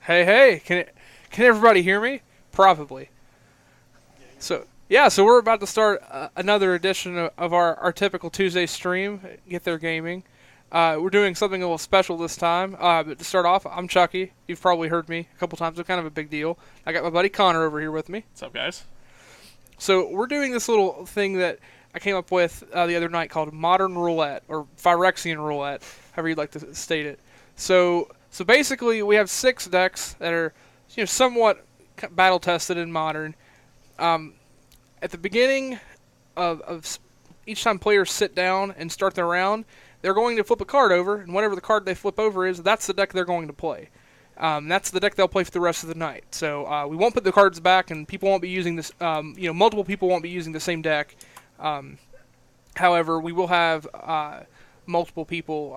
Hey, can everybody hear me? Probably. So we're about to start another edition of our typical Tuesday stream, Get There Gaming. We're doing something a little special this time. But to start off, I'm Chucky. You've probably heard me a couple times. It's kind of a big deal. I got my buddy Connor over here with me. What's up, guys? So we're doing this little thing that I came up with the other night called Modern Roulette, or Phyrexian Roulette, however you'd like to state it. So basically, we have 6 decks that are somewhat battle tested in Modern. At the beginning of each time players sit down and start their round, they're going to flip a card over, and whatever the card they flip over is, that's the deck they're going to play. That's the deck they'll play for the rest of the night. So we won't put the cards back, and people won't be using this. Multiple people won't be using the same deck. However, we will have multiple people,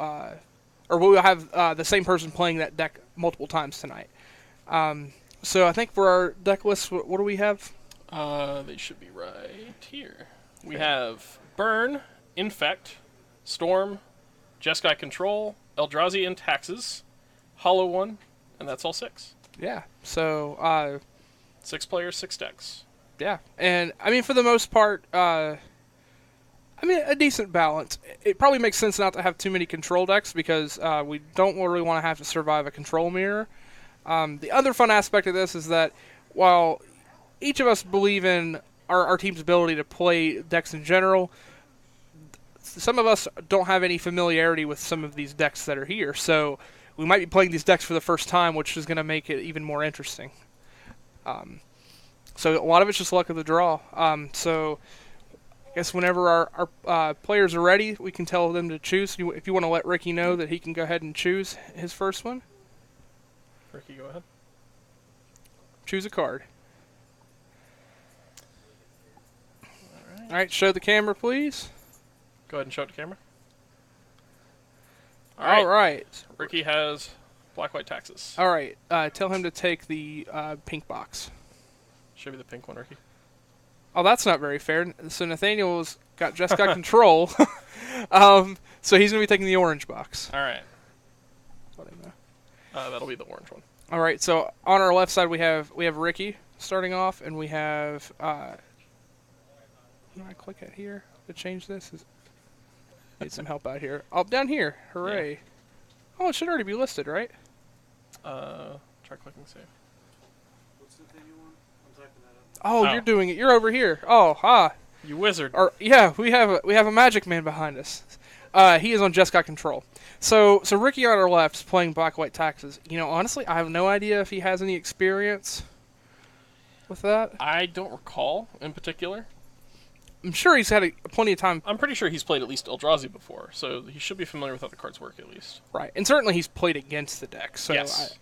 or we will have the same person playing that deck multiple times tonight. So I think for our deck list, what do we have? They should be right here. We have Burn, Infect, Storm, Jeskai Control, Eldrazi and Taxes, Hollow One, and that's all 6. Yeah. So 6 players, 6 decks. yeah, and I mean for the most part, a decent balance. It probably makes sense not to have too many control decks because we don't really want to have to survive a control mirror. The other fun aspect of this is that while each of us believe in our team's ability to play decks in general, some of us don't have any familiarity with some of these decks that are here. So we might be playing these decks for the first time, which is going to make it even more interesting. So a lot of it's just luck of the draw. So I guess whenever our players are ready, we can tell them to choose. If you want to let Ricky know that he can go ahead and choose his first one. Ricky, go ahead. Choose a card. All right, show the camera, please. Go ahead and show it to camera. All right. Ricky has Black-White Taxes. All right. Tell him to take the pink box. Should be the pink one, Ricky. Oh, that's not very fair. So Nathaniel's just got control. So he's going to be taking the orange box. All right. Let him know. That'll be the orange one. All right. So on our left side, we have Ricky starting off, and we have. Can I click it here to change this? Need some help out here. Oh, down here. Hooray. Yeah. Oh, it should already be listed, right? Try clicking save. What's the thing you want? I'm typing that up. Oh, you're doing it. You're over here. Oh, You wizard. Yeah, we have a magic man behind us. He is on Jeskai Control. So Ricky on our left is playing Black-White Taxes. Honestly, I have no idea if he has any experience with that. I don't recall in particular. I'm sure he's had plenty of time. I'm pretty sure he's played at least Eldrazi before, so he should be familiar with how the cards work at least. Right, and certainly he's played against the deck. So yes.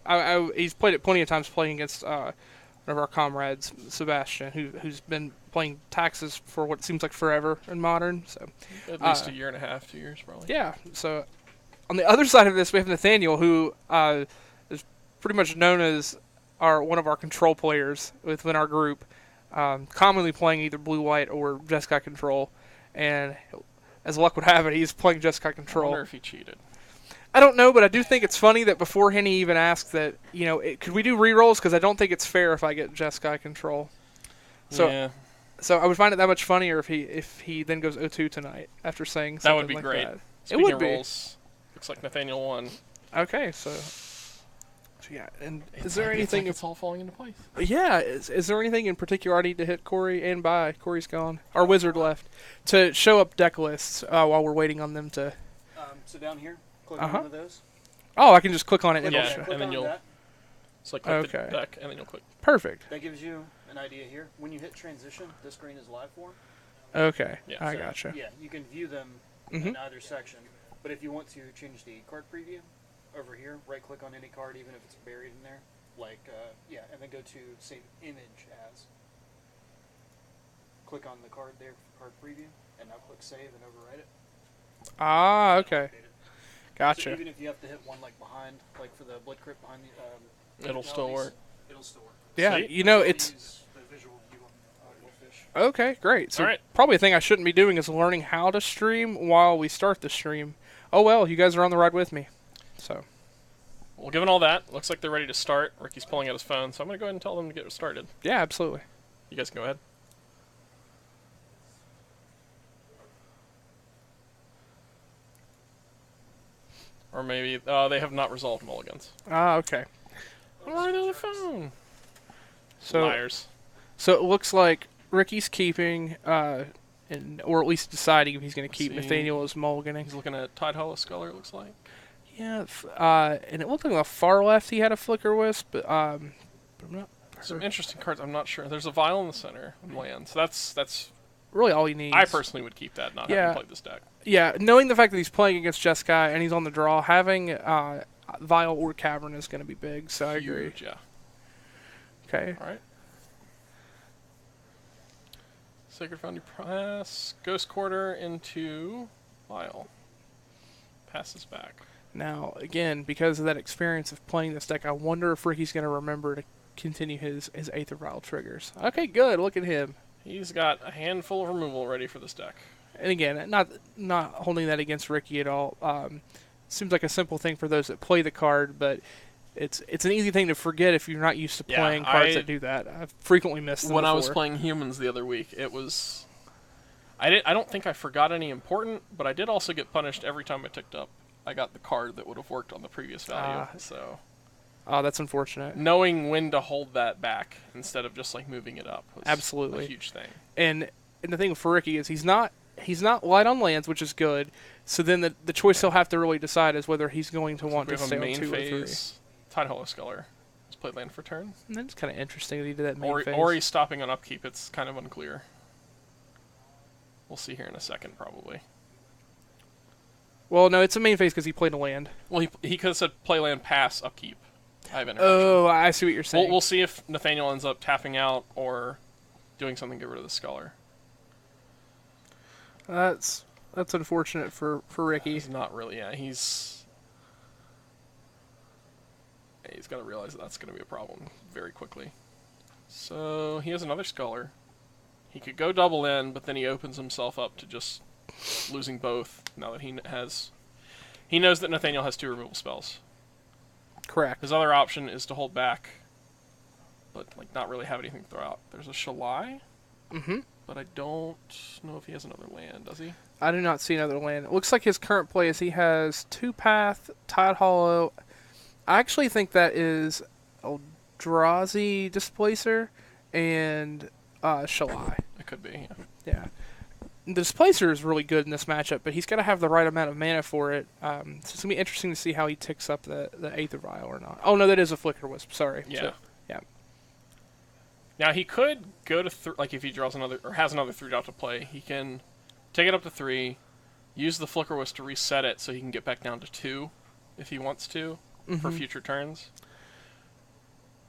He's played it plenty of times playing against one of our comrades, Sebastian, who's been playing Taxes for what seems like forever in Modern. So at least a year and a half, 2 years probably. Yeah. So on the other side of this, we have Nathaniel, who is pretty much known as one of our control players within our group. Commonly playing either blue-white or Jeskai Control, and as luck would have it, he's playing Jeskai Control. I wonder if he cheated. I don't know, but I do think it's funny that beforehand he even asked that, could we do rerolls? Because I don't think it's fair if I get Jeskai Control. So, yeah. So I would find it that much funnier if he then goes 0-2 tonight after saying something like that. That would be great. It would be. Rolls, looks like Nathaniel won. Okay, so yeah, and is there anything? It's all falling into place. Yeah, is there anything in particular I need to hit Corey and bye? Corey's gone. Our wizard left to show up deck lists while we're waiting on them to. So down here, click on one of those. Oh, I can just click on it and yeah, it'll show. and then you'll. That. So click the deck, and then you'll click. Perfect. That gives you an idea here. When you hit transition, this screen is live form. Okay, yeah, I gotcha. Yeah, you can view them in either section. But if you want to change the card preview, over here, right-click on any card, even if it's buried in there. And then go to Save Image As. Click on the card there for card preview, and now click Save and overwrite it. Ah, okay. Gotcha. So even if you have to hit one behind, for the Blood Crypt behind the... It'll still work. It'll still work. Yeah, Sweet. it's... Use the visual view on Wolfish. Okay, great. So Alright. probably a thing I shouldn't be doing is learning how to stream while we start the stream. Oh well, you guys are on the ride with me. So... Well, given all that, looks like they're ready to start. Ricky's pulling out his phone, so I'm going to go ahead and tell them to get started. Yeah, absolutely. You guys can go ahead. Or maybe they have not resolved mulligans. Ah, okay. I'm right on the phone. So, Liars. so it looks like Ricky's keeping, or at least deciding if he's going to keep see. Nathaniel as mulliganing. He's looking at Tide Hollow Sculler, it looks like. Yeah, and it looked like on the far left he had a Flicker Wisp, but I'm not. Some interesting cards. I'm not sure. There's a Vial in the center of land, so that's. Really, all he needs. I personally would keep that, not having played this deck. Yeah, knowing the fact that he's playing against Jeskai and he's on the draw, having Vial or Cavern is going to be big. So I agree. Huge, yeah. Okay. All right. Sacred Foundry Press, Ghost Quarter into Vial. Passes back. Now, again, because of that experience of playing this deck, I wonder if Ricky's going to remember to continue his Aether Vial triggers. Okay, good. Look at him. He's got a handful of removal ready for this deck. And again, not holding that against Ricky at all. Seems like a simple thing for those that play the card, but it's an easy thing to forget if you're not used to playing cards that do that. I've frequently missed them when before. I was playing Humans the other week. It was I don't think I forgot any important, but I did also get punished every time I ticked up. I got the card that would have worked on the previous value. So that's unfortunate. knowing when to hold that back instead of just like moving it up was Absolutely a huge thing. And the thing for Ricky is he's not light on lands, which is good. So then the choice he'll have to really decide is whether he's going to want We to have stay a on main 2 or 3. phase. Tide Hollow Sculler. Let's play land for turn. And that's kind of interesting that he did that main phase. Or he's stopping on upkeep. It's kind of unclear. We'll see here in a second, probably. Well, no, it's a main phase because he played a land. Well, he could have said play land, pass, upkeep. I have interaction. Oh, I see what you're saying. We'll see if Nathaniel ends up tapping out or doing something to get rid of the Sculler. That's unfortunate for Ricky. He's not really, yeah. He's got to realize that that's going to be a problem very quickly. So he has another Sculler. He could go double in, but then he opens himself up to just losing both now that he knows that Nathaniel has 2 removal spells. Correct. His other option is to hold back, but like not really have anything to throw out. There's a Shalai, but I don't know if he has another land, does he? I do not see another land. It looks like his current play is he has 2 Path, Tide Hollow. I actually think that is Eldrazi Displacer and Shalai. It could be, yeah. Yeah. The Displacer is really good in this matchup, but he's got to have the right amount of mana for it. So it's going to be interesting to see how he ticks up the Aether Vial or not. Oh, no, that is a Flicker Wisp. Sorry. Yeah. So, yeah. Now, he could go to, like, if he draws another, or has another 3-drop to play, he can take it up to 3, use the Flicker Wisp to reset it so he can get back down to 2 if he wants to for future turns.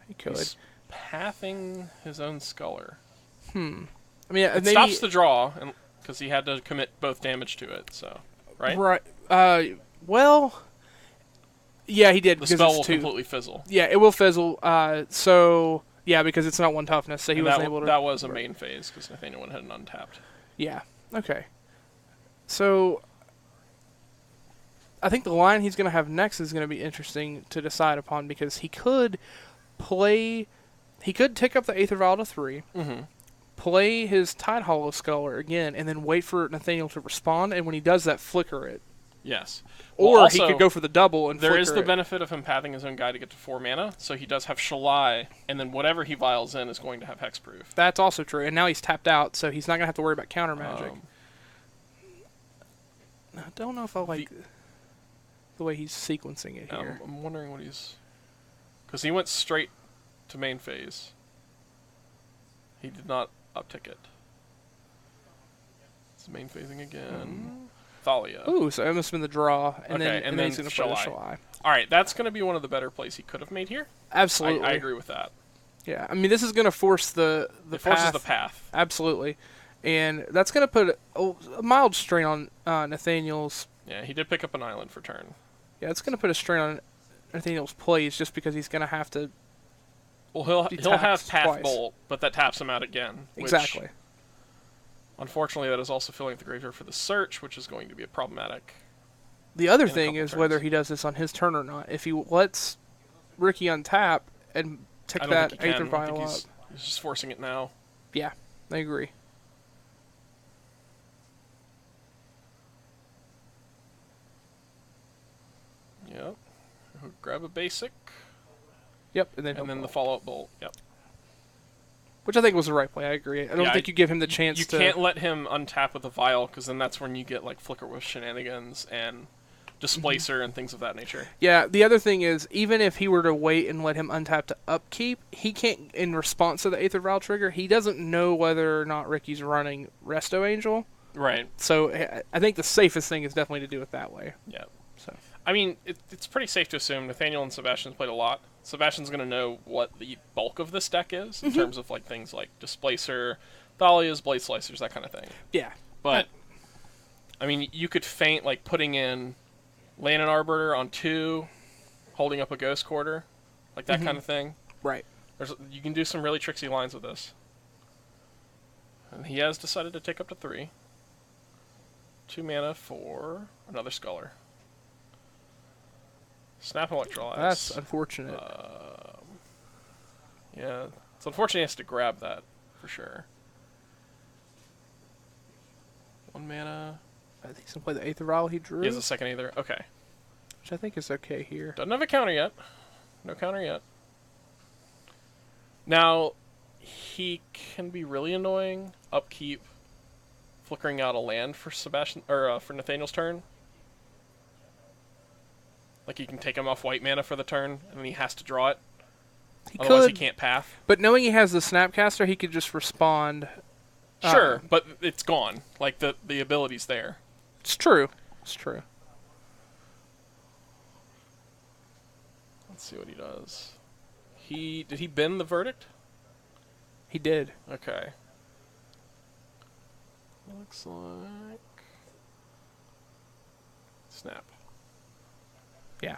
He could. He's pathing his own Sculler. I mean, It maybe, stops the draw, because he had to commit both damage to it, so, right? Right. Well, yeah, he did. The because spell it's will 2. completely fizzle. Yeah, it will fizzle. So, yeah, because it's not 1 toughness, so he And wasn't able to... That was a main phase, because Nathaniel went ahead and untapped. Yeah, okay. So, I think the line he's going to have next is going to be interesting to decide upon, because he could tick up the Aether Vial to 3, play his Tide Hollow Sculler again, and then wait for Nathaniel to respond, and when he does that, flicker it. Yes. Or Well, also, he could go for the double and there flicker is the it. benefit of him pathing his own guy to get to 4 mana, so he does have Shalai, and then whatever he vials in is going to have hexproof. That's also true, and now he's tapped out, so he's not going to have to worry about counter magic. I don't know if I like the way he's sequencing it here. I'm wondering what he's... Because he went straight to main phase. He did not uptick it. It's main phasing again. Thalia. Ooh, so it must have been the draw, and Okay, then he's going to play the Shalai. Alright, that's going to be one of the better plays he could have made here. Absolutely. I agree with that. Yeah, I mean, this is going to force the It forces path. the path. Absolutely. And that's going to put a mild strain on Nathaniel's... Yeah, he did pick up an island for turn. Yeah, it's going to put a strain on Nathaniel's plays just because he's going to have to... Well, he'll have tapped Path twice. Bolt, but that taps him out again. Which, Exactly. Unfortunately, that is also filling up the graveyard for the search, which is going to be problematic. The other in a thing couple is whether turns. he does this on his turn or not. If he lets Ricky untap and tick I don't that think he can. Aether I think Vial up, he's just forcing it now. yeah, I agree. Yep. Grab a basic, Yep, and then and then the bolt. follow-up bolt. Yep. Which I think was the right play. I agree. I don't Yeah, think you give him the chance You to. can't let him untap with a vial, because then that's when you get like Flicker Wisp shenanigans and Displacer and things of that nature. Yeah, the other thing is, even if he were to wait and let him untap to upkeep, he can't, in response to the Aether Vial trigger, he doesn't know whether or not Ricky's running Resto Angel. Right. So I think the safest thing is definitely to do it that way. Yeah. So I mean, it's pretty safe to assume Nathaniel and Sebastian's played a lot. Sebastian's going to know what the bulk of this deck is in terms of like things like Displacer, Thalias, Blade Slicers, that kind of thing. yeah, But, I mean, you could feint like putting in Landon Arbiter on 2, holding up a Ghost Quarter, like that kind of thing. right. You can do some really tricksy lines with this. And he has decided to take up to 3. 2 mana for another Sculler. Snap Electrolyze. That's unfortunate. Yeah, it's unfortunate he has to grab that, for sure. 1 mana. I think he's gonna play the Aether Vial he drew, He has a second either. Okay. which I think is okay here. Doesn't have a counter yet. No counter yet. Now, he can be really annoying. Upkeep, flickering out a land for Sebastian or for Nathaniel's turn. Like you can take him off white mana for the turn, and then he has to draw it. He Otherwise, could, he can't path. but knowing he has the Snapcaster, he could just respond. Sure, but it's gone. Like the ability's there. It's true. It's true. Let's see what he does. Did he bend the verdict? He did. Okay. Looks like snap. Yeah.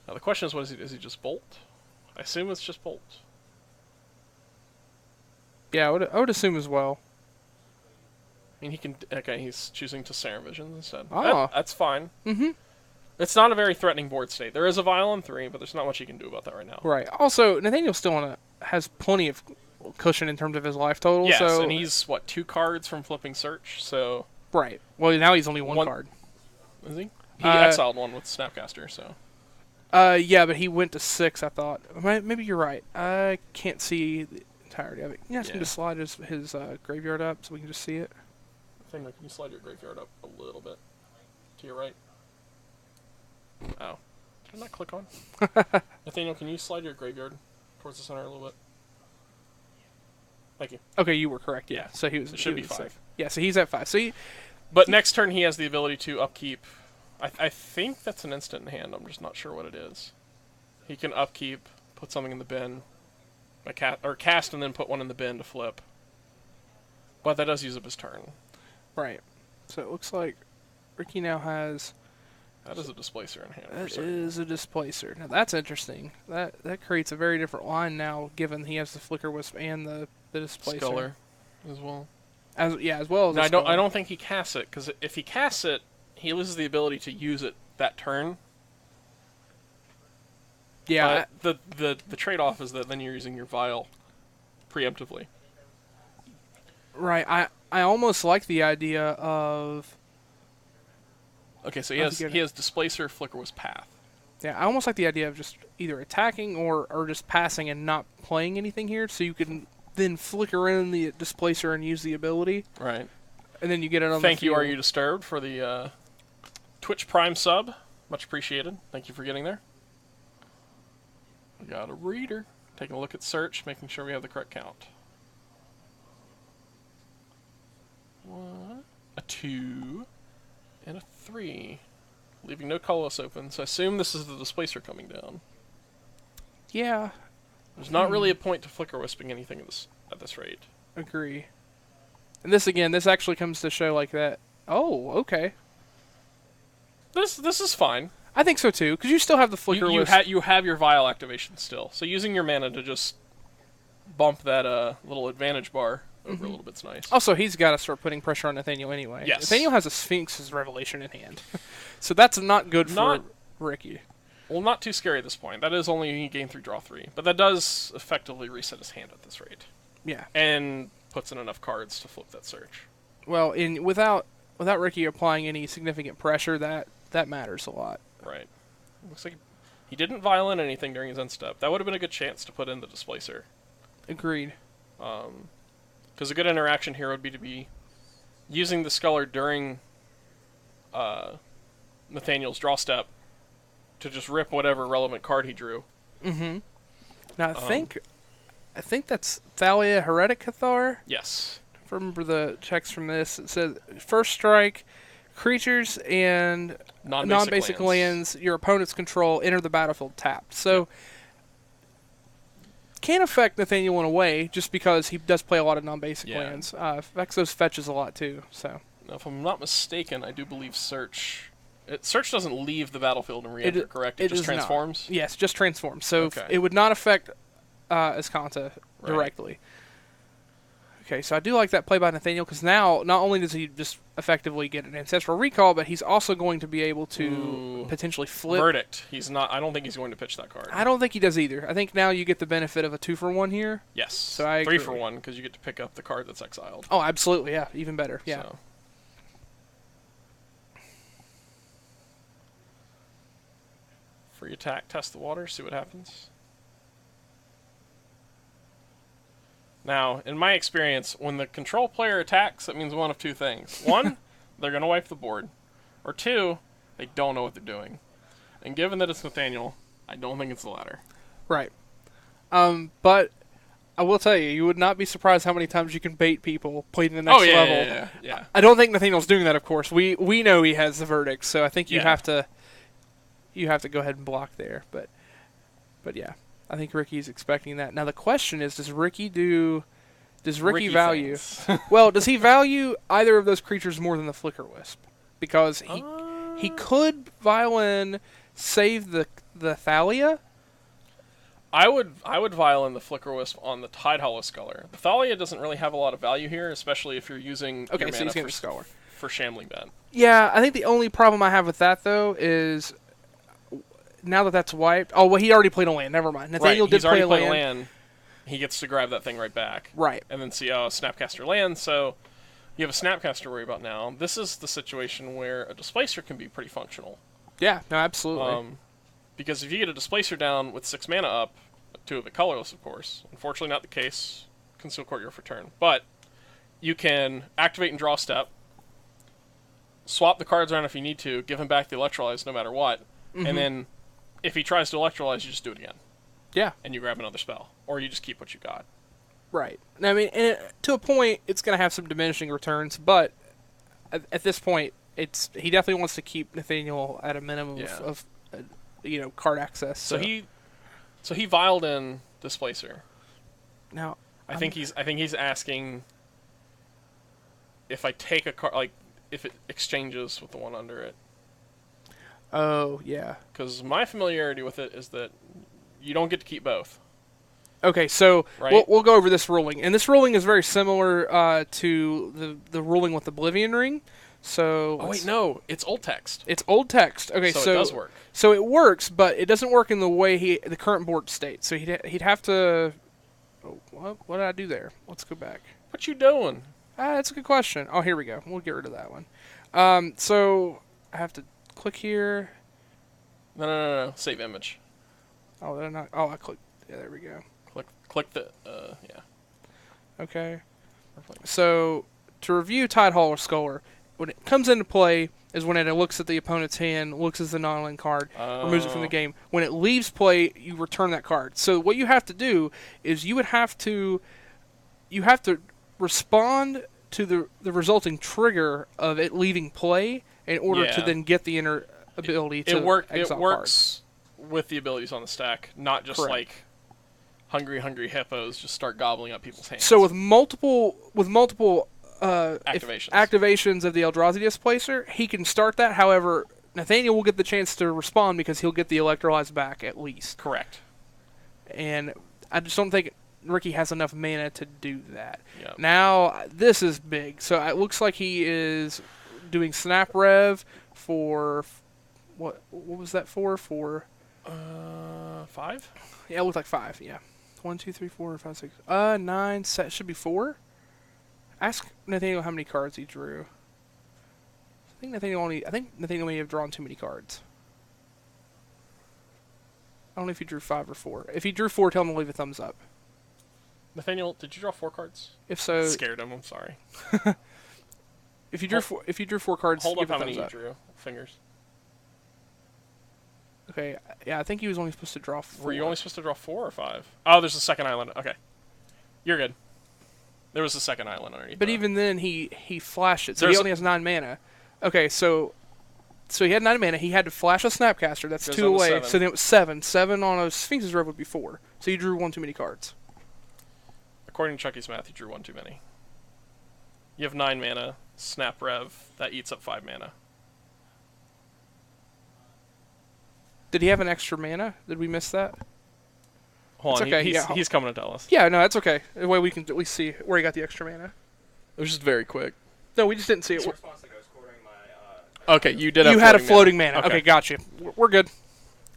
Now the question is, what is he? Is he just bolt? I assume it's just bolt. Yeah, I would assume as well. I mean, he can. Okay, he's choosing to Serum Visions instead. Oh. That's fine. Mm-hmm. It's not a very threatening board state. There is a Vial on 3, but there's not much he can do about that right now. Right. Also, Nathaniel still has plenty of cushion in terms of his life total. Yes, so and he's what, 2 cards from flipping Search. So right. Well, now he's only one card. is he? He Uh, exiled one with Snapcaster. So Yeah, but he went to 6. I thought maybe you're right. I can't see the entirety of it. Can you ask him Yeah. to slide his graveyard up so we can just see it? can you slide your graveyard up a little bit to your right? Oh, did I not click on? Nathaniel, can you slide your graveyard towards the center a little bit? Thank you. Okay, you were correct. Yeah. Yeah. So he was. It should he be was 5. safe. Yeah. So he's at 5. So But next turn he has the ability to upkeep. I think that's an instant in hand. I'm just not sure what it is. He can upkeep, put something in the bin, cast and then put one in the bin to flip. But that does use up his turn. right. So it looks like Ricky now has. That is a Displacer in hand. That for certain. is a Displacer. Now that's interesting. That creates a very different line now, given he has the Flicker Wisp and the Displacer. Sculler as well. As well as. No, a I don't Sculler. think he casts it, because if he casts it, he loses the ability to use it that turn. Yeah. But the trade-off is that then you're using your Vial preemptively. Right. I almost like the idea of. Okay, so he I has think he has Displacer, Flicker Wisp, Path. Yeah, I almost like the idea of just either attacking or just passing and not playing anything here, so you can then flicker in the Displacer and use the ability, Right. and then you get it on Thank the you, field. Are You Disturbed, for the Twitch Prime sub. Much appreciated. Thank you for getting there. We got a reader. Taking a look at search, making sure we have the correct count. 1, a 2, and a 3. Leaving no colorless open, so I assume this is the Displacer coming down. Yeah, There's not really a point to Flicker Wisping anything at this rate. agree. And this actually comes to show like that. Oh, okay. This is fine. I think so too, because you still have the Flicker You Wisp. you have your Vial activation still, so using your mana to just bump that little advantage bar over a little bit's nice. Also, he's got to start putting pressure on Nathaniel anyway. Yes. Nathaniel has a Sphinx's Revelation in hand. So that's not good for Ricky. Well, not too scary at this point. That is only gain 3, draw 3. But that does effectively reset his hand at this rate. Yeah. And puts in enough cards to flip that search. Well, without Ricky applying any significant pressure, that matters a lot. Right. Looks like he didn't violin anything during his end step. That would have been a good chance to put in the Displacer. Agreed. Because a good interaction here would be to be using the Sculler during Nathaniel's draw step to just rip whatever relevant card he drew. Mm-hmm. Now, I think that's Thalia Heretic Cathar. Yes. If I remember the text from this, it says, first strike, creatures and non-basic lands your opponent's control enter the battlefield tapped. So, can affect Nathaniel in a way, just because he does play a lot of non-basic lands. Affects those fetches a lot, too. So. Now, if I'm not mistaken, I do believe Search... Search doesn't leave the battlefield and re-enter, correct? It just transforms? Not. Yes, just transforms. So okay. It would not affect Azcanta directly. Okay, so I do like that play by Nathaniel, because now not only does he just effectively get an Ancestral Recall, but he's also going to be able to potentially flip. Verdict. He's not. I don't think he's going to pitch that card. I don't think he does either. I think now you get the benefit of a 2-for-1 here. Yes. So I agree. 3-for-1, because you get to pick up the card that's exiled. Oh, absolutely, yeah. Even better, yeah. So. Free attack, test the water, see what happens. Now, in my experience, when the control player attacks, that means one of two things. One, they're going to wipe the board. Or two, they don't know what they're doing. And given that it's Nathaniel, I don't think it's the latter. Right. But I will tell you, you would not be surprised how many times you can bait people playing the next level. Yeah. I don't think Nathaniel's doing that, of course. We know he has the verdict, so I think you have to go ahead and block there. But yeah, I think Ricky's expecting that. Now the question is, does Ricky value? Well, does he value either of those creatures more than the Flicker Wisp? Because he could violin save the Thalia. I would violin the Flicker Wisp on the Tidehollow Sculler. The Thalia doesn't really have a lot of value here, especially if you're using your mana for Shambling Bent. Yeah, I think the only problem I have with that though is now that that's wiped. Oh well, he already played a land. Never mind. Nathaniel did play a land. He gets to grab that thing right back. Right. And then see, Snapcaster lands, so you have a Snapcaster to worry about now. This is the situation where a Displacer can be pretty functional. Yeah, no, absolutely. Because if you get a Displacer down with 6 mana up, 2 of it colorless, of course. Unfortunately not the case. Conceal Courtier for turn. But you can activate and draw step, swap the cards around if you need to, give him back the Electrolyze no matter what, and then if he tries to Electrolyze, you just do it again. Yeah. And you grab another spell. Or you just keep what you got. Right. I mean, to a point, it's going to have some diminishing returns, but at this point, he definitely wants to keep Nathaniel at a minimum of card access. So he vialed in Displacer. Now, I think he's asking if I take a card, like if it exchanges with the one under it. Oh yeah. Because my familiarity with it is that you don't get to keep both. Okay, so right? we'll go over this ruling, and this ruling is very similar to the ruling with Oblivion Ring. So wait, no, it's old text. It's old text. Okay, so it does work. So it works, but it doesn't work in the way the current board states. So he'd have to. Oh, what did I do there? Let's go back. What you doing? That's a good question. Oh, here we go. We'll get rid of that one. So I have to click here. No. Save image. Oh, they're not. Oh, I clicked. Yeah, there we go. Click the. Yeah. Okay. So to review Tidehollow Sculler, when it comes into play is when it looks at the opponent's hand, looks at the non-land card, removes it from the game. When it leaves play, you return that card. So what you have to do is you have to respond to the resulting trigger of it leaving play in order to then get the inner ability to exile It works with the abilities on the stack, not just like hungry hippos just start gobbling up people's hands. So with multiple activations of the Eldrazi Displacer, he can start that. However, Nathaniel will get the chance to respond because he'll get the Electrolyze back at least. Correct. And I just don't think Ricky has enough mana to do that. Yep. Now, this is big. So it looks like he is doing Snap Rev for... What was that for? For... 5? Yeah, it looked like 5, yeah. 1, 2, 3, 4, 5, 6... 9, set should be 4? Ask Nathaniel how many cards he drew. I think Nathaniel may have drawn too many cards. I don't know if he drew 5 or 4. If he drew 4, tell him to leave a thumbs up. Nathaniel, did you draw 4 cards? If so, Scared him. I'm sorry. if you drew 4 cards, Hold give up a how many thumbs you up. drew. Fingers. Okay, yeah, I think he was only supposed to draw 4. Were you only supposed to draw 4 or 5? Oh, there's a second island. Okay. You're good. There was a second island underneath. But that. even then, he flashed it, so There's he only has 9 mana. Okay, so he had 9 mana. He had to flash a Snapcaster. That's Goes 2 on to away. 7. So then it was 7. 7 on a Sphinx's Rev would be 4. So you drew 1 too many cards. According to Chucky's math, you drew 1 too many. You have 9 mana. Snap Rev. That eats up 5 mana. Did he have an extra mana? Did we miss that? Hold It's on. okay, yeah. He's coming to tell us. Yeah, no, that's okay. The way we can at least see where he got the extra mana. It was just very quick. No, we just didn't see it. Response to Ghost Quartering my Okay, you did. You have had a floating mana. Okay. Okay, gotcha. We're good.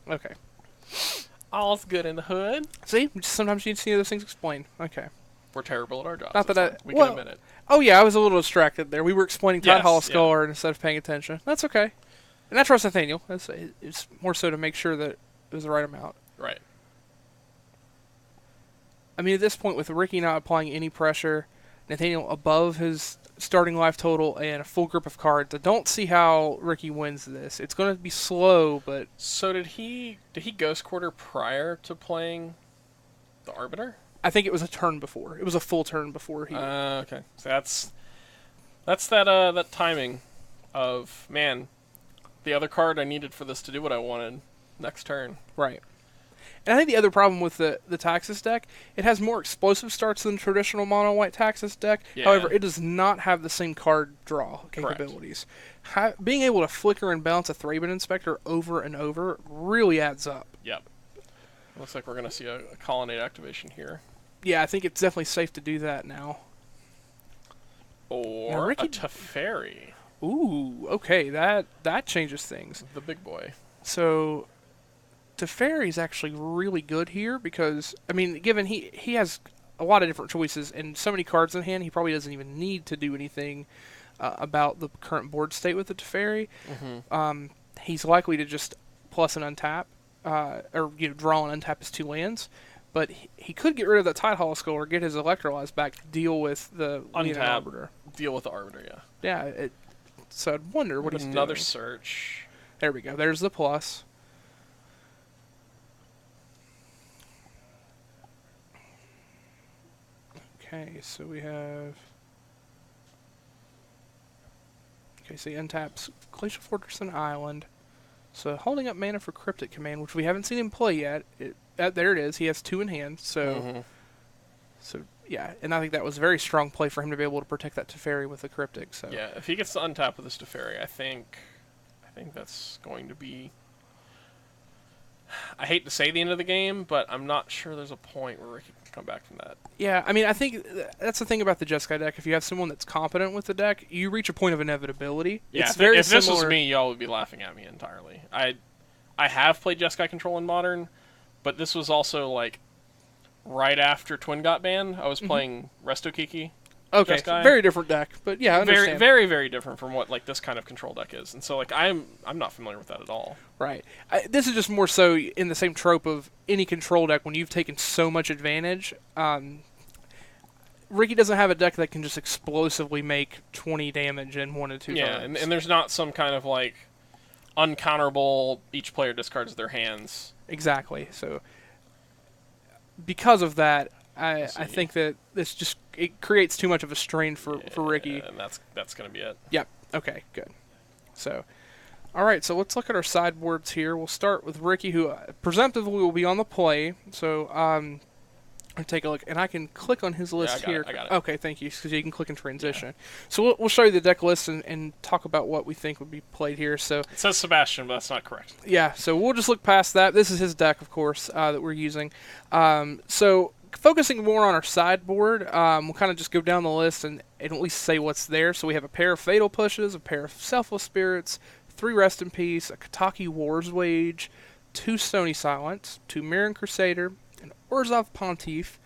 Okay. All's good in the hood. See, sometimes you need to see those things explained. Okay. We're terrible at our jobs. Not that it's I- fine. We well- can admit it. Oh yeah, I was a little distracted there. We were explaining Tide Yes, Hollow yeah. Scholar instead of paying attention. That's okay. And I trust Nathaniel. It's more so to make sure that it was the right amount. Right. I mean, at this point, with Ricky not applying any pressure, Nathaniel above his starting life total and a full grip of cards, I don't see how Ricky wins this. It's going to be slow, but So did he Ghost Quarter prior to playing the Arbiter? I think it was a turn before. It was a full turn before he... Okay. So that's that timing of, man, the other card I needed for this to do what I wanted next turn. Right. And I think the other problem with the Taxus deck, it has more explosive starts than the traditional mono-white Taxus deck. Yeah. However, it does not have the same card draw capabilities. Being able to flicker and bounce a Thraben Inspector over and over really adds up. Yep. Looks like we're going to see a Colonnade activation here. Yeah, I think it's definitely safe to do that now. Or Now, Ricky- a Teferi, Ooh, okay, that changes things. the big boy. So, Teferi's actually really good here because, I mean, given he has a lot of different choices and so many cards in hand, he probably doesn't even need to do anything about the current board state with the Teferi. Mm-hmm. He's likely to just plus an untap, or draw and untap his 2 lands. But he could get rid of that Tide Hollow Skull or get his Electrolyze back to deal with the Leonin Untap. Arbiter. Deal with the Arbiter, yeah. Yeah, so I'd wonder what he's Another doing. search. There we go. There's the plus. Okay, so we have... Okay, so he untaps Glacial Fortress and Island. So holding up mana for Cryptic Command, which we haven't seen him play yet. There it is. He has 2 in hand, so... Mhm. So, yeah, and I think that was a very strong play for him to be able to protect that Teferi with the Cryptic, so... Yeah, if he gets to untap with this Teferi, I think that's going to be... I hate to say the end of the game, but I'm not sure there's a point where Ricky can come back from that. Yeah, I mean, I think that's the thing about the Jeskai deck. If you have someone that's competent with the deck, you reach a point of inevitability. Yeah, It's if, very if this was similar- me, y'all would be laughing at me entirely. I have played Jeskai Control in Modern, but this was also like right after Twin got banned. I was playing Restokiki. Okay, Jeskai. very different deck, but yeah, I Very, understand. very, very different from what like this kind of control deck is, and so like I'm not familiar with that at all. Right. This is just more so in the same trope of any control deck when you've taken so much advantage. Ricky doesn't have a deck that can just explosively make 20 damage in 1 or 2 Yeah, turns. and there's not some kind of like uncounterable. Each player discards their hands. Exactly. So because of that, I see. think that it creates too much of a strain for Ricky. and that's gonna be it. Yep. Okay, good. So, all right, so let's look at our sideboards here. We'll start with Ricky, who presumptively will be on the play. So, I'll take a look, and I can click on his list I got here. it, I got it. Okay, thank you, because you can click and transition. So we'll show you the deck list and talk about what we think would be played here. So, It says Sebastian, but that's not correct. yeah, so we'll just look past that. This is his deck, of course, that we're using. So focusing more on our sideboard, we'll kind of just go down the list and at least say what's there. So we have a pair of Fatal Pushes, a pair of Selfless Spirits, 3 Rest in Peace, a Kataki War's Wage, 2 Stony Silence, 2 Mirran Crusader, an Orzhov Pontiff,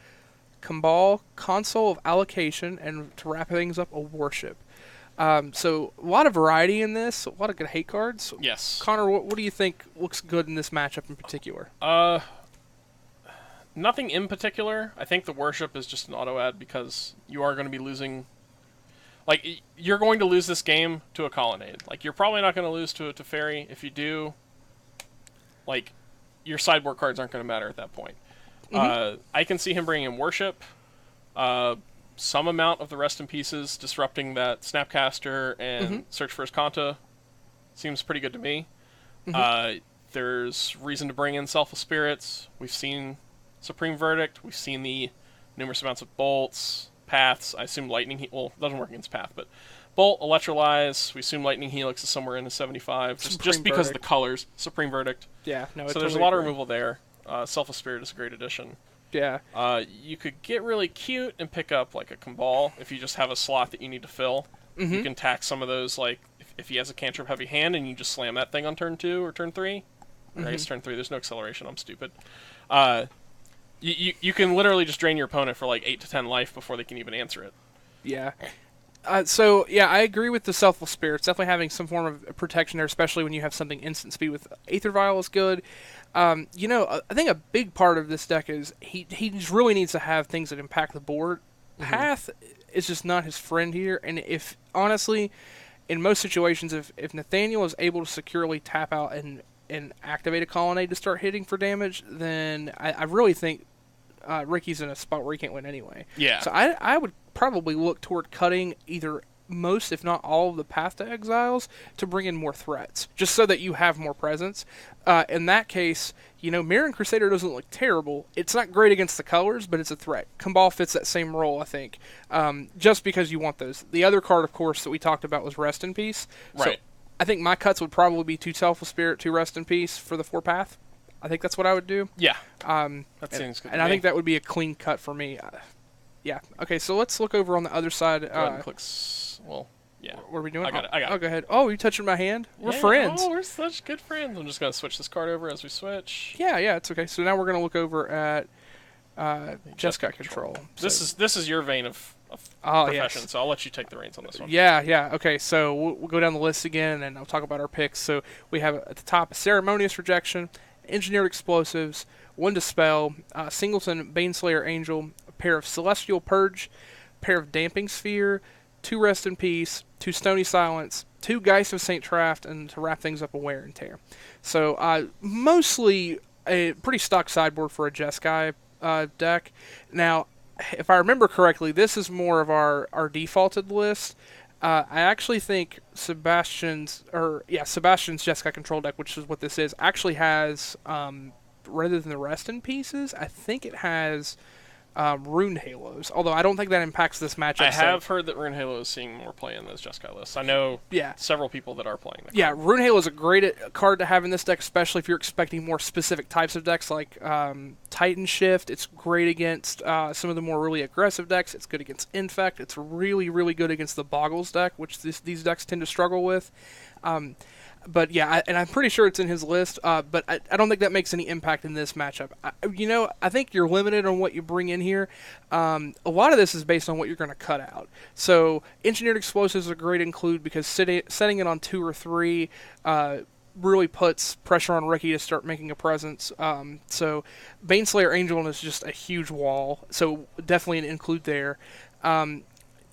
Kambal, Console of Allocation, and to wrap things up, a Warship. So a lot of variety in this, a lot of good hate cards. Yes. Connor, what do you think looks good in this matchup in particular? Nothing in particular. I think the Worship is just an auto ad because you are going to be losing. Like, you're going to lose this game to a Colonnade. Like, you're probably not going to lose to a Teferi. If you do, like, your sideboard cards aren't going to matter at that point. I can see him bringing in Worship, some amount of the Rest in Pieces, disrupting that Snapcaster and Search for Azcanta. Seems pretty good to me. There's reason to bring in Selfless Spirits. We've seen Supreme Verdict. We've seen the numerous amounts of bolts, paths. I assume Lightning well, it doesn't work against path, but bolt, Electrolyze. We assume Lightning Helix is somewhere in the 75, just because of the colors. Supreme Verdict. Yeah, no. So there's a lot of removal there. Selfless Spirit is a great addition. Yeah. You could get really cute and pick up like a Kambal if you just have a slot that you need to fill. You can tax some of those, like if he has a cantrip heavy hand and you just slam that thing on turn 2 or turn 3. Right, it's turn 3. There's no acceleration. I'm stupid. You can literally just drain your opponent for like 8 to 10 life before they can even answer it. Yeah. So, yeah, I agree with the Selfless Spirits. Definitely having some form of protection there, especially when you have something instant speed with Aether Vial is good. I think a big part of this deck is he just really needs to have things that impact the board. Path is just not his friend here, and if, honestly, in most situations, if Nathaniel is able to securely tap out and activate a Colonnade to start hitting for damage, then I really think Ricky's in a spot where he can't win anyway. Yeah. So I would probably look toward cutting either most, if not all, of the Path to Exiles to bring in more threats, just so that you have more presence. In that case, Mirran Crusader doesn't look terrible. It's not great against the colors, but it's a threat. Kambal fits that same role, I think, just because you want those. The other card, of course, that we talked about was Rest in Peace. Right. So I think my cuts would probably be 2 Selfless Spirit, 2 Rest in Peace for the 4 Path. I think that's what I would do. Yeah. That seems good. And I think that would be a clean cut for me. Yeah. Okay, so let's look over on the other side. Go ahead and click. Well, yeah. What are we doing? I got it. Oh, go ahead. Oh, you touching my hand? We're Yeah. friends. Oh, we're such good friends. I'm just going to switch this card over as we switch. Yeah, it's okay. So now we're going to look over at Jeskai Control. This is your vein of Oh, profession, yes. so I'll let you take the reins on this one. Yeah. Okay, so we'll go down the list again, and I'll talk about our picks. So we have at the top Ceremonious Rejection, Engineered Explosives, 1 Dispel, Singleton Baneslayer Angel, a pair of Celestial Purge, a pair of Damping Sphere, 2 Rest in Peace, 2 Stony Silence, 2 Geist of St. Traft, and to wrap things up, a Wear and Tear. So mostly a pretty stock sideboard for a Jeskai deck. Now, if I remember correctly, this is more of our defaulted list. I actually think Sebastian's Jeskai Control deck, which is what this is, actually has, rather than the Rest in Pieces, I think it has Rune Halos. Although I don't think that impacts this matchup. I have heard that Rune Halo is seeing more play in those Jeskai lists. I know several people that are playing that. Yeah, Rune Halo is a great card to have in this deck, especially if you're expecting more specific types of decks like Titan Shift. It's great against some of the more really aggressive decks. It's good against Infect. It's really, really good against the Boggles deck, which these decks tend to struggle with. But yeah, and I'm pretty sure it's in his list, but I don't think that makes any impact in this matchup. I think you're limited on what you bring in here. A lot of this is based on what you're going to cut out. So Engineered Explosives are a great include because setting it on 2 or 3 really puts pressure on Ricky to start making a presence. So Baneslayer Angel is just a huge wall, so definitely an include there.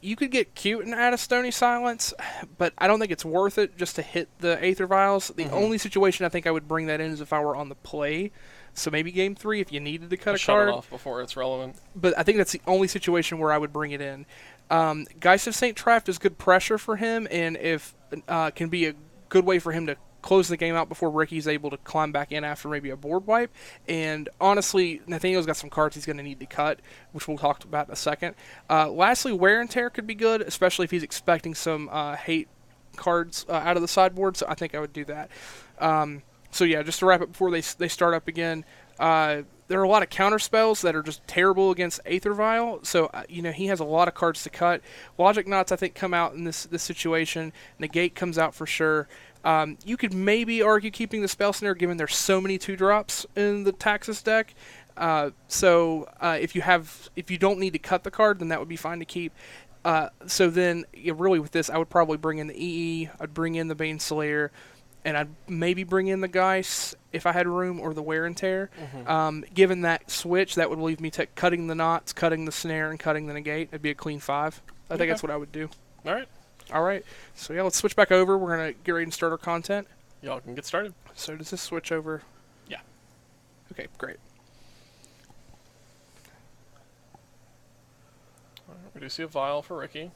You could get cute and add a Stony Silence, but I don't think it's worth it just to hit the Aether Vials. The only situation I think I would bring that in is if I were on the play. So maybe Game 3 if you needed to cut a shut card. it off before it's relevant. But I think that's the only situation where I would bring it in. Geist of St. Traft is good pressure for him, and if can be a good way for him to close the game out before Ricky's able to climb back in after maybe a board wipe. And honestly, Nathaniel's got some cards he's going to need to cut, which we'll talk about in a second. Lastly, Wear and Tear could be good, especially if he's expecting some hate cards out of the sideboard, so I think I would do that. So yeah, just to wrap up before they start up again, there are a lot of counter spells that are just terrible against Aether Vial. So he has a lot of cards to cut. Logic Knots I think come out in this situation. Negate comes out for sure. You could maybe argue keeping the Spell Snare given there's so many 2-drops in the Taxus deck. If you don't need to cut the card, then that would be fine to keep. So then, really with this, I would probably bring in the EE, I'd bring in the Baneslayer, and I'd maybe bring in the Geist if I had room, or the Wear and Tear. Given that switch, that would leave me cutting the knots, cutting the snare, and cutting the negate. It'd be a clean 5. I think that's what I would do. All right. So yeah, let's switch back over. We're going to get ready and start our content. Y'all can get started. So does this switch over? Yeah. Okay, great. We do see a Vial for Ricky.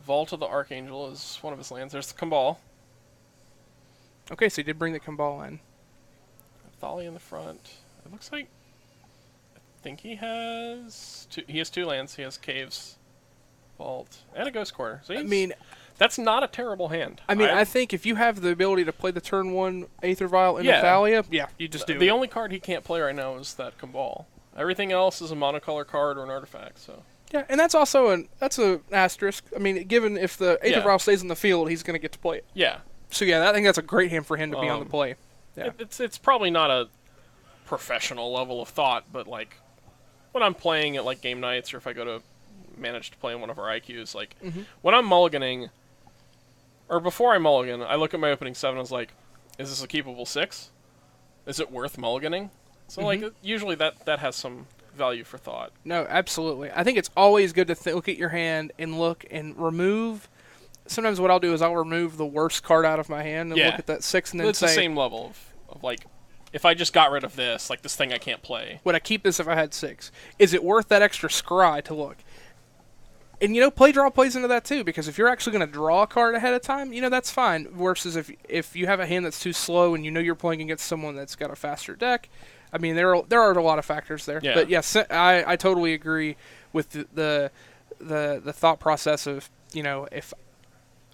Vault of the Archangel is one of his lands. There's the Cabal. Okay, so he did bring the Cabal in. Thalia in the front. It looks like... I think he has... He has 2 lands. He has Caves, Vault, and a Ghost Quarter. So that's not a terrible hand. I think if you have the ability to play the turn 1 Aether Vial into Thalia, you just do it. The only card he can't play right now is that Cabal. Everything else is a monocolor card or an artifact, so... Yeah, and that's also an asterisk. I mean, given if the Aether Vial stays in the field, he's going to get to play it. Yeah. So yeah, I think that's a great hand for him to be on the play. Yeah. It's probably not a professional level of thought, but like when I'm playing at like game nights, or if I go to manage to play in one of our IQs, like when I'm mulliganing, or before I mulligan, I look at my opening 7 and I was like, is this a keepable 6? Is it worth mulliganing? So like usually that has some value for thought. No, absolutely. I think it's always good to look at your hand and look and remove. Sometimes what I'll do is I'll remove the worst card out of my hand and look at that 6 and then it's say... It's the same level of like, if I just got rid of this, like this thing I can't play. Would I keep this if I had 6? Is it worth that extra scry to look? And, play draw plays into that too, because if you're actually going to draw a card ahead of time, that's fine. Versus if you have a hand that's too slow and you're playing against someone that's got a faster deck, I mean, there are a lot of factors there. Yeah. But yes, I totally agree with the thought process of,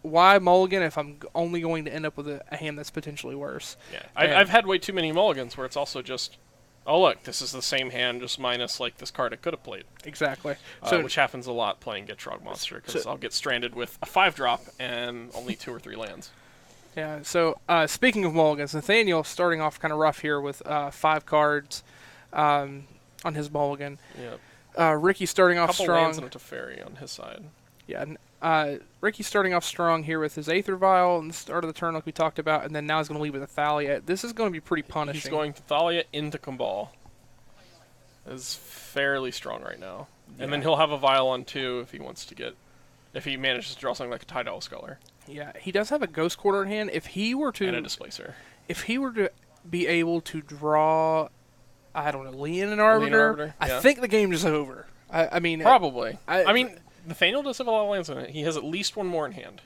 why mulligan if I'm only going to end up with a hand that's potentially worse? Yeah, I've had way too many mulligans where it's also just, oh look, this is the same hand, just minus like this card I could have played. Exactly. Which happens a lot playing Gitrog Monster, because I'll get stranded with a 5-drop and only 2 or 3 lands. Yeah, so speaking of mulligans, Nathaniel starting off kind of rough here with 5 cards on his mulligan. Yeah. Ricky starting off strong. strong. Lands and a Teferi on his side. Yeah, Ricky starting off strong here with his Aether Vial and the start of the turn like we talked about, and then now he's going to leave with a Thalia. This is going to be pretty punishing. He's going to Thalia into Cabal. Is fairly strong right now. Yeah. And then he'll have a Vial on 2 if he manages to draw something like a Tidal Scholar. Yeah, he does have a Ghost Quarter in hand. If he were to... And a Displacer. If he were to be able to draw, I don't know, Leonin Arbiter, I think the game is over. I mean... Probably. I mean... Nathaniel does have a lot of lands in it. He has at least 1 more in hand.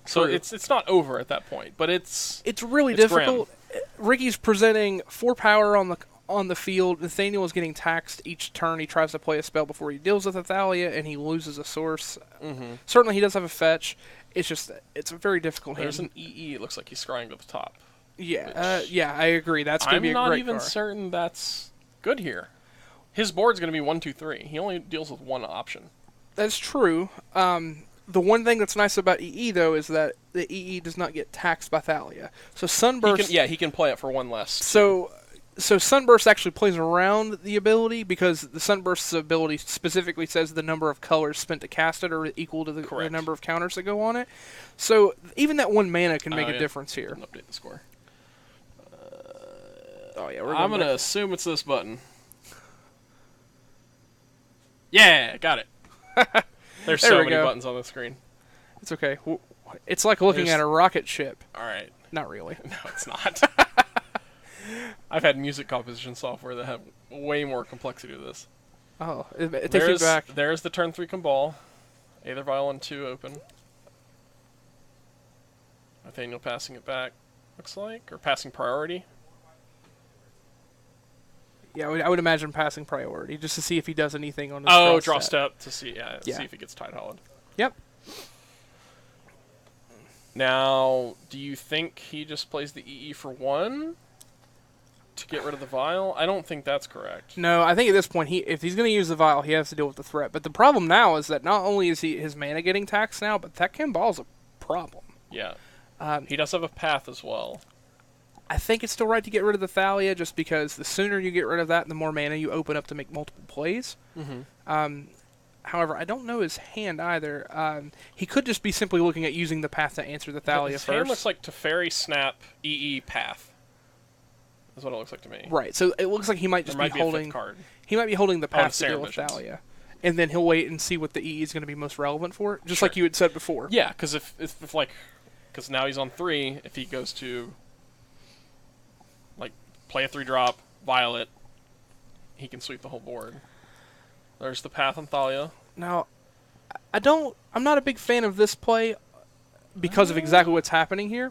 So it's not over at that point, but it's really difficult. Grim. Ricky's presenting 4 power on the field. Nathaniel is getting taxed each turn. He tries to play a spell before he deals with a Thalia, and he loses a source. Certainly he does have a fetch. It's just, it's a very difficult hand. There's an EE. It looks like he's scrying to the top. Yeah, I agree. That's going to be a great card. I'm not even certain that's good here. His board's going to be 1, 2, 3. He only deals with 1 option. That's true. The one thing that's nice about EE, though, is that the EE does not get taxed by Thalia. So Sunburst... He can play it for 1 less. So Sunburst actually plays around the ability, because the Sunburst's ability specifically says the number of colors spent to cast it are equal to the number of counters that go on it. So even that 1 mana can make a difference here. Update the score. I'm going to assume it's this button. Yeah, got it. There's so many buttons on the screen. It's okay. It's like looking at a rocket ship. All right. Not really. No, it's not. I've had music composition software that have way more complexity to this. Oh, it takes you back. There's the turn 3 Cabal. Aether Vial on 2 open. Nathaniel passing it back, looks like. Or passing priority. Yeah, I would imagine passing priority, just to see if he does anything on his draw step to see see if he gets Tidal. Yep. Now, do you think he just plays the EE for 1 to get rid of the vial? I don't think that's correct. No, I think at this point, if he's going to use the vial, he has to deal with the threat. But the problem now is that not only is his mana getting taxed now, but that Kambal is a problem. Yeah. Um, He does have a path as well. I think it's still right to get rid of the Thalia, just because the sooner you get rid of that, the more mana you open up to make multiple plays. Mm-hmm. However, I don't know his hand either. He could just be simply looking at using the path to answer the Thalia His first. hand looks like Teferi, Snap, EE, Path. That's what it looks like to me. Right, so it looks like he might There just might be be a holding. fifth card. He might be holding the path to Saren deal with Visions. Thalia, and then he'll wait and see what the EE is going to be most relevant for, just Sure. like you had said before. Yeah, because if like, because now he's on 3. If he goes to like play a 3-drop, Violet, he can sweep the whole board. There's the Path on Thalia. Now, I'm not a big fan of this play because of exactly what's happening here.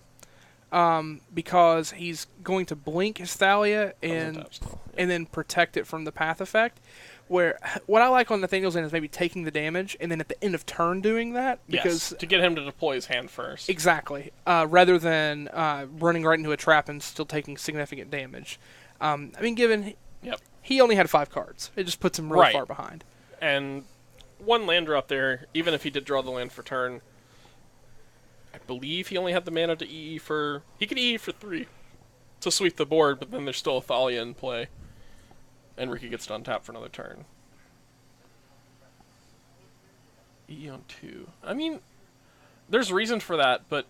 Because he's going to blink his Thalia and then protect it from the path effect. Where what I like on Nathaniel's end is maybe taking the damage and then at the end of turn doing that, because Yes, to get him to deploy his hand first. exactly, rather than running right into a trap and still taking significant damage. I mean, given Yep. he only had 5 cards, it just puts him real Right. far behind. And one land drop there, even if he did draw the land for turn, I believe he only had the mana to EE for... He could EE for 3 to sweep the board, but then there's still a Thalia in play. And Ricky gets to untap for another turn. EE on 2. I mean, there's reason for that, but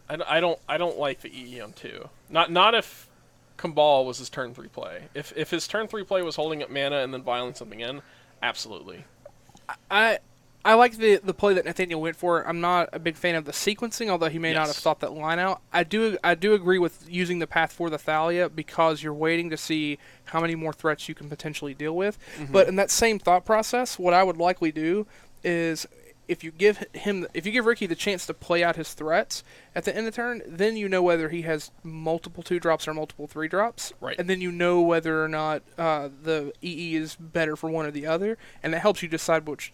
I don't like the EE on 2. Not if Kambal was his turn 3 play. If his turn 3 play was holding up mana and then vialing something in, absolutely. I like the play that Nathaniel went for. I'm not a big fan of the sequencing, although he may not have Yes. thought that line out. I do agree with using the path for the Thalia because you're waiting to see how many more threats you can potentially deal with. But in that same thought process, what I would likely do is if you give Ricky the chance to play out his threats at the end of the turn, then you know whether he has multiple 2-drops or multiple 3-drops. Right. And then you know whether or not the EE is better for one or the other, and that helps you decide which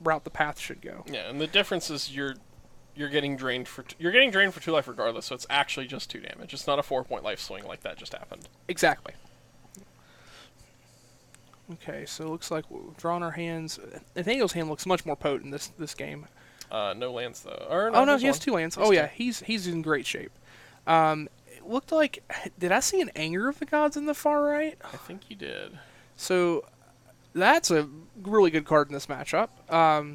route the path should go. Yeah, and the difference is you're getting drained for 2 life regardless, so it's actually just 2 damage. It's not a 4-point life swing like that just happened. Exactly. Okay, so it looks like we've drawn our hands. Nathaniel's hand looks much more potent this game. No lands though. Or, Oh no, there's he has one. 2 lands. He has Oh yeah, 2. he's in great shape. It looked like, did I see an Anger of the Gods in the far right? I think he did. So that's a really good card in this matchup.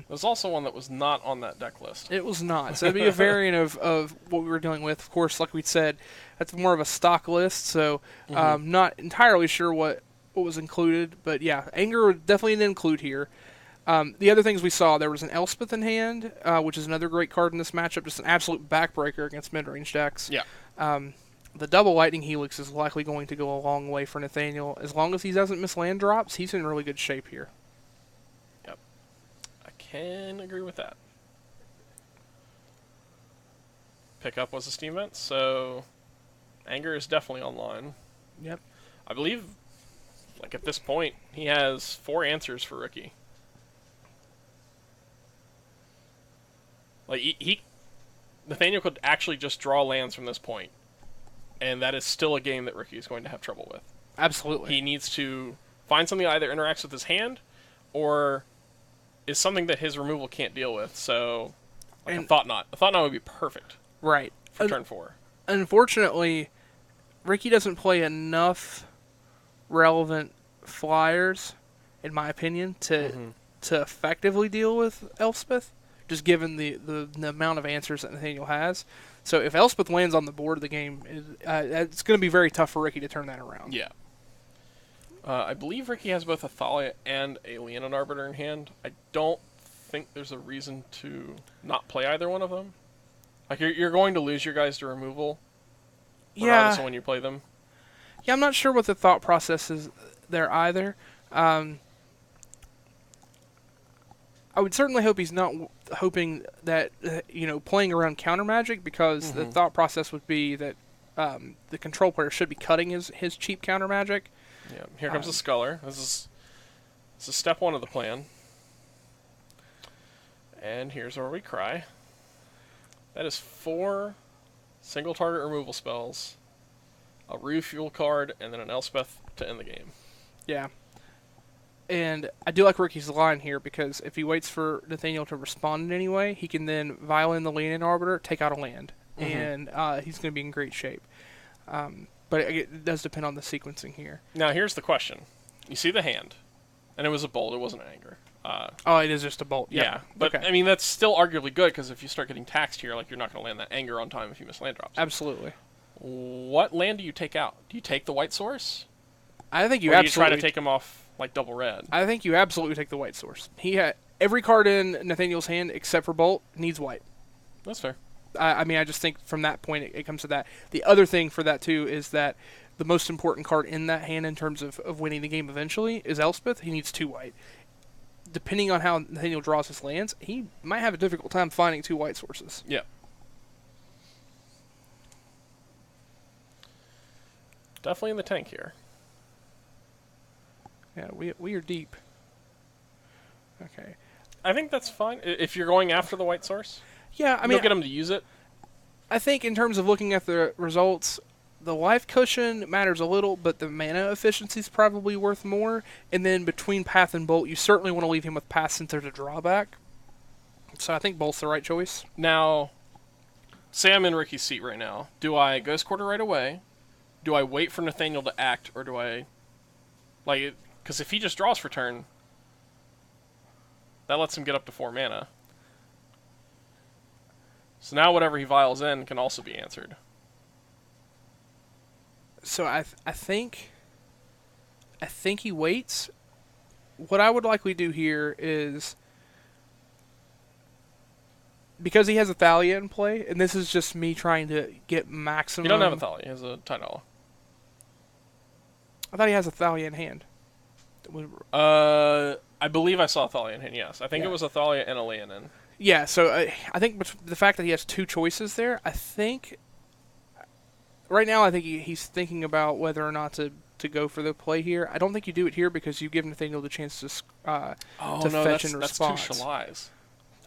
There's also one that was not on that deck list. It was not. So it'd be a variant of what we were dealing with. Of course, like we said, that's more of a stock list, so not entirely sure what was included. But yeah, Anger would definitely didn't include here. The other things we saw, there was an Elspeth in hand, which is another great card in this matchup, just an absolute backbreaker against mid-range decks. Yeah. The double Lightning Helix is likely going to go a long way for Nathaniel. As long as he doesn't miss land drops, he's in really good shape here. Yep. I can agree with that. Pickup was a Steam event, so Anger is definitely online. Yep. I believe, like at this point, he has 4 answers for Ricky. Like Nathaniel could actually just draw lands from this point, and that is still a game that Ricky is going to have trouble with. Absolutely. He needs to find something that either interacts with his hand, or is something that his removal can't deal with. So, like a Thought Knot. A Thought Knot would be perfect Right. for turn 4. Unfortunately, Ricky doesn't play enough relevant flyers, in my opinion, to effectively deal with Elspeth, just given the amount of answers that Nathaniel has. So if Elspeth lands on the board of the game, it's going to be very tough for Ricky to turn that around. Yeah. I believe Ricky has both a Thalia and a Leonin Arbiter in hand. I don't think there's a reason to not play either one of them. Like, you're going to lose your guys to removal, regardless of when you play them. Yeah, I'm not sure what the thought process is there either. I would certainly hope he's not hoping that, playing around counter magic, because the thought process would be that the control player should be cutting his cheap counter magic. Yeah. Here comes the Sculler. This is step 1 of the plan. And here's where we cry. That is 4 single target removal spells a refuel card, and then an Elspeth to end the game. Yeah. And I do like Ricky's line here because if he waits for Nathaniel to respond in any way, he can then violin the Leonin Arbiter, take out a land, and he's going to be in great shape. But it does depend on the sequencing here. Now, here's the question. You see the hand, and it was a bolt. It wasn't an anger. Oh, it is just a bolt. Yeah, but okay. I mean, that's still arguably good because if you start getting taxed here, like you're not going to land that anger on time if you miss land drops. Absolutely. What land do you take out? Do you take the white source? I think you Or do you absolutely try to take him off like double red? I think you absolutely take the white source. He had every card in Nathaniel's hand except for Bolt needs white. That's fair. I mean, I just think from that point it comes to that. The other thing for that too is that the most important card in that hand in terms of winning the game eventually is Elspeth. He needs 2 white. Depending on how Nathaniel draws his lands, he might have a difficult time finding 2 white sources. Yeah. Definitely in the tank here. Yeah, we are deep. Okay. I think that's fine if you're going after the white source. Yeah, I mean, you'll get him to use it. I think in terms of looking at the results, the life cushion matters a little, but the mana efficiency is probably worth more. And then between Path and Bolt, you certainly want to leave him with Path since there's a drawback. So I think Bolt's the right choice. Now, say I'm in Ricky's seat right now. Do I Ghost Quarter right away? Do I wait for Nathaniel to act, or do I... Like, because if he just draws for turn, that lets him get up to 4 mana. So now whatever he vials in can also be answered. So I think he waits. What I would likely do here is, because he has a Thalia in play, and this is just me trying to get maximum... He doesn't have a Thalia, he has a Tidala. I thought he has a Thalia in hand. I believe I saw a Thalia in hand, yes. I think Yeah. it was a Thalia and a Leonin. Yeah, so I think the fact that he has 2 choices there, I think... Right now, I think he's thinking about whether or not to go for the play here. I don't think you do it here because you give Nathaniel the chance to fetch and that's response. 2 Shalais.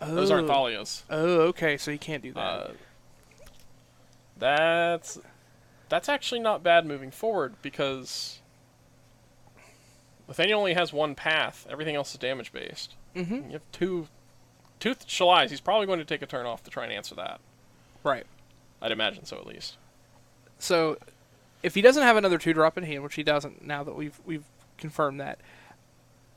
Oh. Those aren't Thalias. Oh, okay, so he can't do that. That's actually not bad moving forward because Nathaniel only has 1 path. Everything else is damage based. Mm-hmm. You have two Shalais. He's probably going to take a turn off to try and answer that. Right. I'd imagine so, at least. So, if he doesn't have another 2-drop in hand, which he doesn't now that we've confirmed that,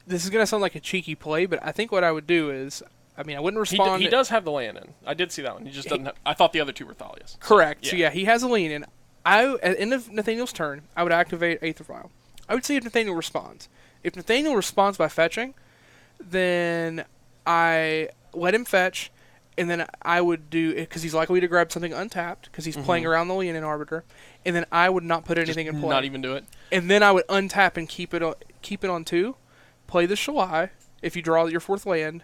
this is going to sound like a cheeky play, but I think what I would do is, I mean, I wouldn't respond. He does have the Leonin. I did see that one. He just doesn't have... I thought the other 2 were Thalias. Correct. So, So, yeah, he has a Leonin. At the end of Nathaniel's turn, I would activate Aether Vial. I would see if Nathaniel responds. If Nathaniel responds by fetching, then I let him fetch, and then I would do, because he's likely to grab something untapped, because he's playing around the Leonin Arbiter, and then I would not put anything in play. Not even do it? And then I would untap and keep it on 2, play the Shalai, if you draw your 4th land,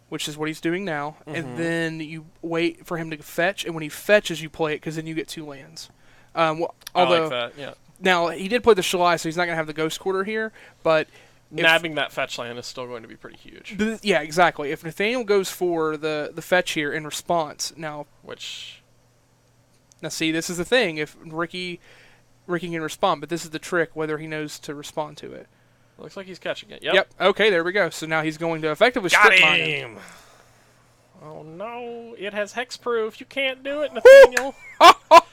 which is what he's doing now, and then you wait for him to fetch, and when he fetches, you play it, because then you get 2 lands. Although, I like that, yeah. Now, he did play the Shalai, so he's not going to have the Ghost Quarter here, but... Nabbing that fetch land is still going to be pretty huge. Yeah, exactly. If Nathaniel goes for the fetch here in response, now see, this is the thing. If Ricky can respond, but this is the trick, whether he knows to respond to it. Looks like he's catching it. Yep. Okay, there we go. So now he's going to effectively strip mine him. Oh no, it has hexproof. You can't do it, Nathaniel.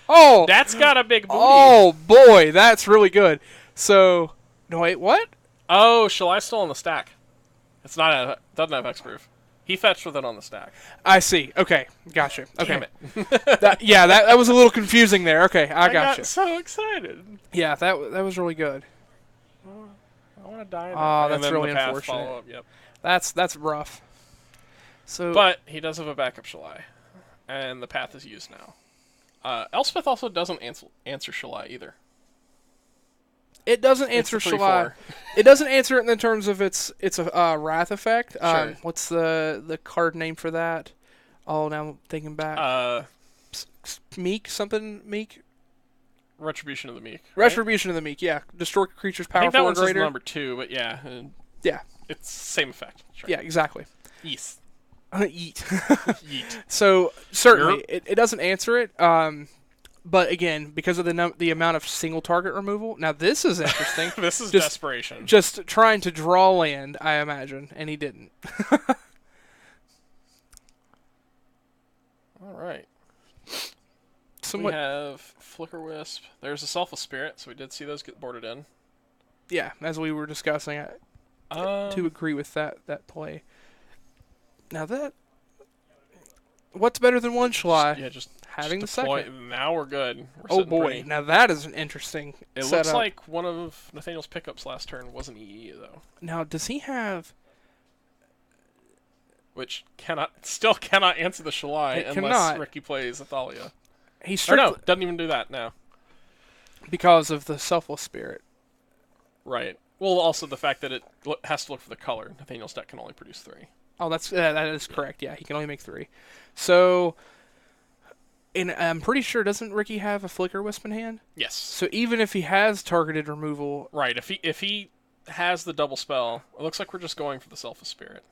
Oh! That's got a big booty. Oh, boy, that's really good. So, no, wait, what? Oh, Shalai's still on the stack. It's not doesn't have hexproof. He fetched with it on the stack. I see. Okay, gotcha. Okay. Damn it. that was a little confusing there. Okay, I gotcha. got so excited. Yeah, that was really good. I want to die. Oh, and that's then really the path unfortunate. follow-up, Yep. That's rough. So, But he does have a backup Shalai, and the path is used now. Elspeth also doesn't answer Shalai either. it doesn't answer It's a 3/4. Shalai. It doesn't answer it in terms of it's a wrath effect. Sure. What's the card name for that? Oh, now I'm thinking back. Meek something Meek. Retribution of the Meek. Right? Retribution of the Meek. Yeah, destroy creatures I think that powerful or one's just greater. number 2, but yeah. Yeah. It's same effect. Sure. Yeah, exactly. Yes. Eat. Yeet. So certainly it doesn't answer it. but again, because of the amount of single target removal. Now this is interesting. This is Just- desperation. Just trying to draw land, I imagine, and he didn't. All right. Somewhat, We have Flicker Wisp. There's a Selfless Spirit, so we did see those get boarded in. yeah, as we were discussing, to agree with that play. Now what's better than one Schley? Yeah, just Having just the deploy- second. Now we're good. We're Oh sitting boy, pretty. now that is an interesting It setup. looks like one of Nathaniel's pickups last turn was an EE though, Now does he have? which still cannot answer the Shalai It unless cannot. Ricky plays Athalia. He's Or strictly no, doesn't even do that now. because of the Selfless Spirit. Right. Well, also the fact that it has to look for the color. Nathaniel's deck can only produce 3. Oh, that is correct. Yeah, he can only make 3. So, and I'm pretty sure doesn't Ricky have a Flicker Wisp in hand? Yes. So even if he has targeted removal, Right. If he has the double spell, it looks like we're just going for the Selfless Spirit.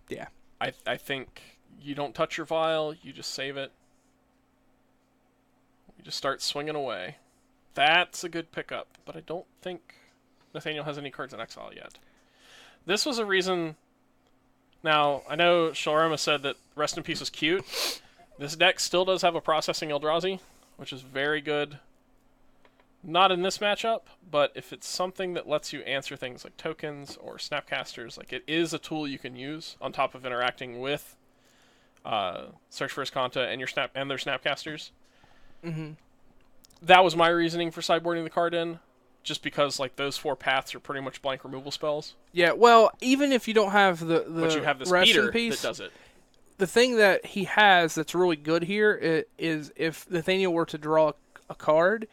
yeah, I think you don't touch your vial, you just save it. You just start swinging away. That's a good pickup, but I don't think Nathaniel has any cards in exile yet. This was a reason. Now, I know Shalrama said that Rest in Peace was cute. This deck still does have a Processing Eldrazi, which is very good. Not in this matchup, but if it's something that lets you answer things like tokens or Snapcasters, like it is a tool you can use on top of interacting with Search for Iskanta and their Snapcasters. mm-hmm. That was my reasoning for sideboarding the card in, just because like those 4 paths are pretty much blank removal spells. Yeah. Well, even if you don't have the But you have this Rest in beater Peace, that does it. the thing that he has that's really good here is if Nathaniel were to draw a card,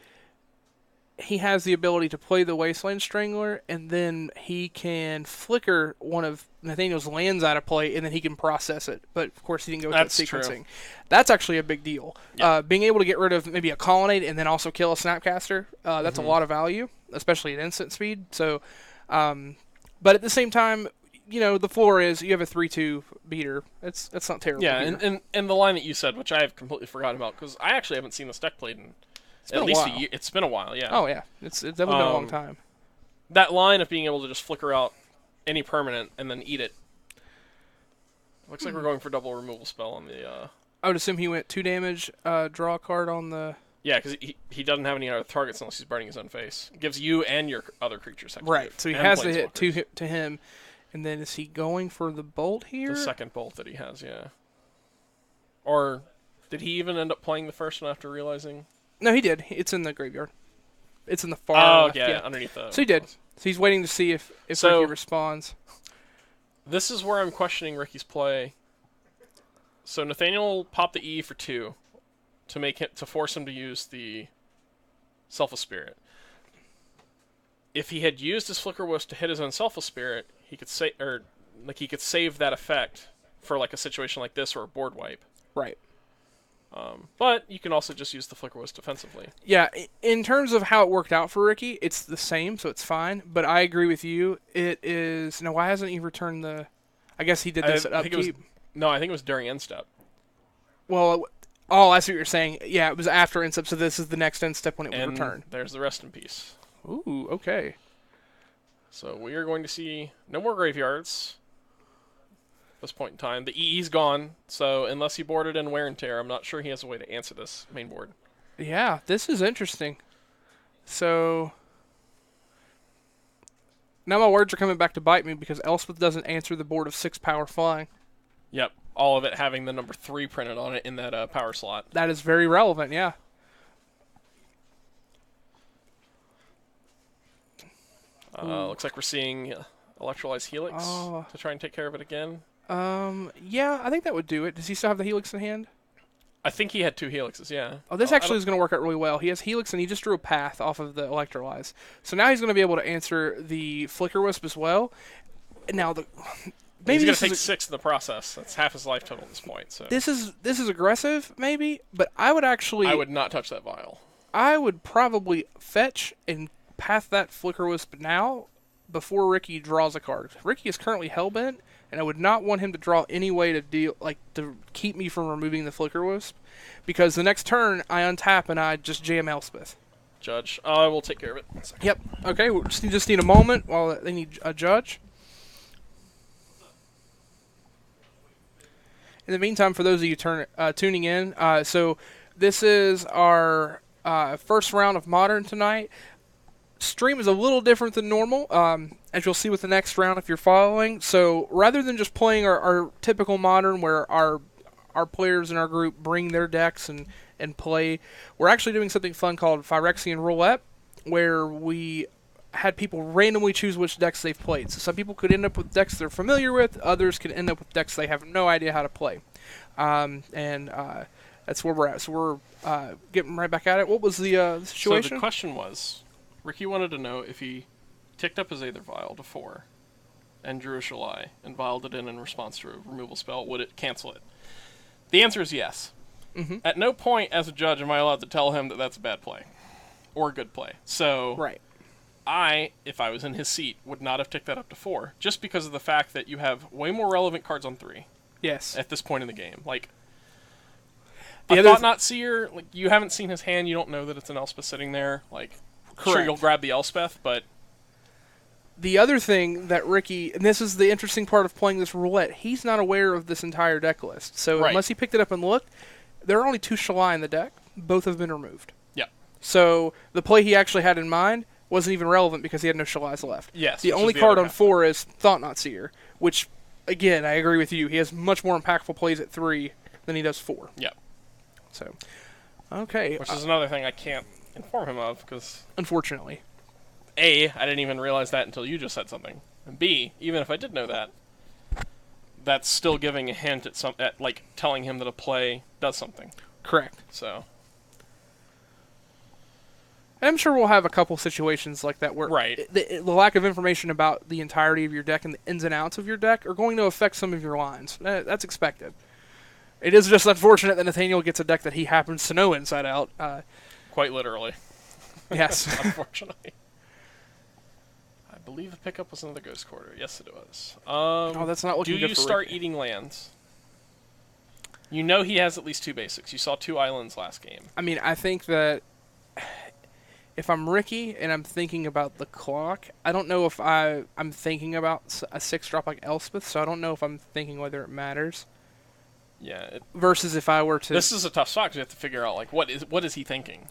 he has the ability to play the Wasteland Strangler, and then he can flicker one of Nathaniel's lands out of play, and then he can process it. But, of course, he didn't go with That's that true. sequencing. That's actually a big deal. Yeah. Being able to get rid of maybe a Colonnade and then also kill a Snapcaster, that's a lot of value, especially at instant speed. So, but at the same time, the floor is you have a 3-2 beater. It's not terrible. Yeah, here. and the line that you said, which I have completely forgotten about, because I actually haven't seen this deck played in been at a least while. a year. It's been a while, yeah. Oh, yeah. It's definitely been a long time. That line of being able to just flicker out any permanent and then eat it. Looks like we're going for double removal spell on the. I would assume he went 2 damage, draw a card on the... Yeah, because he doesn't have any other targets unless he's burning his own face. It gives you and your other creatures hexproof. Right, so he and has to hit planeswalkers. to him. And then is he going for the bolt here? The second bolt that he has, yeah. Or did he even end up playing the first one after realizing? No, he did. It's in the graveyard. It's in the far left. yeah, underneath the. So he did. So he's waiting to see if So- Ricky responds. This is where I'm questioning Ricky's play. So Nathaniel popped the E for 2 to force him to use the Selfless Spirit. If he had used his Flicker Wisp to hit his own Selfless Spirit, he could save that effect for like a situation like this or a board wipe. Right. But you can also just use the Flicker Wisp defensively. Yeah, in terms of how it worked out for Ricky, it's the same, so it's fine. But I agree with you. It is... Now, why hasn't he returned the... I guess he did this at I think it was, upkeep. no, I think it was during end step. Well, oh, I see what you're saying. Yeah, it was after end step, so this is the next end step when it was And returned. there's the Rest in Peace. Ooh, okay. So we are going to see no more graveyards at this point in time. The EE's gone, so unless he boarded in Wear and Tear, I'm not sure he has a way to answer this main board. Yeah, this is interesting. So... Now my words are coming back to bite me because Elspeth doesn't answer the board of 6 power flying. Yep, all of it having the number 3 printed on it in that power slot. That is very relevant, yeah. Looks like we're seeing Electrolyze Helix Oh. to try and take care of it again. Yeah, I think that would do it. Does he still have the Helix in hand? I think he had 2 Helixes, yeah. Oh, this I actually don't- is going to work out really well. He has Helix, and he just drew a path off of the Electrolyze. So now he's going to be able to answer the Flicker Wisp as well. Now, He's maybe going this to take is, 6 in the process. That's half his life total at this point. So this is aggressive, maybe, but I would actually... I would not touch that vial. I would probably fetch and path that Flicker Wisp now before Ricky draws a card. Ricky is currently hellbent and I would not want him to draw any way to to keep me from removing the Flicker Wisp, because the next turn I untap and I just jam Elspeth. Judge. I will take care of it. 1 second. Yep. Okay. We just need a moment while they need a judge. In the meantime, for those of you tuning in, so this is our first round of Modern tonight. Stream is a little different than normal, as you'll see with the next round if you're following. So rather than just playing our typical Modern where our players in our group bring their decks and play, we're actually doing something fun called Phyrexian Roulette, where we had people randomly choose which decks they've played. So some people could end up with decks they're familiar with, others could end up with decks they have no idea how to play. That's where we're at. So we're getting right back at it. What was the situation? So the question was, Ricky wanted to know if he ticked up his Aether Vial to 4 and drew a Shalai and vialed it in response to a removal spell, would it cancel it? The answer is yes. Mm-hmm. At no point as a judge am I allowed to tell him that that's a bad play or a good play. So Right. I, if I was in his seat, would not have ticked that up to 4, just because of the fact that you have way more relevant cards on 3 Yes. at this point in the game. Like, The a other Thought Not Seer, like, you haven't seen his hand, you don't know that it's an Elspeth sitting there. Like, sure, Correct. you'll grab the Elspeth, but The other thing that Ricky, and this is the interesting part of playing this roulette, he's not aware of this entire deck list. So Right. unless he picked it up and looked, there are only 2 Shalai in the deck. Both have been removed. yeah. So the play he actually had in mind wasn't even relevant because he had no Shalais left. Yes. The which is only the card other on half. 4 is Thought Not Seer, which, again, I agree with you. He has much more impactful plays at 3 than he does 4. Yeah. So, okay. Which is another thing I can't inform him of, because Unfortunately. A, I didn't even realize that until you just said something. And B, even if I did know that, that's still giving a hint at like telling him that a play does something. Correct. So And I'm sure we'll have a couple situations like that where Right. the lack of information about the entirety of your deck and the ins and outs of your deck are going to affect some of your lines. That's expected. It is just unfortunate that Nathaniel gets a deck that he happens to know inside out. quite literally, Yes. unfortunately. I believe the pickup was another Ghost Quarter. Yes, it was. Oh, that's not looking Do good you for start Ricky. eating lands? You know he has at least 2 basics. You saw 2 islands last game. I mean, I think that if I'm Ricky and I'm thinking about the clock, I don't know if I'm thinking about a 6-drop like Elspeth, so I don't know if I'm thinking whether it matters. Yeah. Versus if I were to... This is a tough spot because you have to figure out like what is he thinking.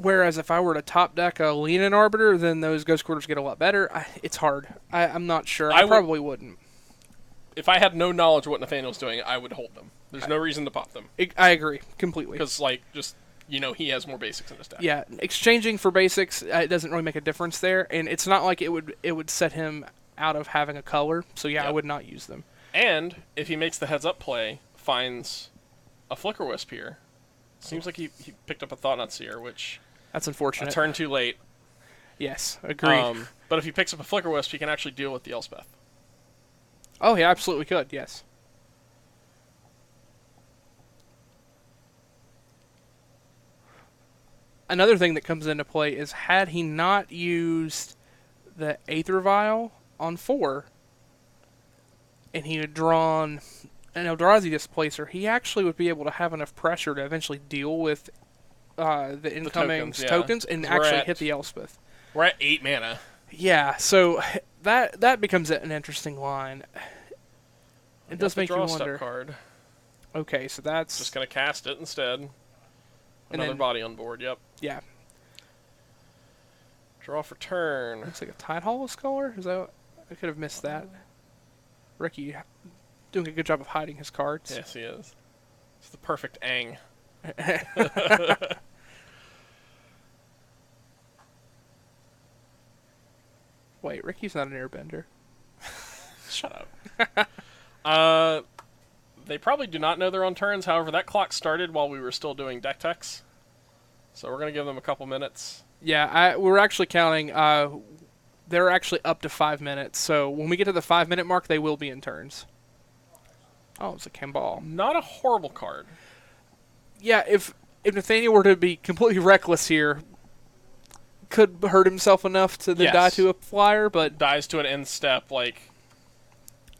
Whereas if I were to top deck a Leonin Arbiter, then those Ghost Quarters get a lot better. It's hard. I'm not sure. I probably wouldn't. If I had no knowledge of what Nathaniel's doing, I would hold them. There's no reason to pop them. I agree completely. Because, like, just, he has more basics in his deck. Yeah, exchanging for basics, it doesn't really make a difference there, and it's not like it would set him out of having a color. So yeah, I Yep. would not use them. And if he makes the heads-up play, finds a Flicker Wisp here, seems like he picked up a Thought Not Seer, which That's a unfortunate. turn too late. Yes, agreed. But if he picks up a Flicker Wisp, he can actually deal with the Elspeth. Oh, he absolutely could. Yes. Another thing that comes into play is had he not used the Aether Vial on 4, and he had drawn an Eldrazi Displacer, he actually would be able to have enough pressure to eventually deal with the incoming tokens and We're actually at- hit the Elspeth. We're at 8 mana. Yeah, so that becomes an interesting line. It Got does the make you draw step wonder. card. Okay, so that's Just going to cast it instead. And Another then- body on board, yep. yeah. Draw for turn. Looks like a Tide Hollow Scholar. Is that? I could have missed that. Ricky doing a good job of hiding his cards. Yes, he is. It's the perfect Aang. Wait, Ricky's not an airbender. Shut up. They probably do not know they're on turns. However, that clock started while we were still doing deck techs. So we're going to give them a couple minutes. Yeah, we're actually counting. They're actually up to 5 minutes. So when we get to the 5-minute mark, they will be in turns. Oh, it's a Kambal. Not a horrible card. Yeah, if Nathaniel were to be completely reckless here, could hurt himself enough to then Yes. die to a flyer, but Dies to an end step, like...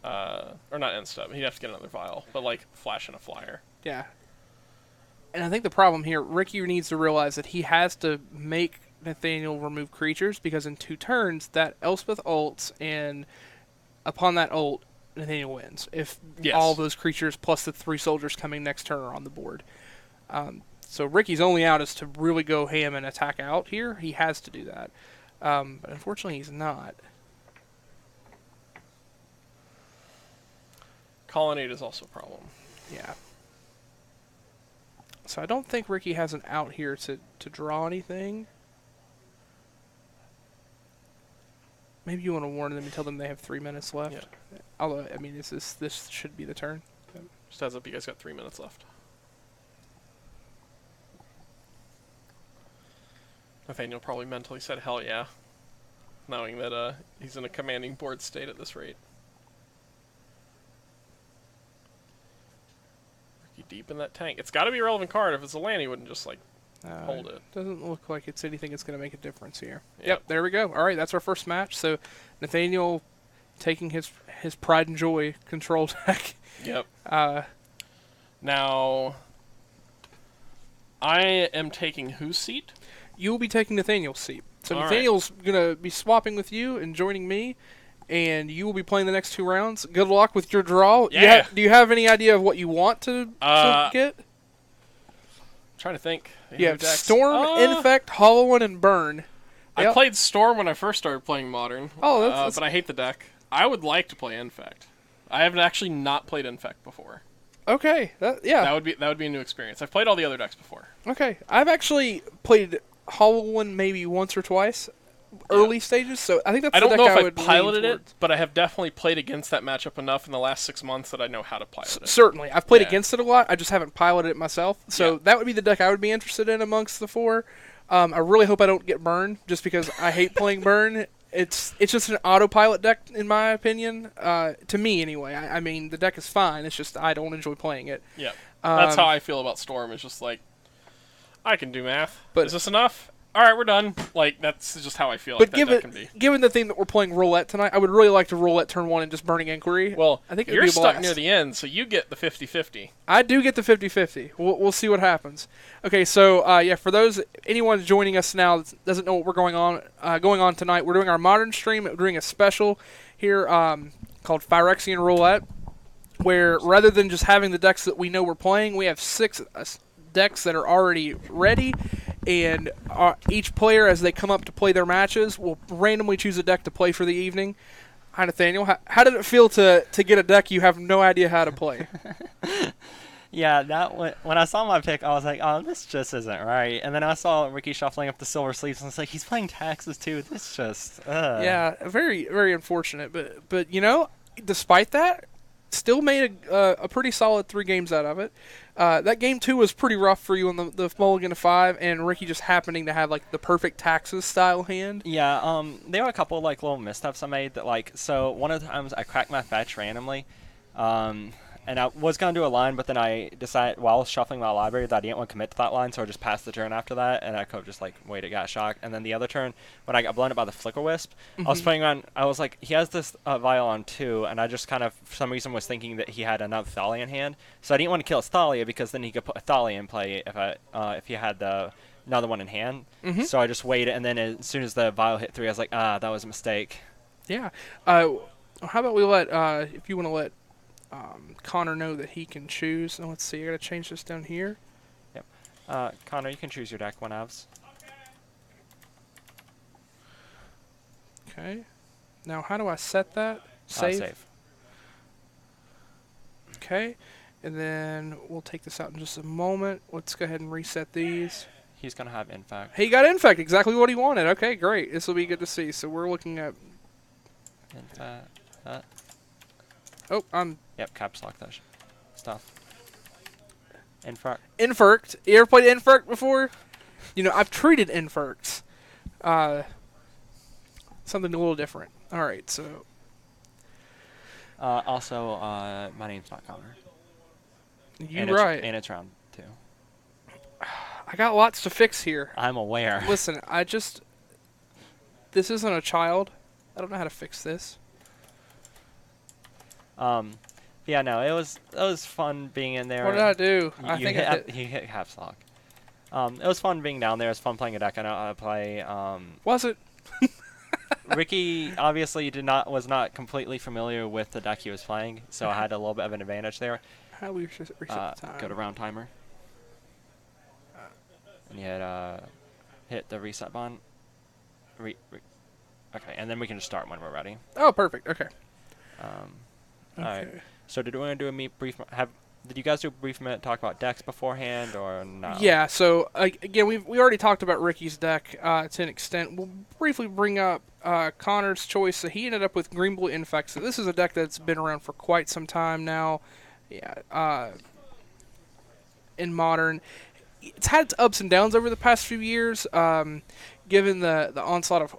or not end step. He'd have to get another vial, but like flash and a flyer. Yeah. And I think the problem here, Ricky needs to realize that he has to make Nathaniel remove creatures because in 2 turns that Elspeth ults, and upon that ult, Nathaniel wins. If Yes. all those creatures plus the 3 soldiers coming next turn are on the board. So Ricky's only out is to really go ham and attack out here. He has to do that. But unfortunately, he's not. Colonnade is also a problem. Yeah. So I don't think Ricky has an out here to draw anything. Maybe you want to warn them and tell them they have 3 minutes left. Yeah. Although, I mean, this should be the turn. Just heads up, you guys got 3 minutes left. Nathaniel probably mentally said, hell yeah, knowing that he's in a commanding board state at this rate. Ricky deep in that tank. It's got to be a relevant card. If it's a land, he wouldn't just, like, hold it. Doesn't look like it's anything that's going to make a difference here. Yep. Yep, there we go. All right, that's our first match. So Nathaniel taking his pride and joy control deck. Yep. Now, I am taking whose seat? You will be taking Nathaniel's seat. So All right. Nathaniel's going to be swapping with you and joining me, and you will be playing the next 2 rounds. Good luck with your draw. Yeah. Do you have any idea of what you want to get? Trying to think. You have Decks. Storm, Infect, Hollow One, and Burn. I Yep. played Storm when I first started playing Modern. Oh, that's- but I hate the deck. I would like to play Infect. I have actually not played Infect before. Okay. Yeah. That would be a new experience. I've played all the other decks before. Okay. I've actually played Hollow One maybe once or twice, early stages. So I think that's I the don't deck know if I I would lean piloted it, towards. but I have definitely played against that matchup enough in the last 6 months that I know how to pilot it. Certainly, I've played Yeah. against it a lot. I just haven't piloted it myself. So Yeah. that would be the deck I would be interested in amongst the 4. I really hope I don't get Burn, just because I hate playing Burn. It's just an autopilot deck, in my opinion. To me, anyway. I mean, the deck is fine. It's just I don't enjoy playing it. Yeah. That's how I feel about Storm. It's just like, I can do math. But- is this enough? All right, we're done. Like, that's just how I feel But like that deck can be. given the theme that we're playing Roulette tonight, I would really like to Roulette turn 1 and just Burning Inquiry. Well, I think it would you're be a stuck blast. near the end, so you get the 50-50. I do get the 50-50. We'll see what happens. Okay, so for anyone joining us now that doesn't know what we're going on tonight, we're doing our Modern stream. We're doing a special here called Phyrexian Roulette, where rather than just having the decks that we know we're playing, we have 6 decks that are already ready, and each player, as they come up to play their matches, will randomly choose a deck to play for the evening. Hi, Nathaniel. How did it feel to get a deck you have no idea how to play? Yeah, when I saw my pick, I was like, oh, this just isn't right. And then I saw Ricky shuffling up the Silver Sleeves, and I was like, he's playing Taxes too. This just, Yeah, very, very unfortunate. But despite that, still made a pretty solid 3 games out of it. That game 2 was pretty rough for you on the mulligan of 5, and Ricky just happening to have like the perfect Taxes style hand. Yeah, there were a couple like little missteps I made that so one of the times I cracked my fetch randomly, and I was going to do a line, but then I decided while I was shuffling my library that I didn't want to commit to that line, so I just passed the turn after that, and I could have just waited, got shocked. And then the other turn, when I got blown up by the Flicker Wisp, I was playing around, I was like, he has this vial on 2, and I just kind of, for some reason, was thinking that he had another Thalia in hand, so I didn't want to kill his Thalia, because then he could put a Thalia in play if he had another one in hand. So I just waited, and then as soon as the vial hit 3, I was like, that was a mistake. Yeah. How about we let if you want to let Connor know that he can choose. Now, let's see. I got to change this down here. Connor, you can choose your deck whenevs. Okay. Now, how do I set that? Save. Save. Okay. And then we'll take this out in just a moment. Let's go ahead and reset these. He's going to have Infect. He got Infect, exactly what he wanted. Okay, great. This will be good to see. So we're looking at... Infect. Oh, I'm... Yep, caps lock that stuff. Infect. Infect. You ever played Infect before? I've treated Infects. Something a little different. All right, so... Also, my name's not Connor. You and right. And it's round 2. I got lots to fix here. I'm aware. Listen, this isn't a child. I don't know how to fix this. Yeah, no, it was fun being in there. What did I do? You, I you think hit, I hit. he hit caps lock. It was fun being down there. It was fun playing a deck I know how to play. Was it? Ricky obviously was not completely familiar with the deck he was playing, so I had a little bit of an advantage there. How do we reset the time? Go to round timer. And you hit the reset button. Okay, and then we can just start when we're ready. Oh, perfect. Okay. All right. So did we want to do a did you guys do a brief minute talk about decks beforehand or no? Yeah. So again, we already talked about Ricky's deck to an extent. We'll briefly bring up Connor's choice. So he ended up with Green Blue Infect. So this is a deck that's been around for quite some time now. Yeah. In Modern, it's had its ups and downs over the past few years. Given the onslaught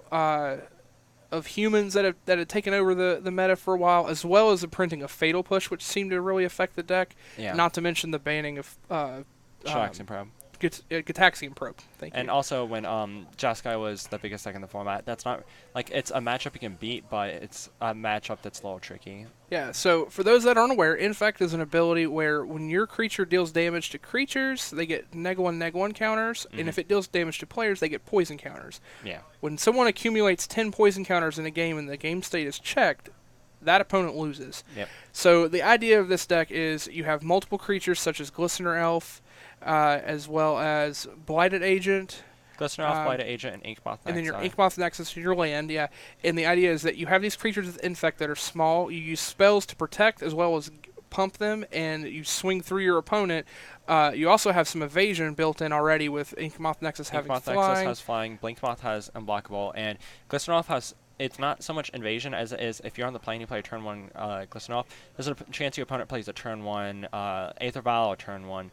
of humans that have taken over the meta for a while, as well as the printing of Fatal Push, which seemed to really affect the deck. Yeah. Not to mention the banning of Gitaxian Probe. Gitaxian Probe. Thank you. And also when Jeskai was the biggest deck in the format, that's not it's a matchup you can beat, but it's a matchup that's a little tricky. Yeah, so for those that aren't aware, Infect is an ability where when your creature deals damage to creatures, they get -1/-1 counters, and if it deals damage to players, they get poison counters. Yeah. When someone accumulates 10 poison counters in a game and the game state is checked, that opponent loses. Yep. So the idea of this deck is you have multiple creatures such as Glistener Elf, as well as Blighted Agent, Glistener Elf, Blighted Agent, and Inkmoth Nexus. and then your Inkmoth Nexus in your land, yeah. And the idea is that you have these creatures with Infect that are small. You use spells to protect as well as pump them, and you swing through your opponent. You also have some evasion built in already with Inkmoth Nexus having Inkmoth flying. Nexus has flying, Blinkmoth has unblockable, and Glistener Elf has... It's not so much invasion as it is if you're on the plane, you play a turn 1 Glistener Elf. There's a chance your opponent plays a turn 1 Aether Vial or turn 1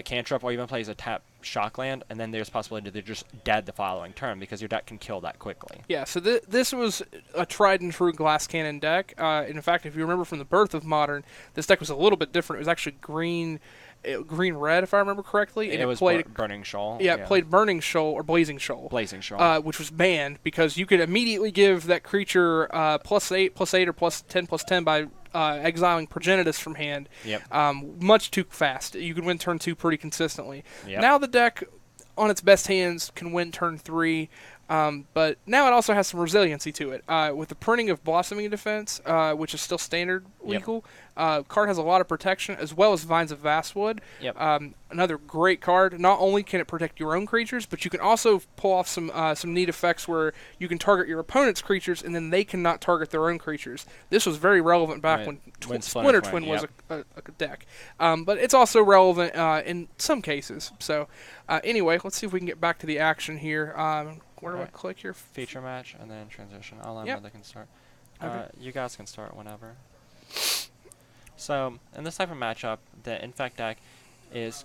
Cantrip, or even plays a tap Shockland, and then there's a possibility they're just dead the following turn because your deck can kill that quickly. Yeah, so this was a tried and true Glass Cannon deck. In fact, if you remember from the birth of Modern, this deck was a little bit different. It was actually green-red, if I remember correctly. And it was played Burning Shoal. Yeah, it played Burning Shoal or Blazing Shoal. Blazing Shoal. Which was banned because you could immediately give that creature +8/+8 or +10/+10 by exiling Progenitus from hand. Yep. Much too fast. You could win turn 2 pretty consistently. Yep. Now the deck, on its best hands, can win turn 3. But now it also has some resiliency to it. With the printing of Blossoming Defense, which is still standard legal, card has a lot of protection, as well as Vines of Vastwood. Yep. Another great card. Not only can it protect your own creatures, but you can also pull off some neat effects where you can target your opponent's creatures, and then they cannot target their own creatures. This was very relevant back when Splinter Twin was a deck. But it's also relevant in some cases. So anyway, let's see if we can get back to the action here. Where do I click here? Feature match and then transition. I'll let they can start. Okay. You guys can start whenever. So, in this type of matchup, the Infect deck is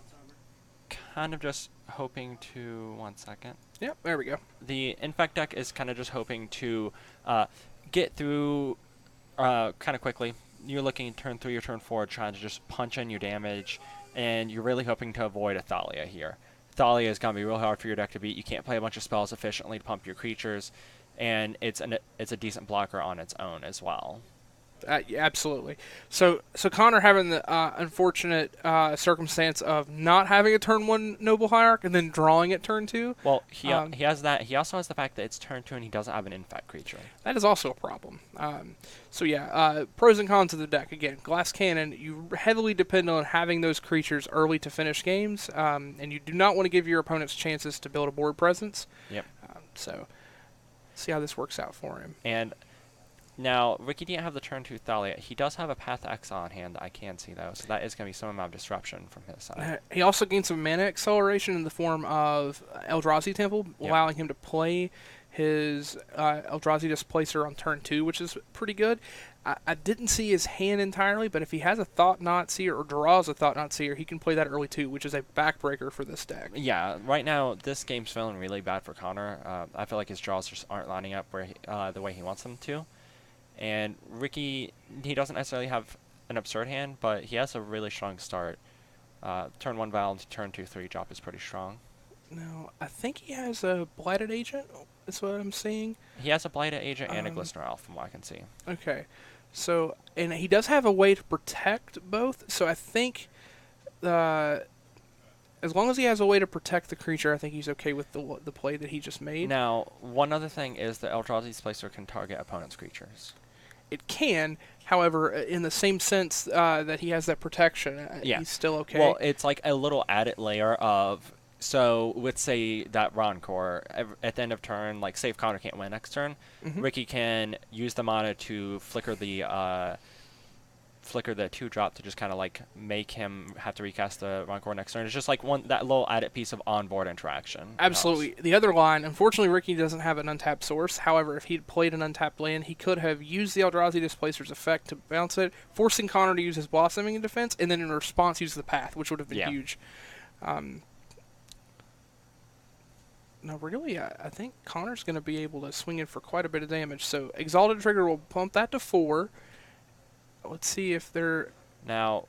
kind of just hoping to... One second. Yep, there we go. The Infect deck is kind of just hoping to get through kind of quickly. You're looking turn 3 or turn 4, trying to just punch in your damage, and you're really hoping to avoid a Thalia here. Thalia is going to be real hard for your deck to beat. You can't play a bunch of spells efficiently to pump your creatures, and it's a decent blocker on its own as well. Yeah, absolutely. So Connor having the unfortunate circumstance of not having a turn 1 Noble Hierarch and then drawing it turn 2. Well, he has that. He also has the fact that it's turn 2 and he doesn't have an Infect creature. That is also a problem. So yeah, pros and cons of the deck. Again, Glass Cannon, you heavily depend on having those creatures early to finish games, and you do not want to give your opponents chances to build a board presence. Yep. So see how this works out for him. And now, Ricky didn't have the turn 2 Thalia. He does have a Path to Exile on hand that I can see, though, so that is going to be some amount of disruption from his side. He also gained some mana acceleration in the form of Eldrazi Temple, allowing him to play his Eldrazi Displacer on turn 2, which is pretty good. I didn't see his hand entirely, but if he has a Thought-Knot Seer or draws a Thought-Knot Seer, he can play that early too, which is a backbreaker for this deck. Yeah, right now, this game's feeling really bad for Connor. I feel like his draws just aren't lining up where the way he wants them to. And Ricky, he doesn't necessarily have an absurd hand, but he has a really strong start. Turn 1 Val to turn 2, 3 drop is pretty strong. No, I think he has a Blighted Agent. That's what I'm seeing. He has a Blighted Agent and a Glistener Elf, from what I can see. Okay. So, and he does have a way to protect both. So I think, as long as he has a way to protect the creature, I think he's okay with the play that he just made. Now, one other thing is that Eldrazi Displacer can target opponent's creatures. It can, however, in the same sense that he has that protection, Yeah. he's still okay. Well, it's like a little added layer of. So, let's say that Rancor, at the end of turn, like, say if Connor can't win next turn, Ricky can use the mana to flicker the 2-drop to just kind of, like, make him have to recast the Rancor next turn. It's just, like, that little added piece of on-board interaction. Absolutely. The other line, unfortunately, Ricky doesn't have an untapped source. However, if he'd played an untapped land, he could have used the Eldrazi Displacer's effect to bounce it, forcing Connor to use his Blossoming in defense, and then in response use the Path, which would have been huge. No, really, I think Connor's going to be able to swing in for quite a bit of damage. So Exalted Trigger will pump that to 4. Let's see if they Now,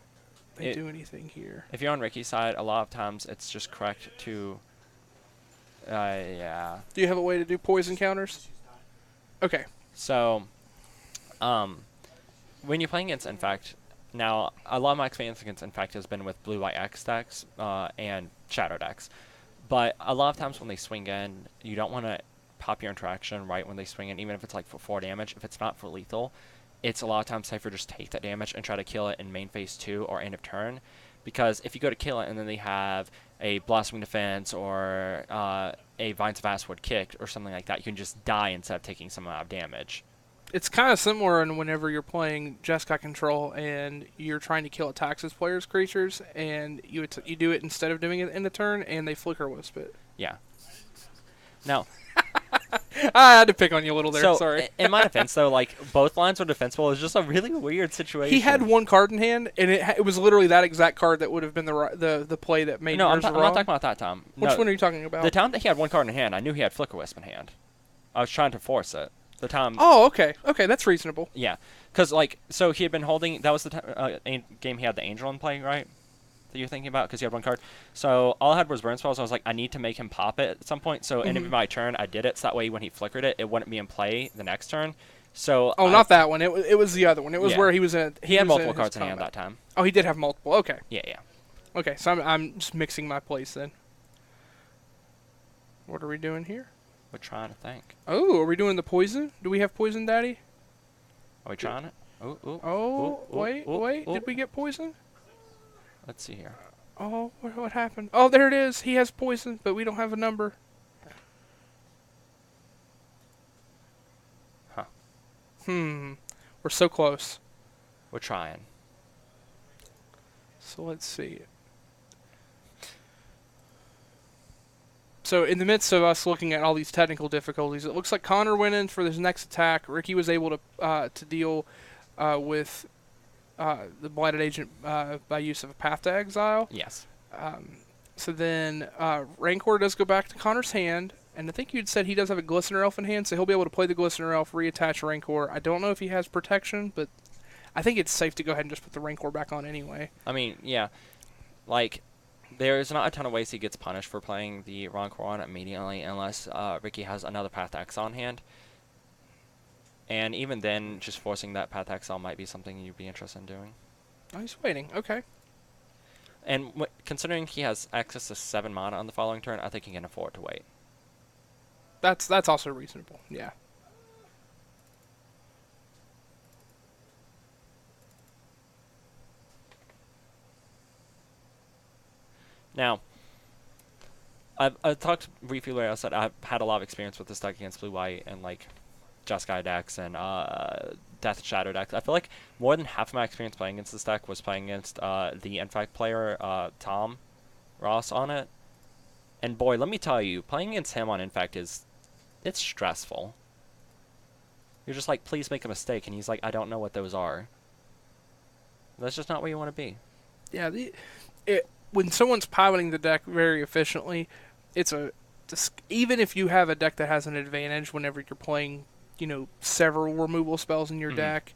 do anything here. if you're on Ricky's side, a lot of times it's just correct to... yeah. Do you have a way to do poison counters? Okay. So, when you're playing against Infect, now, a lot of my experience against Infect has been with Blue-White X decks and Shadow decks. But a lot of times when they swing in, you don't want to pop your interaction right when they swing in, even if it's like for 4 damage. If it's not for lethal, it's a lot of times safer just take that damage and try to kill it in main phase 2 or end of turn. Because if you go to kill it and then they have a Blossoming Defense or a Vines of Vastwood kicked or something like that, you can just die instead of taking some amount of damage. It's kind of similar in whenever you're playing Jeskai Control and you're trying to kill a Taxes player's creatures, and you do it instead of doing it in the turn, and they Flicker Wisp it. Yeah. Now, I had to pick on you a little there. so Sorry. in my defense, though, like both lines were defensible. It was just a really weird situation. He had one card in hand, and it was literally that exact card that would have been the play that made No, I'm yours not wrong. talking about that time. Which No, one are you talking about? the time that he had one card in hand, I knew he had Flicker Wisp in hand. I was trying to force it. The time. Oh, okay. Okay, that's reasonable. Yeah, because like so he had been holding. That was the game he had the Angel in play, right? That you're thinking about because he had one card. So all I had was burn spells. I was like, I need to make him pop it at some point. So end of my turn, I did it. So that way, when he flickered it, it wouldn't be in play the next turn. So not that one. It was the other one. It was where he was in. He had was multiple his cards in hand combat. that time. Oh, he did have multiple. Okay. Yeah. Okay, so I'm just mixing my plays then. What are we doing here? We're trying to think. Oh, are we doing the poison? Do we have poison, Daddy? Are we trying it? Wait. Did we get poison? Let's see here. Oh, what happened? Oh, there it is. He has poison, but we don't have a number. Huh. We're so close. We're trying. So let's see. So in the midst of us looking at all these technical difficulties, it looks like Connor went in for his next attack. Ricky was able to deal with the Blighted Agent by use of a Path to Exile. Yes. So then Rancor does go back to Connor's hand, and I think you'd said he does have a Glistener Elf in hand, so he'll be able to play the Glistener Elf, reattach Rancor. I don't know if he has protection, but I think it's safe to go ahead and just put the Rancor back on anyway. I mean, yeah. Like, there's not a ton of ways he gets punished for playing the Rancor on immediately unless Ricky has another Path to Exile on hand. And even then, just forcing that Path to Exile might be something you'd be interested in doing. Oh, he's waiting. Okay. And considering he has access to 7 mana on the following turn, I think he can afford to wait. That's also reasonable. Yeah. Now, I talked briefly where I said I've had a lot of experience with this deck against blue-white and like Jeskai decks and Death and Shadow decks. I feel like more than half of my experience playing against this deck was playing against the Infect player, Tom Ross, on it. And boy, let me tell you, playing against him on Infect it's stressful. You're just like, please make a mistake, and he's like, I don't know what those are. That's just not where you want to be. Yeah. When someone's piloting the deck very efficiently, even if you have a deck that has an advantage whenever you're playing, several removal spells in your deck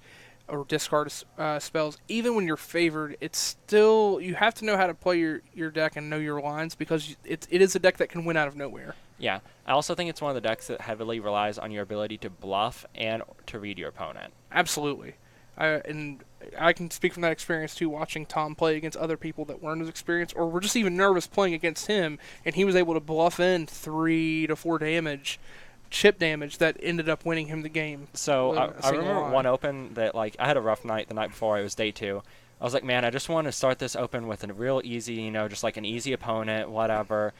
or discard spells, even when you're favored, it's still, you have to know how to play your deck and know your lines because it is a deck that can win out of nowhere. Yeah. I also think it's one of the decks that heavily relies on your ability to bluff and to read your opponent. Absolutely. And I can speak from that experience too, watching Tom play against other people that weren't as experienced, or were just even nervous playing against him, and he was able to bluff in 3 to 4 damage, chip damage that ended up winning him the game. So with a I single remember line. one open that like I had a rough night the night before. It was day 2. I was like, man, I just want to start this open with a real easy, just like an easy opponent, whatever,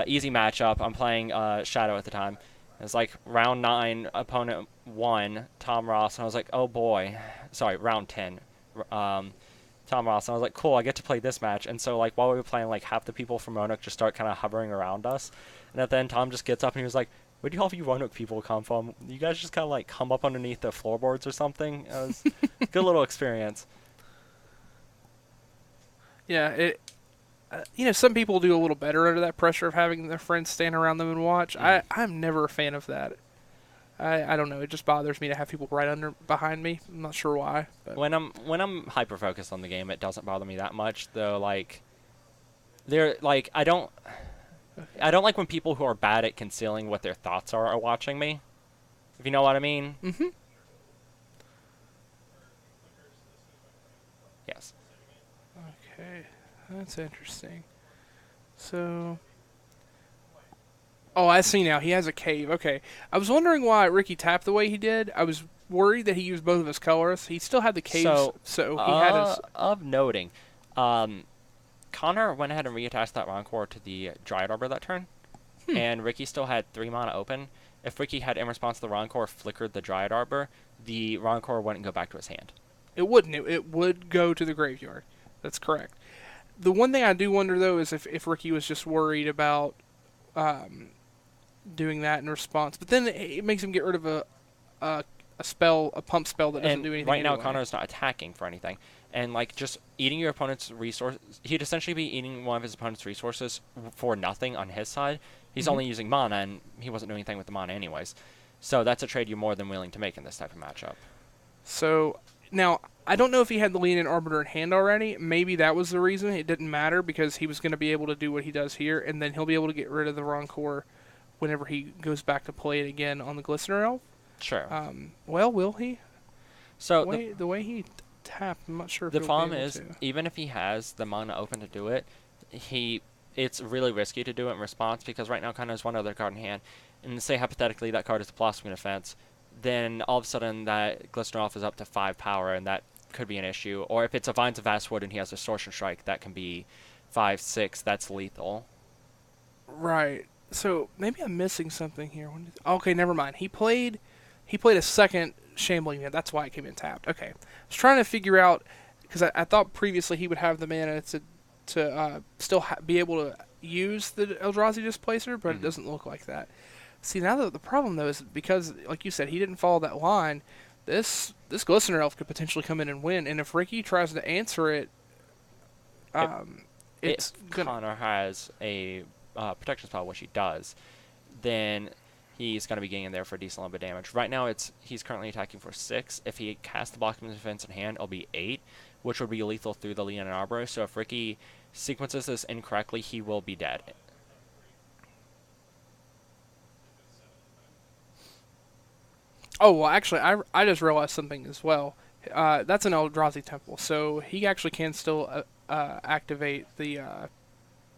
easy matchup. I'm playing Shadow at the time. It was like round 9, opponent 1, Tom Ross, and I was like, oh boy, sorry, round 10, Tom Ross, and I was like, cool, I get to play this match. And so like while we were playing, like half the people from Roanoke just start kind of hovering around us, and at the end Tom just gets up and he was like, where do all of you Roanoke people come from? You guys just kind of like come up underneath the floorboards or something? It was a good little experience. Yeah, some people do a little better under that pressure of having their friends stand around them and watch. I'm never a fan of that. I don't know. It just bothers me to have people right behind me. I'm not sure why. But. When I'm hyper focused on the game, it doesn't bother me that much. Though, like, I don't like when people who are bad at concealing what their thoughts are watching me. If you know what I mean. Mm-hmm. Yes. Okay, that's interesting. So. Oh, I see now. He has a cave. Okay. I was wondering why Ricky tapped the way he did. I was worried that he used both of his colors. He still had the caves, so he had his... Of noting, Connor went ahead and reattached that Roncore to the Dryad Arbor that turn, and Ricky still had 3 mana open. If Ricky had, in response to the Roncore, flickered the Dryad Arbor, the Roncore wouldn't go back to his hand. It wouldn't. It would go to the graveyard. That's correct. The one thing I do wonder, though, is if Ricky was just worried about... doing that in response, but then it makes him get rid of a pump spell that doesn't do anything. Right now, anyway. Connor's not attacking for anything, and like just eating your opponent's resource, he'd essentially be eating one of his opponent's resources for nothing on his side. He's only using mana, and he wasn't doing anything with the mana anyways. So that's a trade you're more than willing to make in this type of matchup. So now I don't know if he had the Leonin Arbiter in hand already. Maybe that was the reason. It didn't matter because he was going to be able to do what he does here, and then he'll be able to get rid of the Roncore whenever he goes back to play it again on the Glistener Elf. Sure. Well, will he? So The way he tapped, I'm not sure if the he'll problem be able is, to. even if he has the mana open to do it, it's really risky to do it in response because right now Connor has one other card in hand, and say hypothetically that card is a Blossoming Defense, then all of a sudden that Glistener Elf is up to 5 power, and that could be an issue. Or if it's a Vines of Vastwood and he has Distortion Strike, that can be 5/6. That's lethal. Right. So maybe I'm missing something here. Okay, never mind. He played a second Shambling Man. That's why it came in tapped. Okay. I was trying to figure out because I thought previously he would have the mana to still be able to use the Eldrazi Displacer, but it doesn't look like that. See, now the problem though is because, like you said, he didn't follow that line. This Glistener Elf could potentially come in and win, and if Ricky tries to answer it, it's if gonna... Connor has a protection spell, which he does, then he's going to be getting in there for a decent amount of damage. Right now, he's currently attacking for 6. If he casts the Blossoming Defense in hand, it'll be 8, which would be lethal through the Leonin Arbor. So if Ricky sequences this incorrectly, he will be dead. Oh, well, actually, I just realized something as well. That's an Eldrazi Temple, so he actually can still activate the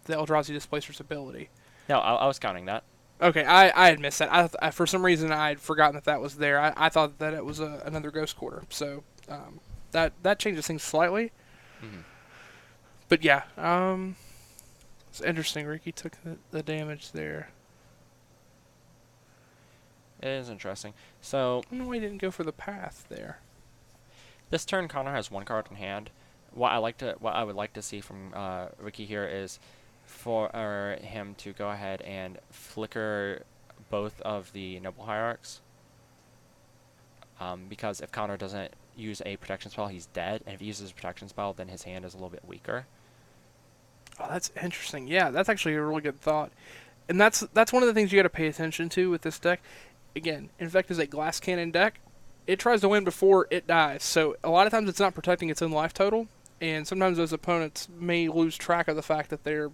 Eldrazi Displacer's ability. No, I was counting that. Okay, I had missed that. I for some reason, I had forgotten that was there. I thought that it was another Ghost Quarter, so that changes things slightly. Mm-hmm. But yeah, it's interesting. Ricky took the damage there. It is interesting. So I don't know why he didn't go for the path there. this turn, Connor has 1 card in hand. What I would like to see from Ricky here is for him to go ahead and flicker both of the Noble Hierarchs. Because if Connor doesn't use a protection spell, he's dead, and if he uses a protection spell, then his hand is a little bit weaker. Oh, that's interesting. Yeah, that's actually a really good thought. And that's one of the things you got to pay attention to with this deck. Again, Infect is a Glass Cannon deck. It tries to win before it dies. So a lot of times it's not protecting its own life total, and sometimes those opponents may lose track of the fact that they're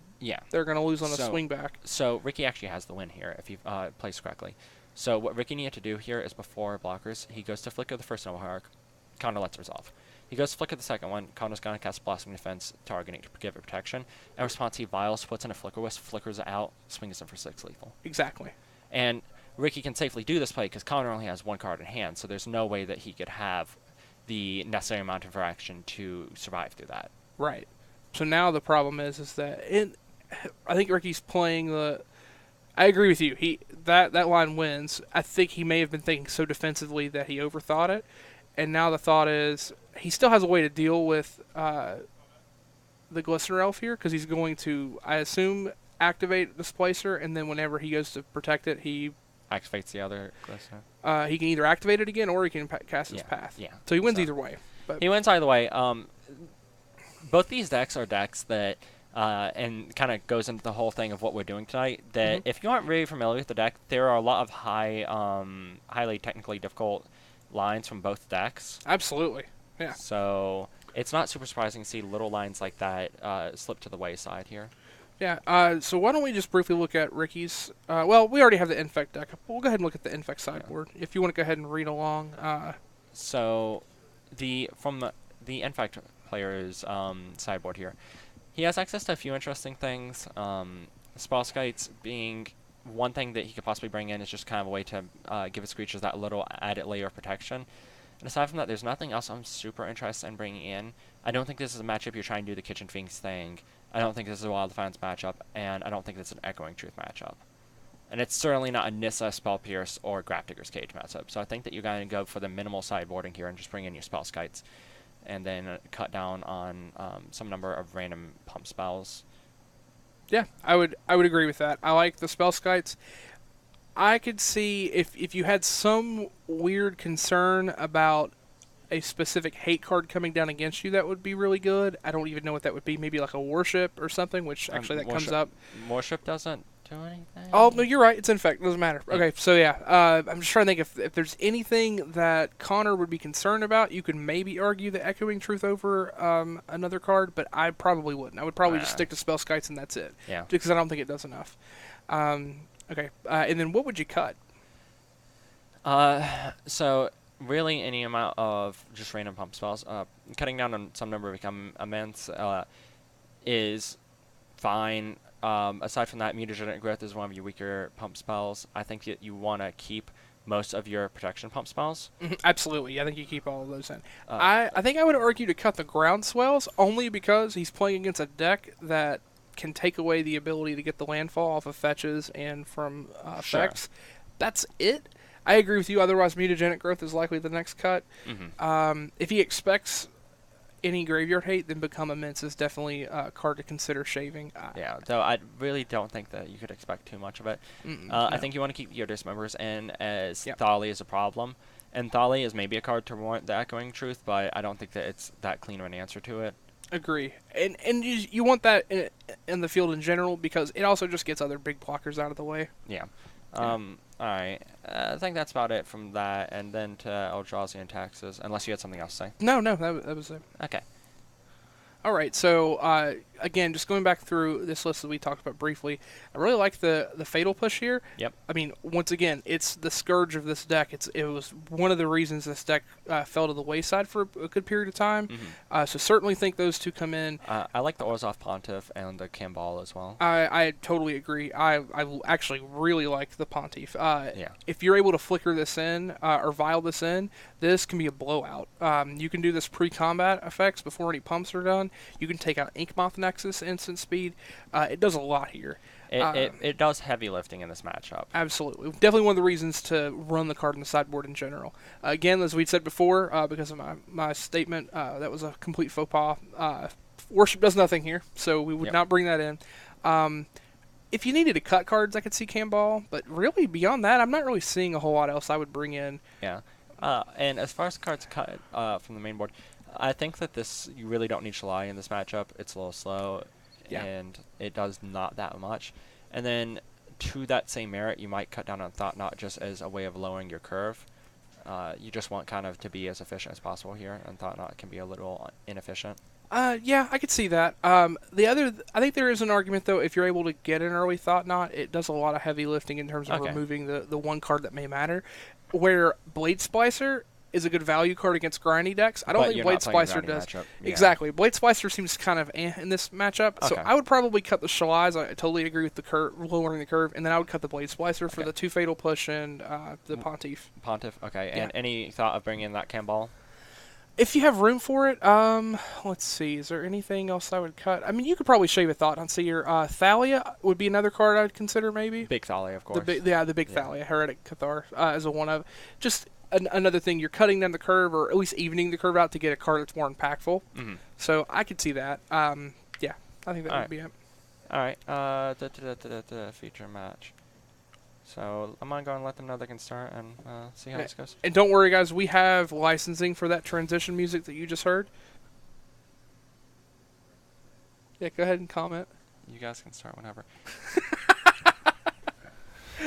going to lose on a swing back. So Ricky actually has the win here if he plays correctly. So what Ricky needed to do here is before blockers, he goes to flicker the first Noble Hierarch, Connor lets resolve. He goes to flicker the second one. Connor's going to cast Blossoming Defense, targeting to give it protection. In response, he vials, puts in a Flicker Wisp, flickers it out, swings in for 6 lethal. Exactly. And Ricky can safely do this play because Connor only has 1 card in hand, so there's no way that he could have the necessary amount of action to survive through that. Right. So now the problem is that I think Ricky's playing the. I agree with you. That line wins. I think he may have been thinking so defensively that he overthought it, and now the thought is he still has a way to deal with the Glistener Elf here because he's going to, I assume, activate Displacer, and then whenever he goes to protect it, he Activates the other Glistener. he can either activate it again or he can cast his path. Yeah. So he wins either way. But He wins either way. Both these decks are decks that, and kind of goes into the whole thing of what we're doing tonight, that if you aren't really familiar with the deck, there are a lot of highly technically difficult lines from both decks. absolutely. Yeah. So it's not super surprising to see little lines like that slip to the wayside here. Yeah, so why don't we just briefly look at Ricky's... well, we already have the Infect deck. We'll go ahead and look at the Infect sideboard. If you want to go ahead and read along. So from the Infect player's sideboard here, he has access to a few interesting things. Spellskites being one thing that he could possibly bring in is just kind of a way to give his creatures that little added layer of protection. And aside from that, there's nothing else I'm super interested in bringing in. I don't think this is a matchup you're trying to do the Kitchen Finks thing. I don't think this is a Wild Defiance matchup, and I don't think it's an Echoing Truth matchup. And it's certainly not a Nissa, Spell Pierce, or Grafdigger's Cage matchup. So I think that you're going to go for the minimal sideboarding here and just bring in your Spellskites, and then cut down on some number of random pump spells. Yeah, I would agree with that. I like the Spellskites. I could see if you had some weird concern about a specific hate card coming down against you, that would be really good. I don't even know what that would be. Maybe like a Worship or something, which actually that comes up. Worship doesn't do anything? Oh, no, you're right. It's Infect. It doesn't matter. Okay, so yeah. I'm just trying to think if there's anything that Connor would be concerned about. You could maybe argue the Echoing Truth over another card, but I probably wouldn't. I would probably just stick to Spellskites and that's it. Yeah. Because I don't think it does enough. Okay, and then what would you cut? So really any amount of just random pump spells. Cutting down on some number of become immense is fine. Aside from that, Mutagenic Growth is one of your weaker pump spells. I think that you want to keep most of your protection pump spells. Absolutely. I think you keep all of those in. I think I would argue to cut the Ground Swells only because he's playing against a deck that can take away the ability to get the landfall off of fetches and from effects. That's it. I agree with you. Otherwise, Mutagenic Growth is likely the next cut. If he expects any graveyard hate, then Become Immense is definitely a card to consider shaving. Yeah, though I really don't think that you could expect too much of it. I think you want to keep your Dismembers in as Thali is a problem. And Thali is maybe a card to warrant the Echoing Truth, but I don't think that it's that clean of an answer to it. Agree. And you want that in the field in general because it also just gets other big blockers out of the way. Yeah. Alright. I think that's about it from that, and then to Eldrazi and Taxes, unless you had something else to say. No, that was it. Okay. All right, so again, just going back through this list that we talked about briefly, I really like the Fatal Push here. Yep. I mean, once again, it's the scourge of this deck. It was one of the reasons this deck fell to the wayside for a good period of time. So certainly think those two come in. I like the Orzhov Pontiff and the Kambal as well. I totally agree. I actually really like the Pontiff. Yeah. If you're able to flicker this in or vial this in, this can be a blowout. You can do this pre-combat effects before any pumps are done. You can take out Inkmoth Nexus instant speed. It does a lot here. It does heavy lifting in this matchup. Absolutely. Definitely one of the reasons to run the card in the sideboard in general. Again, as we said before, because of my statement, that was a complete faux pas. Worship does nothing here, so we would not bring that in. If you needed to cut cards, I could see Kambal, but really beyond that, I'm not really seeing a whole lot else I would bring in. Yeah. And as far as cards cut from the main board, I think that you really don't need Shalai in this matchup. It's a little slow, and it does not that much. And then to that same merit, you might cut down on Thought Knot just as a way of lowering your curve. You just want kind of to be as efficient as possible here, and Thought Knot can be a little inefficient. Yeah, I could see that. I think there is an argument, though, if you're able to get an early Thought Knot, it does a lot of heavy lifting in terms of removing the one card that may matter. Where Blade Splicer, is a good value card against grindy decks. I don't But think you're Blade not playing Splicer grindy does. matchup. Yeah. Exactly. Blade Splicer seems kind of in this matchup, so Okay. I would probably cut the Shalais. I totally agree with the lowering the curve, and then I would cut the Blade Splicer for Okay. the 2 Fatal Push and the Pontiff. Pontiff. Okay. Yeah. And any thought of bringing in that Camball? If you have room for it, let's see. Is there anything else I would cut? I mean, you could probably shave a thought on. See, your Thalia would be another card I'd consider maybe. Big Thalia, of course. The big Yeah. Thalia, Heretic Cathar, as a one of. Just another thing, you're cutting down the curve, or at least evening the curve out to get a card that's more impactful. Mhm. So I could see that. Yeah, I think that would Alright. be it. All right. Feature match. So I'm gonna go and let them know they can start and see how Yeah. this goes. And don't worry, guys, we have licensing for that transition music that you just heard. Yeah, go ahead and comment. You guys can start whenever.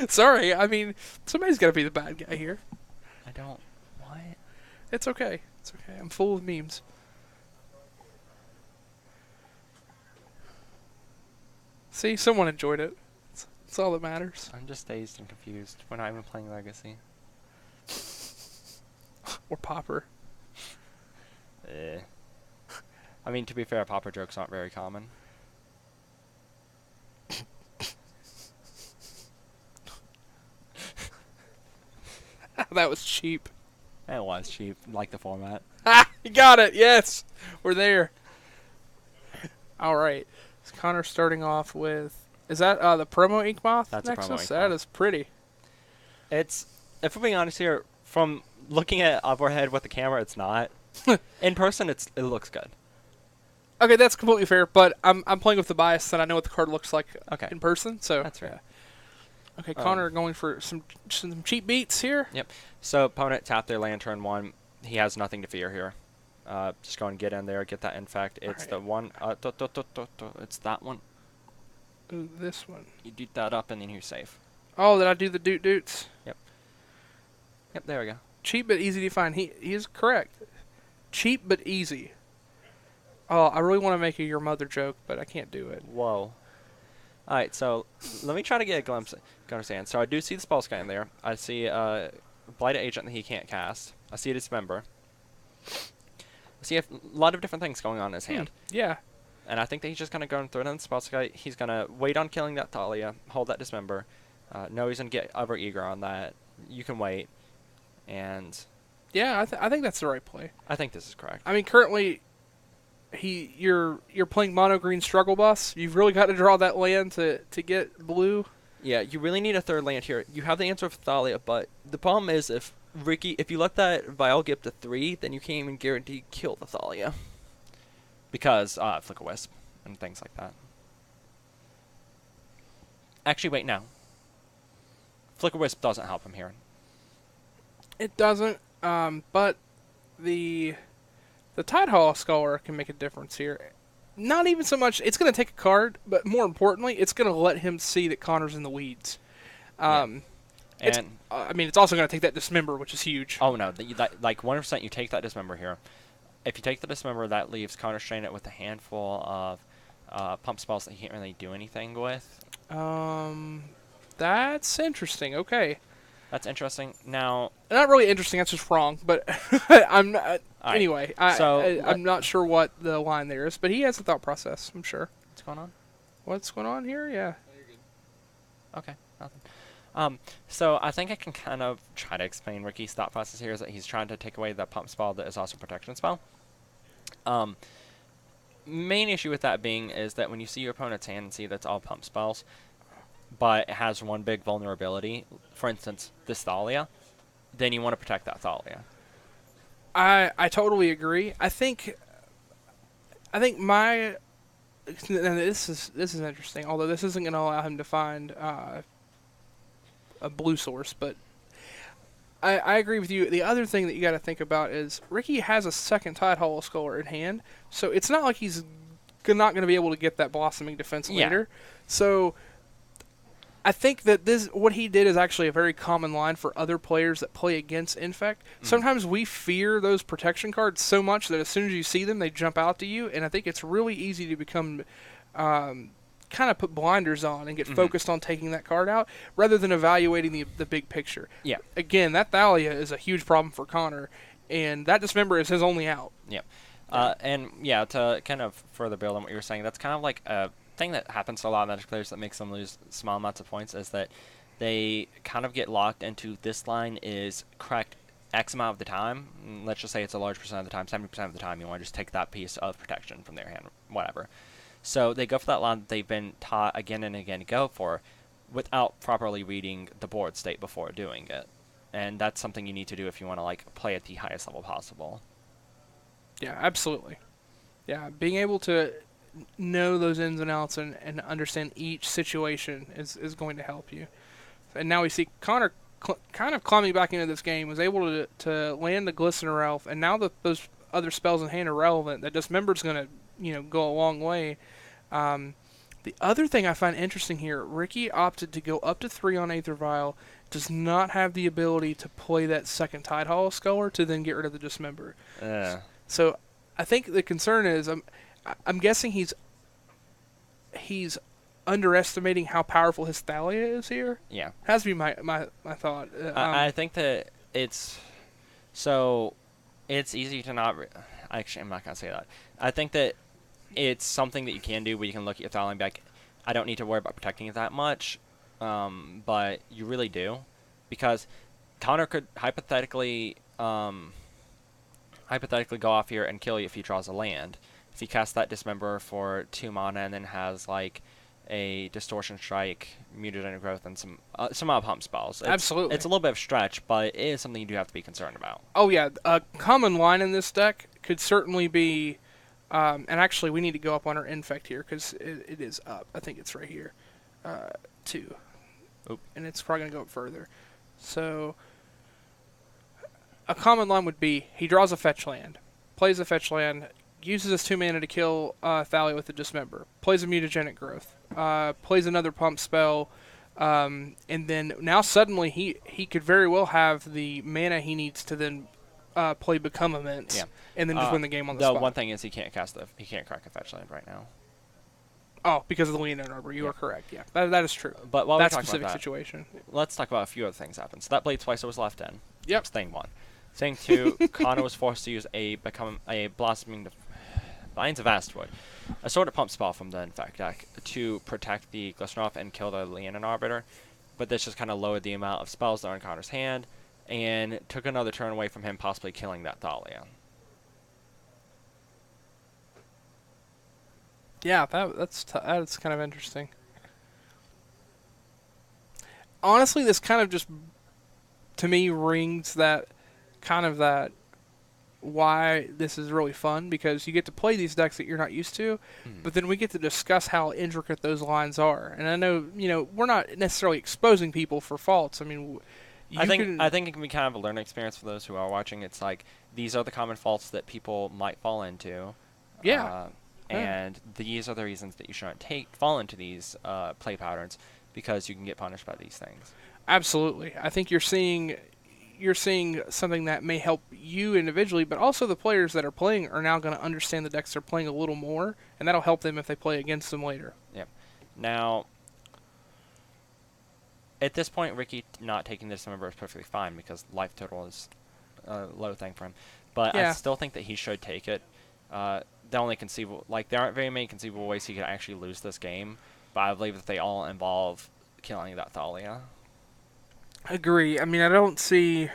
Sorry, I mean, somebody's got to be the bad guy here. I don't. What? It's okay. It's okay. I'm full of memes. See, someone enjoyed it. That's all that matters. I'm just dazed and confused. We're not even playing Legacy. Or Popper. Eh. I mean, to be fair, popper jokes aren't very common. That was cheap. It was cheap, like the format. Ah, you got it. Yes, we're there. All right. Is Connor starting off with? Is that the promo Ink Moth That's a promo Nexus? Ink That Moth. is pretty. It's, if we're being honest here, from looking at overhead with the camera, it's not. In person, it looks good. Okay, that's completely fair. But I'm playing with the bias that I know what the card looks like Okay. in person. So That's fair. yeah. Okay, Connor going for some cheap beats here. So opponent tap their land turn 1. He has nothing to fear here. Just go and get in there, get that infect. It's Alright. the one. It's that one. Ooh, this one. You do that up and then you're safe. Oh, did I do the doot doots? Yep, there we go. Cheap but easy to find. He is correct. Cheap but easy. Oh, I really want to make a your mother joke, but I can't do it. Whoa. Alright, so let me try to get a glimpse. Understand. So I do see the spell sky in there. I see a Blighted Agent that he can't cast. I see a Dismember. I see a lot of different things going on in his hand. Yeah. And I think that he's just going to go and throw it in the spell sky. He's going to wait on killing that Thalia, hold that Dismember. No, he's going to get over eager on that. You can wait. And Yeah, I think that's the right play. I think this is correct. I mean, currently, you're playing mono green struggle bus. You've really got to draw that land to get blue. Yeah, you really need a third land here. You have the answer for Thalia, but the problem is if you let that Vial get up to 3, then you can't even guarantee kill the Thalia. Because Flicker Wisp and things like that. Actually, wait, no. Flicker Wisp doesn't help him here. It doesn't, but the Tidehall Scholar can make a difference here. Not even so much. It's going to take a card, but more importantly, it's going to let him see that Connor's in the weeds. And I mean, it's also going to take that Dismember, which is huge. oh no, like 100% you take that Dismember here. If you take the Dismember, that leaves Connor Stranded with a handful of pump spells that he can't really do anything with. That's interesting. Okay. That's interesting. Now, Not really interesting. That's just wrong. But I'm not. Alright, Anyway, I'm not sure what the line there is, but he has a thought process. I'm sure. what's going on? What's going on here? Yeah. Okay, nothing. So I think I can kind of try to explain Ricky's thought process here is that he's trying to take away that pump spell that is also a protection spell. Main issue with that being is that when you see your opponent's hand and see that's all pump spells, but it has one big vulnerability, for instance, this Thalia, then you want to protect that Thalia. I totally agree. I think my and this is interesting. Although this isn't going to allow him to find a blue source, but I agree with you. The other thing that you got to think about is Ricky has a second Tidehall Scholar in hand, so it's not like he's not going to be able to get that Blossoming Defense Yeah. later. So I think that what he did is actually a very common line for other players that play against Infect. Sometimes we fear those protection cards so much that as soon as you see them, they jump out to you, and I think it's really easy to become kind of put blinders on and get focused on taking that card out rather than evaluating the big picture. Yeah. Again, that Thalia is a huge problem for Connor, and that dismember is his only out. And yeah, to kind of further build on what you were saying, that's kind of like a thing that happens to a lot of Magic players that makes them lose small amounts of points, is that they kind of get locked into this line is correct X amount of the time. Let's just say it's a large percent of the time, 70% of the time, you want to just take that piece of protection from their hand, whatever. So they go for that line that they've been taught again and again to go for without properly reading the board state before doing it. And that's something you need to do if you want to like play at the highest level possible. Yeah, absolutely. Yeah, being able to know those ins and outs and understand each situation is going to help you. And now we see Connor kind of climbing back into this game, was able to land the Glistener Elf, and now that those other spells in hand are relevant, that Dismember's going to go a long way. The other thing I find interesting here, Ricky opted to go up to 3 on Aether Vial, does not have the ability to play that second Tide Hollow Sculler to then get rid of the Dismember. So I think the concern is, I'm guessing he's underestimating how powerful his Thalia is here. Yeah. Has to be my thought. I think that it's easy to not. Actually, I'm not gonna say that. I think that it's something that you can do where you can look at your Thalia and be like, I don't need to worry about protecting it that much, but you really do, because Connor could hypothetically go off here and kill you if he draws a land. If he casts that Dismember for 2 mana and then has like a Distortion Strike, Mutagenic Growth, and some pump spells. Absolutely. It's a little bit of a stretch, but it is something you do have to be concerned about. Oh yeah, a common line in this deck could certainly be, and actually we need to go up on our Infect here because it is up. I think it's right here, 2. Oop. And it's probably going to go up further. So a common line would be, he draws a fetch land, plays a fetch land, uses his 2 mana to kill Thalia with the Dismember, plays a Mutagenic Growth, plays another pump spell, and then now suddenly he could very well have the mana he needs to then play Become Immense, and then just win the game on the spot. The one thing is he can't crack a fetch land right now. Oh, because of the Leonine Arbor, you are correct. Yeah, that is true. But while that we're talking specific about that, situation. let's talk about a few other things that happened. So that Blade Splicer was left in. Yep. That's thing 1. Thing 2, Connor was forced to use a Blossoming Vines of Astwood, a sort of pump spell from the Infect deck to protect the Glistener and kill the Leonine Arbiter, but this just kind of lowered the amount of spells that are in Connor's hand and took another turn away from him possibly killing that Thalia. Yeah, that's kind of interesting. Honestly, this kind of just, to me, rings that why this is really fun, because you get to play these decks that you're not used to, but then we get to discuss how intricate those lines are. And I know, we're not necessarily exposing people for faults. I mean, I think it can be kind of a learning experience for those who are watching. It's like, these are the common faults that people might fall into. Yeah. And these are the reasons that you shouldn't fall into these play patterns, because you can get punished by these things. Absolutely. I think you're seeing something that may help you individually, but also the players that are playing are now going to understand the decks they're playing a little more, and that'll help them if they play against them later. Yep. Now, at this point, Ricky not taking this Dismember is perfectly fine, because life total is a low thing for him. But I still think that he should take it. The only there aren't very many conceivable ways he could actually lose this game, but I believe that they all involve killing that Thalia. Agree. I mean, I don't see,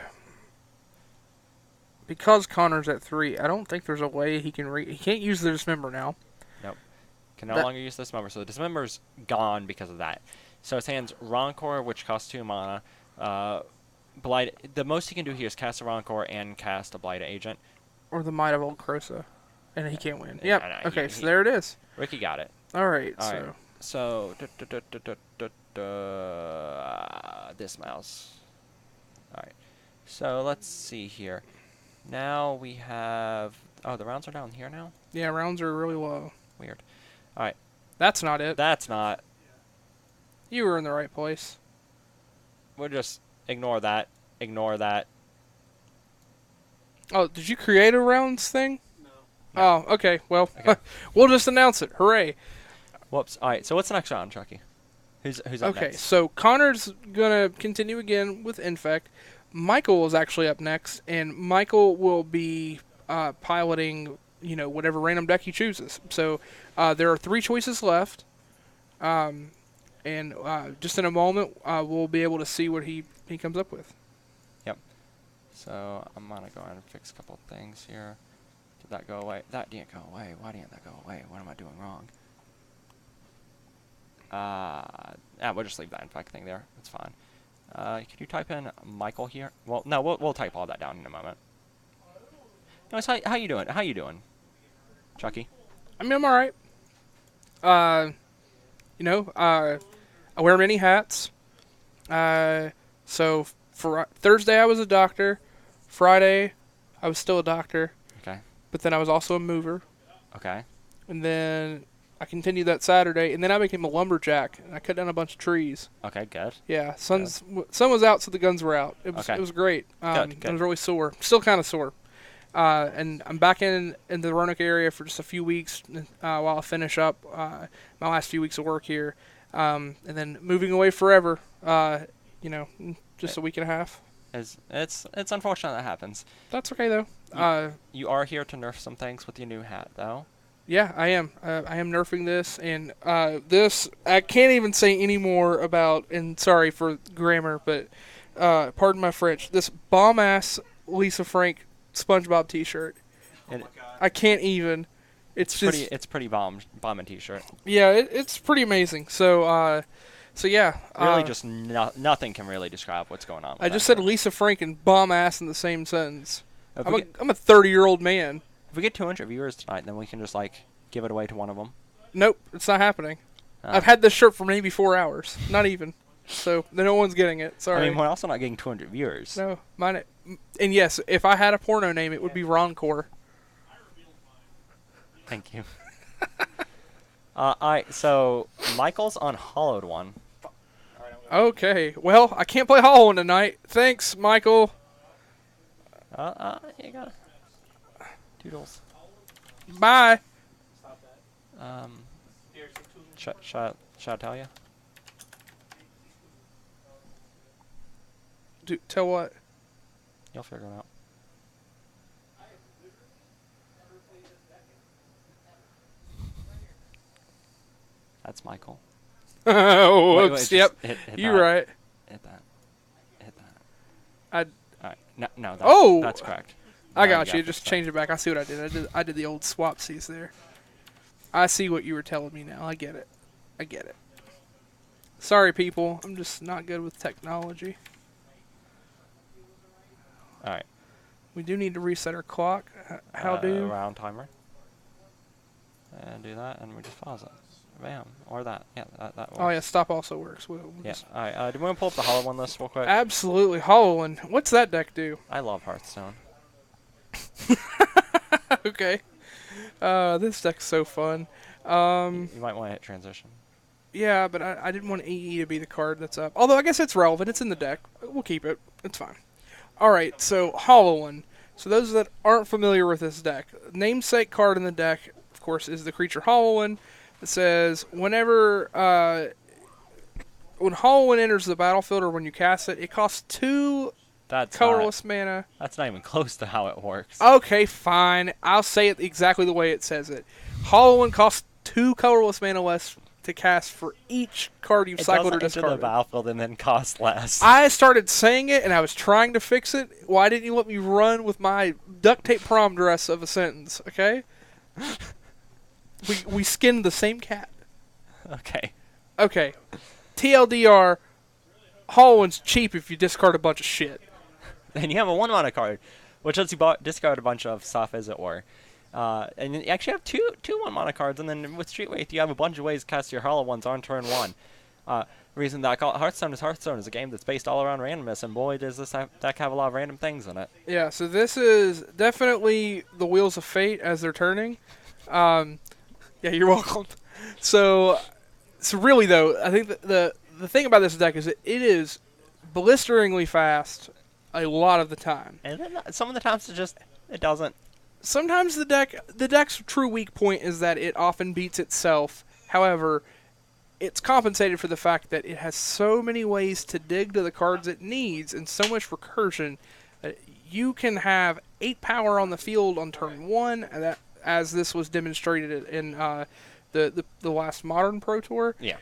because Connor's at 3, I don't think there's a way he can he can't use the Dismember now. Nope. Can no longer use the Dismember, so the Dismember's gone because of that. So his hand's Rancor, which costs 2 mana. Blight. The most he can do here is cast a Rancor and cast a Blight Agent. Or the Might of Old Krosa. And he can't win. Yeah, Yep. Okay, so there it is. Ricky got it. All right. So this mouse. Alright. So let's see here. Now we have... Oh, the rounds are down here now? Yeah, rounds are really low. Weird. Alright. That's not it. That's not. You were in the right place. We'll just ignore that. Ignore that. Oh, did you create a rounds thing? No. Oh, okay. Well, we'll just announce it. Hooray. Whoops. Alright, so what's the next round, Chucky? Who's up Okay, next? so Connor's going to continue again with Infect. Michael is actually up next, and Michael will be piloting, whatever random deck he chooses. So there are 3 choices left, and just in a moment, we'll be able to see what he comes up with. So I'm gonna go ahead and fix a couple of things here. Did that go away? That didn't go away. Why didn't that go away? What am I doing wrong? We'll just leave that infect thing there. It's fine. Can you type in Michael here? Well, no, we'll type all that down in a moment. Anyways, how you doing? How you doing, Chucky? I mean, I'm all right. I wear many hats. So for Thursday, I was a doctor. Friday, I was still a doctor. Okay. But then I was also a mover. Okay. And then I continued that Saturday, and then I became a lumberjack, and I cut down a bunch of trees. Okay, good. Yeah, sun was out, so the guns were out. It was Okay. It was great. Good. I was really sore, still kind of sore. And I'm back in the Roanoke area for just a few weeks while I finish up my last few weeks of work here, and then moving away forever. Just a week and a half. It's unfortunate that happens. That's okay though. You are here to nerf some things with your new hat, though. Yeah, I am. I am nerfing this, and this I can't even say any more about. And sorry for grammar, but pardon my French. This bomb ass Lisa Frank SpongeBob T-shirt. And I can't even. It's just it's pretty bombing T-shirt. yeah. It's pretty amazing. So yeah. Really, just nothing can really describe what's going on. With I that just said shirt. Lisa Frank and bomb ass in the same sentence. If I'm we, a get, I'm a 30-year-old man. if we get 200 viewers tonight, then we can just give it away to one of them. Nope, it's not happening. I've had this shirt for maybe 4 hours. Not even. So no one's getting it. Sorry. I mean, we're also not getting 200 viewers. No, mine. And yes, if I had a porno name, it would be Roncore. Thank you. So Michael's on Hollowed One. Okay. Well, I can't play Hollow One tonight. Thanks, Michael. You got it. Doodles. Bye. Shall I tell you? Tell what? You'll figure it out. That's Michael. Oh, Wait, whoops. just Yep. hit You're that. right. Hit that. Hit that. I Alright. No, Oh! that's correct. I Now got you. to Just fix change it back. I see what I did. I did the old swapsies there. I see what you were telling me now. I get it. Sorry, people. I'm just not good with technology. that. Alright. We do need to reset our clock. How do? Round timer. And do that, and we just pause it. Bam. Or that. Yeah, that works. Oh yeah, stop also works. We'll Yeah. just- Alright, do we want to pull up the Hollow One list real quick? Absolutely. Hollow One. What's that deck do? I love Hearthstone. Okay. This deck's so fun. You might want to hit transition. Yeah, but I didn't want AE to be the card that's up. Although I guess it's relevant. It's in the deck. We'll keep it. It's fine. Alright, so Hollow One. So those that aren't familiar with this deck, namesake card in the deck, of course, is the creature Hollow One. It says when Hollow One enters the battlefield or when you cast it, it costs 2 That's colorless mana. That's not even close to how it works. Okay, fine. I'll say it exactly the way it says it. Hollow One costs 2 colorless mana less to cast for each card you've It cycled or doesn't enter the discarded. battlefield and then cost less. I started saying it and I was trying to fix it. Why didn't you let me run with my duct tape prom dress of a sentence? Okay. We skinned the same cat. Okay. Okay. TLDR. Hollow One's cheap if you discard a bunch of shit. Then you have a 1-mana card, which lets you discard a bunch of stuff, as it were. And you actually have two 1-mana cards, and then with Street Wraith, you have a bunch of ways to cast your Hollow Ones on turn 1. Reason that I call it Hearthstone is a game that's based all around randomness, and boy, does this deck have a lot of random things in it. Yeah, so this is definitely the wheels of fate as they're turning. Yeah, you're welcome. So really though, I think the thing about this deck is that it is blisteringly fast a lot of the time. And then some of the times it doesn't. Sometimes the deck's true weak point is that it often beats itself. However, it's compensated for the fact that it has so many ways to dig to the cards it needs and so much recursion that you can have 8 power on the field on turn 1, and that, as this was demonstrated in the last Modern Pro Tour. Yeah.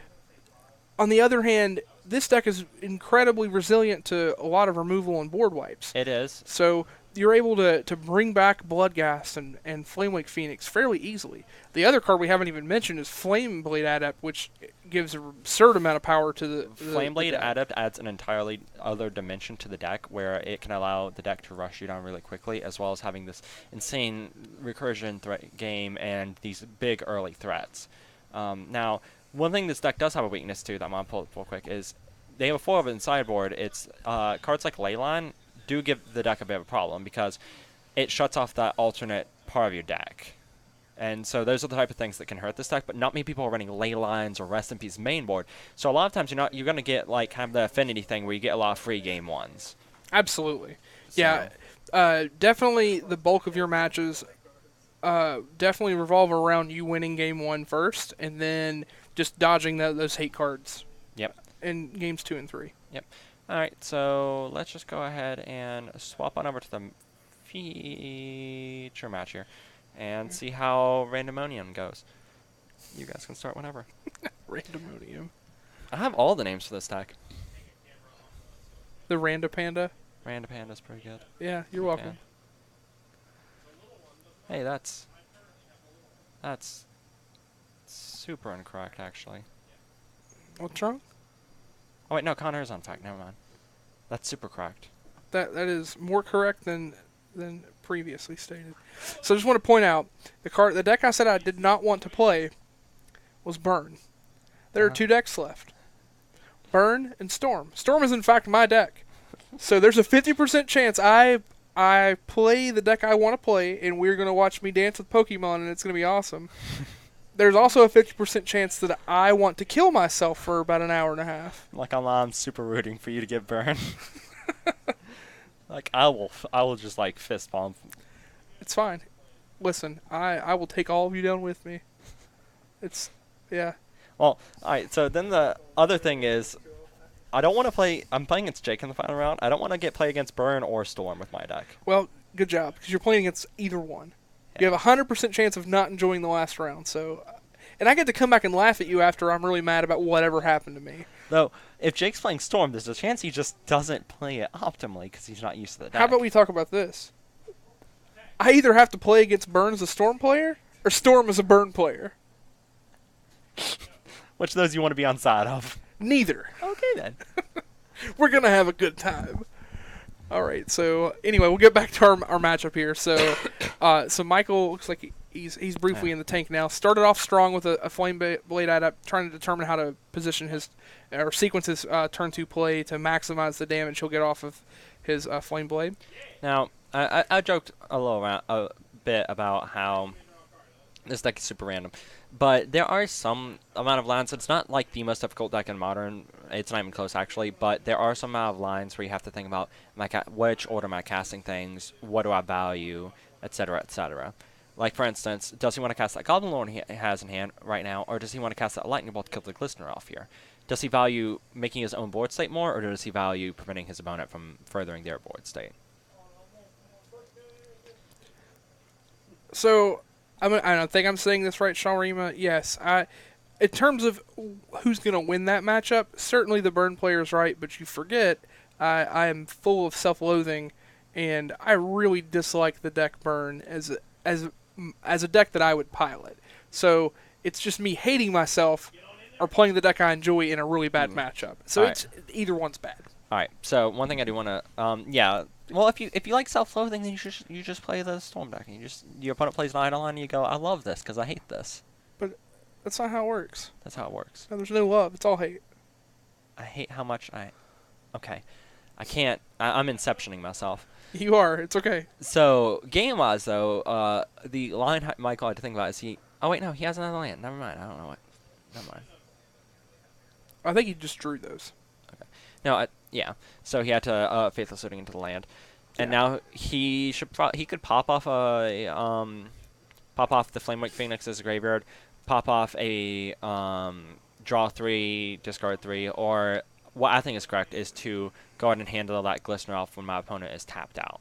On the other hand, this deck is incredibly resilient to a lot of removal and board wipes. It is. So you're able to bring back Bloodghast and Flamewake Phoenix fairly easily. The other card we haven't even mentioned is Flameblade Adept, which gives an absurd amount of power to the Flameblade deck. Adept adds an entirely other dimension to the deck where it can allow the deck to rush you down really quickly, as well as having this insane recursion threat game and these big early threats. Now, one thing this deck does have a weakness to that I'm going to pull up real quick is they have a 4 of it in sideboard. It's cards like Leyline do give the deck a bit of a problem because it shuts off that alternate part of your deck. And so those are the type of things that can hurt this deck, but not many people are running Leylines or Rest in Peace main board. So a lot of times you're going to get like kind of the affinity thing where you get a lot of free game ones. Absolutely. So- Yeah, definitely the bulk of your matches definitely revolve around you winning game 1 first, and then just dodging those hate cards Yep. in games 2 and 3. All right, so let's just go ahead and swap on over to the feature match here and see how Randomonium goes. You guys can start whenever. Randomonium. I have all the names for this deck. The Randopanda. Randopanda's pretty good. Yeah, you're welcome. Hey, that's super incorrect, actually. What's wrong? Oh wait, no, Connor's on fact. Never mind. That's super correct. That is more correct than previously stated. So I just want to point out the deck I said I did not want to play was Burn. There are Uh-huh. 2 decks left. Burn and Storm. Storm is in fact my deck. So there's a 50% chance I play the deck I want to play, and we're going to watch me dance with Pokemon, and it's going to be awesome. There's also a 50% chance that I want to kill myself for about an hour and a half. Like I'm super rooting for you to get burned. Like I will just like fist bump. It's fine. Listen, I will take all of you down with me. Yeah. Well, alright, so then the other thing is, I don't want to play, I'm playing against Jake in the final round. I don't want to play against Burn or Storm with my deck. Well, good job, because you're playing against either one. You have a 100% chance of not enjoying the last round, so... And I get to come back and laugh at you after I'm really mad about whatever happened to me. Though, if Jake's playing Storm, there's a chance he just doesn't play it optimally because he's not used to the deck. How about we talk about this? I either have to play against Burn as a Storm player, or Storm as a Burn player. Which of those you want to be on side of? Neither. Okay, then. We're going to have a good time. All right, so anyway, we'll get back to our matchup here. So so Michael looks like he's briefly in the tank now. Started off strong with a Flame Blade Adept, trying to determine how to position his or sequence his turn 2 play to maximize the damage he'll get off of his Flame Blade. Now, I joked a bit about how this deck is super random, but there are some amount of lines. It's not like the most difficult deck in Modern. It's not even close, actually, but there are some amount of lines where you have to think about which order am I casting things, what do I value, etc., etc. Like, for instance, does he want to cast that Goblin Lord he has in hand right now, or does he want to cast that Lightning Bolt to kill the Glistener off here? Does he value making his own board state more, or does he value preventing his opponent from furthering their board state? So I don't think I'm saying this right, Shalrima. Yes, in terms of who's going to win that matchup, certainly the Burn player is right, but you forget I am full of self-loathing, and I really dislike the deck Burn as a deck that I would pilot. So it's just me hating myself or playing the deck I enjoy in a really bad matchup. So All it's either one's bad. All right. So one thing I do want to, yeah. Well, if you like self-loathing, then you just play the Storm deck, and your opponent plays an Eidolon, and you go, I love this because I hate this. That's not how it works. That's how it works. No, there's no love. It's all hate. I hate how much Okay, I can't. I'm inceptioning myself. You are. It's okay. So game-wise, though, the line Michael had to think about is he. Oh wait, no, he has another land. Never mind. I don't know what. Never mind. I think he just drew those. No, yeah. So he had to Faithless Looting into the land, and now he could pop off the Flamewake Phoenix as a graveyard, pop off a draw 3, discard 3, or what I think is correct is to go ahead and handle that Glistener Elf when my opponent is tapped out.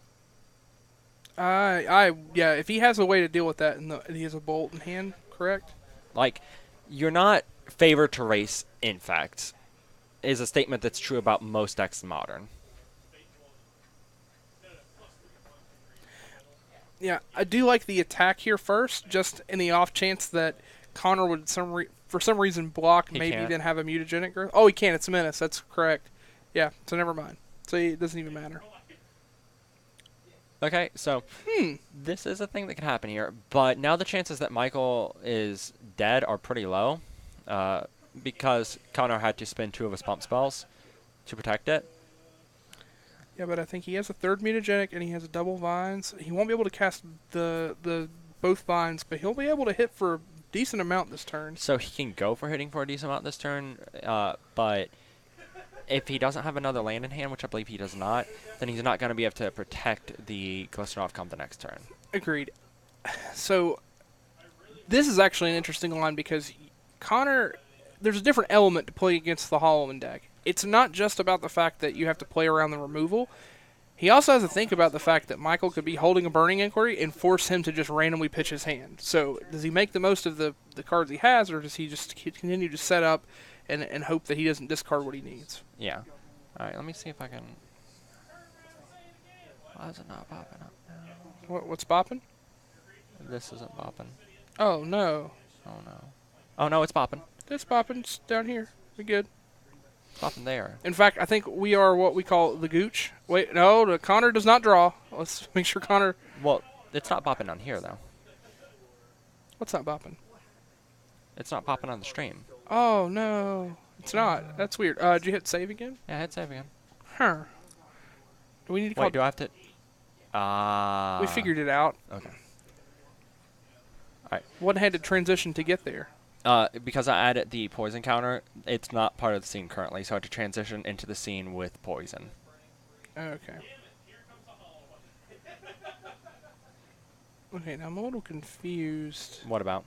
Yeah, if he has a way to deal with that and he has a bolt in hand, correct? Like, you're not favored to race Infect is a statement that's true about most decks in Modern. Yeah, I do like the attack here first, just in the off chance that Connor would for some reason block, He maybe can't. then have a mutagenic growth. Oh, he can. It's a menace. That's correct. Yeah, so never mind. So it doesn't even matter. Okay, so this is a thing that can happen here, but now the chances that Michael is dead are pretty low, because Connor had to spend 2 of his pump spells to protect it. Yeah, but I think he has a third mutagenic and he has a double vines. He won't be able to cast the both vines, but he'll be able to hit for a decent amount this turn. So he can go for hitting for a decent amount this turn, but if he doesn't have another land in hand, which I believe he does not, then he's not going to be able to protect the Glistener come the next turn. Agreed. So this is actually an interesting line because Connor, there's a different element to play against the Hollowin deck. It's not just about the fact that you have to play around the removal. He also has to think about the fact that Michael could be holding a Burning Inquiry and force him to just randomly pitch his hand. So does he make the most of the cards he has, or does he just continue to set up and hope that he doesn't discard what he needs? Yeah. All right, let me see if I can... Why is it not popping up now? What's bopping? This isn't bopping. Oh, no. Oh, no. Oh, no, it's bopping. It's bopping. It's down here. We're good. It's bopping there. In fact, I think we are what we call the gooch. Wait, no, Connor does not draw. Let's make sure Connor... Well, it's not bopping on here, though. What's not bopping? It's not popping on the stream. Oh, no. It's not. That's weird. Did you hit save again? Yeah, hit save again. Huh. Do we need to call... Wait, do I have to... We figured it out. Okay. What had to transition to get there? Because I added the poison counter, it's not part of the scene currently, so I had to transition into the scene with poison. Okay. Okay, now I'm a little confused. What about?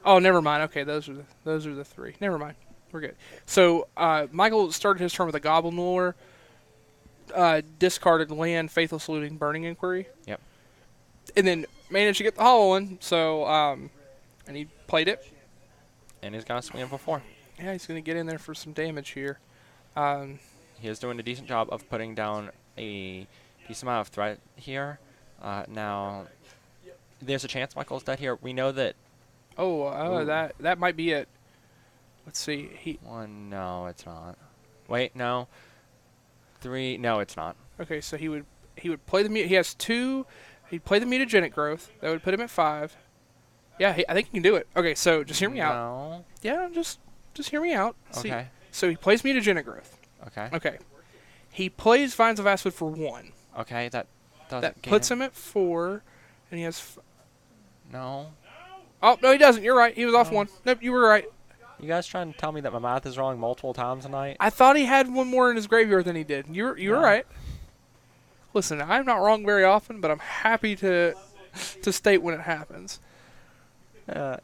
Oh, never mind. Okay, those are the 3. Never mind. We're good. So Michael started his turn with a Goblin Lure, discarded land, Faithless Looting, Burning Inquiry. Yep. And then managed to get the hollow one. So and he played it. And he's gonna swing for 4. Yeah, he's going to get in there for some damage here. He is doing a decent job of putting down a decent amount of threat here. Now, there's a chance Michael's dead here. We know that... Oh, that might be it. Let's see. 1, no, it's not. Wait, no. 3, no, it's not. Okay, so he would play the he has 2. He'd play the mutagenic growth. That would put him at 5. Yeah, I think he can do it. Okay, so just hear me out. No. Yeah, just hear me out. See. Okay. So he plays mutagenic growth. Okay. Okay. He plays Vines of Aspid for 1. Okay, that doesn't That gain puts him at 4, and he has... No. Oh, no, he doesn't. You're right. He was off No. 1. Nope, you were right. You guys trying to tell me that my math is wrong multiple times tonight? I thought he had 1 more in his graveyard than he did. You were No. right. Listen, I'm not wrong very often, but I'm happy to state when it happens.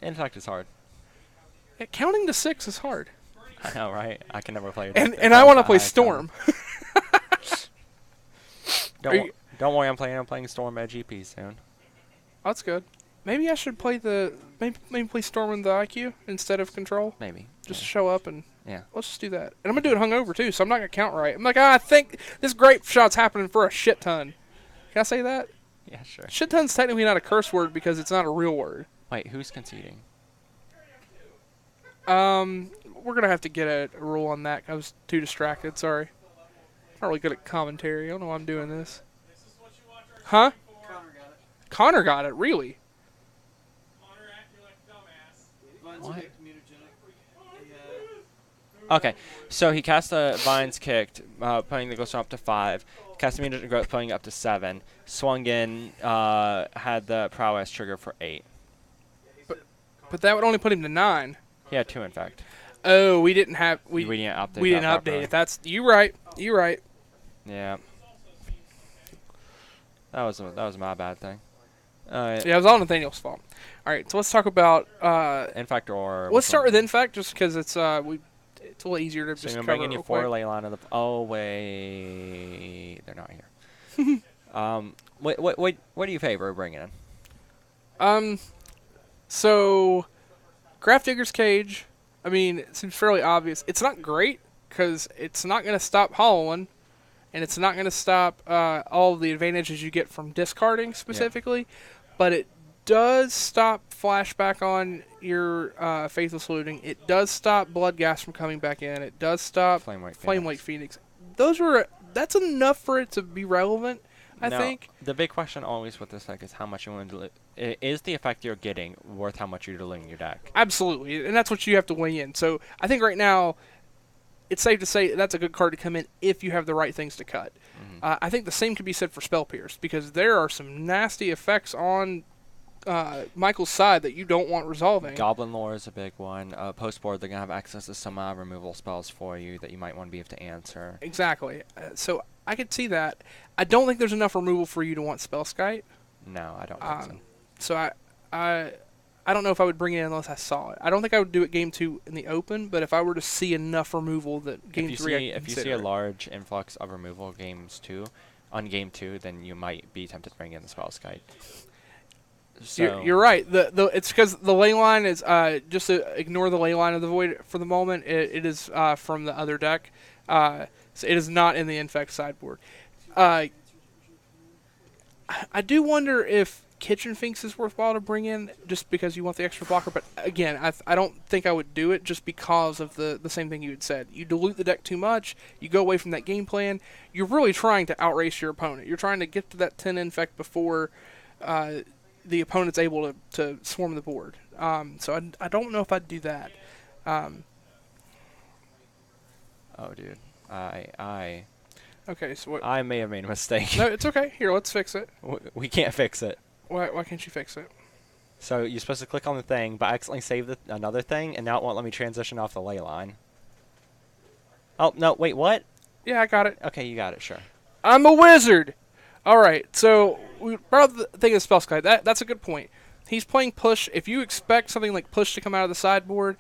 Intellect is hard. Yeah, counting to 6 is hard. I know, right? I can never play it. And I want to play Storm. Don't worry, I'm playing Storm at GP soon. Oh, that's good. Maybe I should play maybe play Storm in the IQ instead of Control. Maybe. Just show up and Yeah. let's just do that. And I'm gonna do it hungover too, so I'm not gonna count right. I'm like, I think this grape shot's happening for a shit ton. Can I say that? Yeah, sure. Shit ton's technically not a curse word because it's not a real word. Wait, who's conceding? We're gonna have to get a rule on that. I was too distracted. Sorry. Not really good at commentary. I don't know why I'm doing this. Huh? Connor got it. Really? What? Okay, so he cast the Vines Kicked, putting the Ghost up to 5. Cast the Mutagen Growth, putting it up to 7. Swung in, had the Prowess trigger for 8. But that would only put him to 9. He had 2, in fact. Oh, we didn't have We didn't update. we didn't that update properly. it. That's you right. You right. Yeah. That was my bad thing. Alright. Yeah, it was all Nathaniel's fault. All right, so let's talk about. Infect or. Let's start with Infect, just because it's a little easier to So just I'm cover bringing it you real 4 quick. ley line of the. Oh wait, they're not here. What do you favor bringing in? So, Grafdigger's Cage. I mean, it seems fairly obvious. It's not great because it's not going to stop hollowing, and it's not going to stop all of the advantages you get from discarding specifically, but it does stop flashback on your Faithless Looting. It does stop Bloodghast from coming back in. It does stop Flamewake Phoenix. That's enough for it to be relevant, I think. The big question always with this deck is how much you want to dilute. Is the effect you're getting worth how much you're diluting your deck? Absolutely, and that's what you have to weigh in. So I think right now, it's safe to say that's a good card to come in if you have the right things to cut. I think the same could be said for Spell Pierce, because there are some nasty effects on Michael's side that you don't want resolving. Goblin Lore is a big one. Post board, they're going to have access to some removal spells for you that you might want to be able to answer. Exactly. So I could see that. I don't think there's enough removal for you to want Spellskite. No, I don't think so. So I don't know if I would bring it in unless I saw it. I don't think I would do it game 2 in the open, but if I were to see enough removal that game 3 if you see a large influx of removal on game 2, then you might be tempted to bring in the Spellskite. So You're right. It's because the ley line is just to ignore the ley line of the void for the moment. It is from the other deck, so it is not in the Infect sideboard. I do wonder if Kitchen Finks is worthwhile to bring in just because you want the extra blocker. But again, I don't think I would do it just because of the same thing you had said. You dilute the deck too much. You go away from that game plan. You're really trying to outrace your opponent. You're trying to get to that 10 Infect before the opponent's able to swarm the board. So I don't know if I'd do that. Oh, dude. Okay, so what? I may have made a mistake. No, it's okay. Here, let's fix it. We can't fix it. Why can't you fix it? So you're supposed to click on the thing, but I accidentally saved another thing, and now it won't let me transition off the ley line. Oh, no, wait, what? Yeah, I got it. Okay, you got it, sure. I'm a wizard! Alright, so we brought up the thing of Spellskite. That's a good point. He's playing push. If you expect something like push to come out of the sideboard,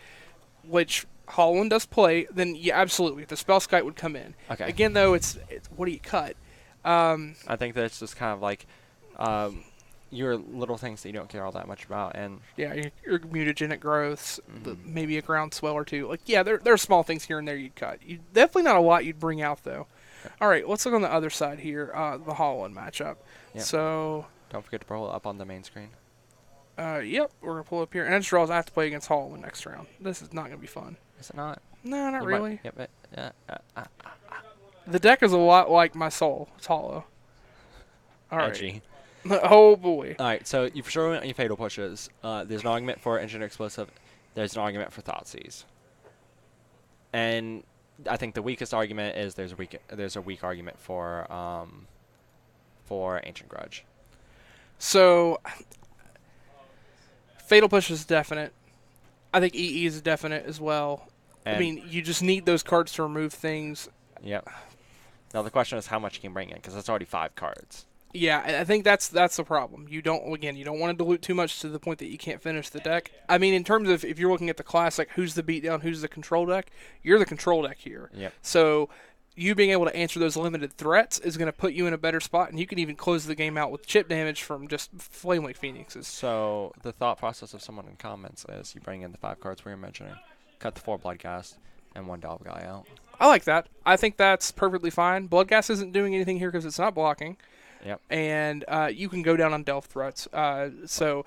which Holland does play, then yeah, absolutely. The Spellskite would come in. Okay. Again, though, it's what do you cut? I think that it's just kind of like your little things that you don't care all that much about, and Yeah, your mutagenic growths, maybe a groundswell or two. Like, yeah, there are small things here and there you'd cut. Definitely not a lot you'd bring out, though. All right, let's look on the other side here, the Holland matchup. Yep. So, don't forget to pull it up on the main screen. yep, we're going to pull up here. And I just realized I have to play against Holland next round. This is not going to be fun. Is it not? No, not You really. Might, yep. The deck is a lot like my soul. It's hollow. All right. Edgy. Oh, boy. All right, so you for sure want your fatal pushes. There's an argument for Engineer Explosive. There's an argument for Thoughtseize. And I think the weakest argument is there's a weak argument for Ancient Grudge. So, Fatal Push is definite. I think EE is definite as well. And I mean, you just need those cards to remove things. Yep. Now the question is how much you can bring in, because that's already 5 cards. Yeah, I think that's the problem. You don't want to dilute too much to the point that you can't finish the deck. I mean, in terms of if you're looking at the classic, who's the beatdown, who's the control deck? You're the control deck here. Yep. So you being able to answer those limited threats is going to put you in a better spot, and you can even close the game out with chip damage from just Flamewake Phoenixes. So the thought process of someone in comments is you bring in the 5 cards we were mentioning, cut the 4 Bloodghast, and 1 Delve guy out. I like that. I think that's perfectly fine. Bloodghast isn't doing anything here because it's not blocking. Yep. And you can go down on Delve threats. So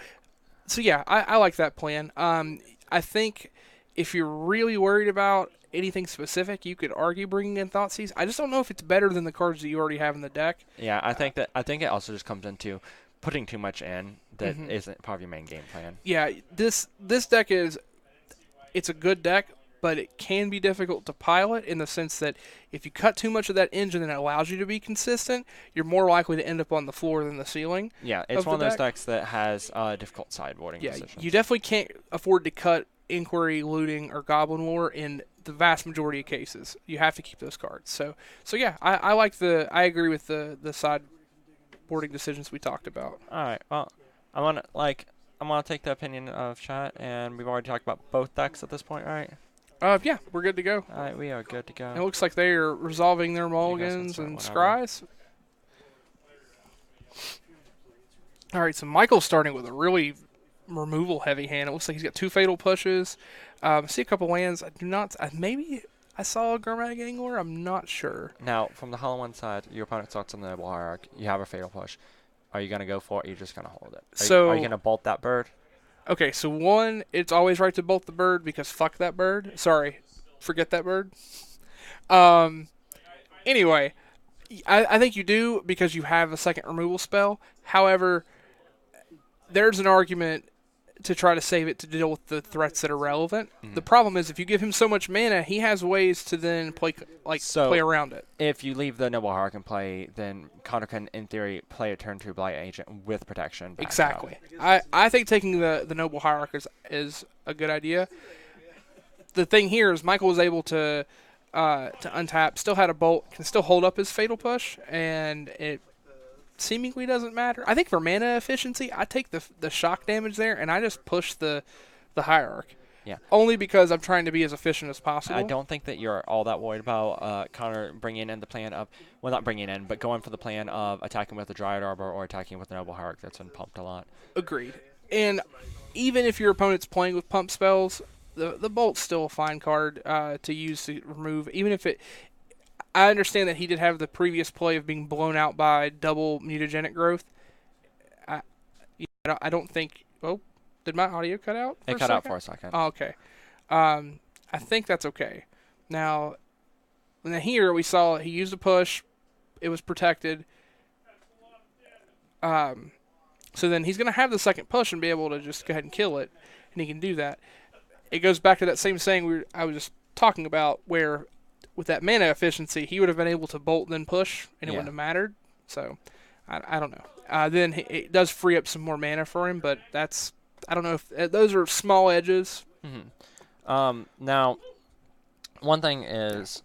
yeah, I like that plan. I think if you're really worried about anything specific, you could argue bringing in Thoughtseize. I just don't know if it's better than the cards that you already have in the deck. Yeah, I think it also just comes into putting too much in that isn't part of your main game plan. Yeah, this deck it's a good deck, but it can be difficult to pilot in the sense that if you cut too much of that engine and it allows you to be consistent, you're more likely to end up on the floor than the ceiling. Yeah, it's one of those decks that has difficult sideboarding decisions. You definitely can't afford to cut Inquiry, Looting, or Goblin Lore in the vast majority of cases. You have to keep those cards. So yeah, I agree with the sideboard boarding decisions we talked about. All right. Well, I'm gonna take the opinion of chat, and we've already talked about both decks at this point, right? Yeah, we're good to go. All right, we are good to go. It looks like they are resolving their can mulligans start and whenever. scries. All right, so Michael's starting with a really removal heavy hand. It looks like he's got 2 fatal pushes. I see a couple lands. I do not. Maybe I saw a Gurmag Angler. I'm not sure. Now, from the Hollow One side, your opponent starts on the Noble Hierarch. You have a fatal push. Are you gonna go for it? Or are you just gonna hold it? Are you gonna bolt that bird? Okay, so one, it's always right to bolt the bird because fuck that bird. Sorry, forget that bird. Anyway, I think you do because you have a second removal spell. However, there's an argument to try to save it to deal with the threats that are relevant. The problem is if you give him so much mana, he has ways to then play around it. If you leave the Noble Hierarch in play, then Connor can, in theory, play a turn 2 Blight Agent with protection. backed up. Exactly. I think taking the Noble Hierarch is a good idea. The thing here is Michael was able to untap, still had a bolt, can still hold up his fatal push, and it seemingly doesn't matter. I think for mana efficiency, I take the shock damage there, and I just push the Hierarch. Yeah. Only because I'm trying to be as efficient as possible. I don't think that you're all that worried about Connor bringing in the plan of, well, not bringing in, but going for the plan of attacking with the Dryad Arbor or attacking with the Noble Hierarch that's been pumped a lot. Agreed. And even if your opponent's playing with pump spells, the bolt's still a fine card to use to remove. Even if it, I understand that he did have the previous play of being blown out by double mutagenic growth. I don't think. Oh, did my audio cut out? It cut out for a second. Oh, okay. I think that's okay. Now here we saw he used a push. It was protected. So then he's going to have the second push and be able to just go ahead and kill it, and he can do that. It goes back to that same saying I was just talking about, where with that mana efficiency, he would have been able to bolt then push, and it wouldn't have mattered. So I don't know. Then it does free up some more mana for him, but that's, I don't know if those are small edges. Now, one thing is,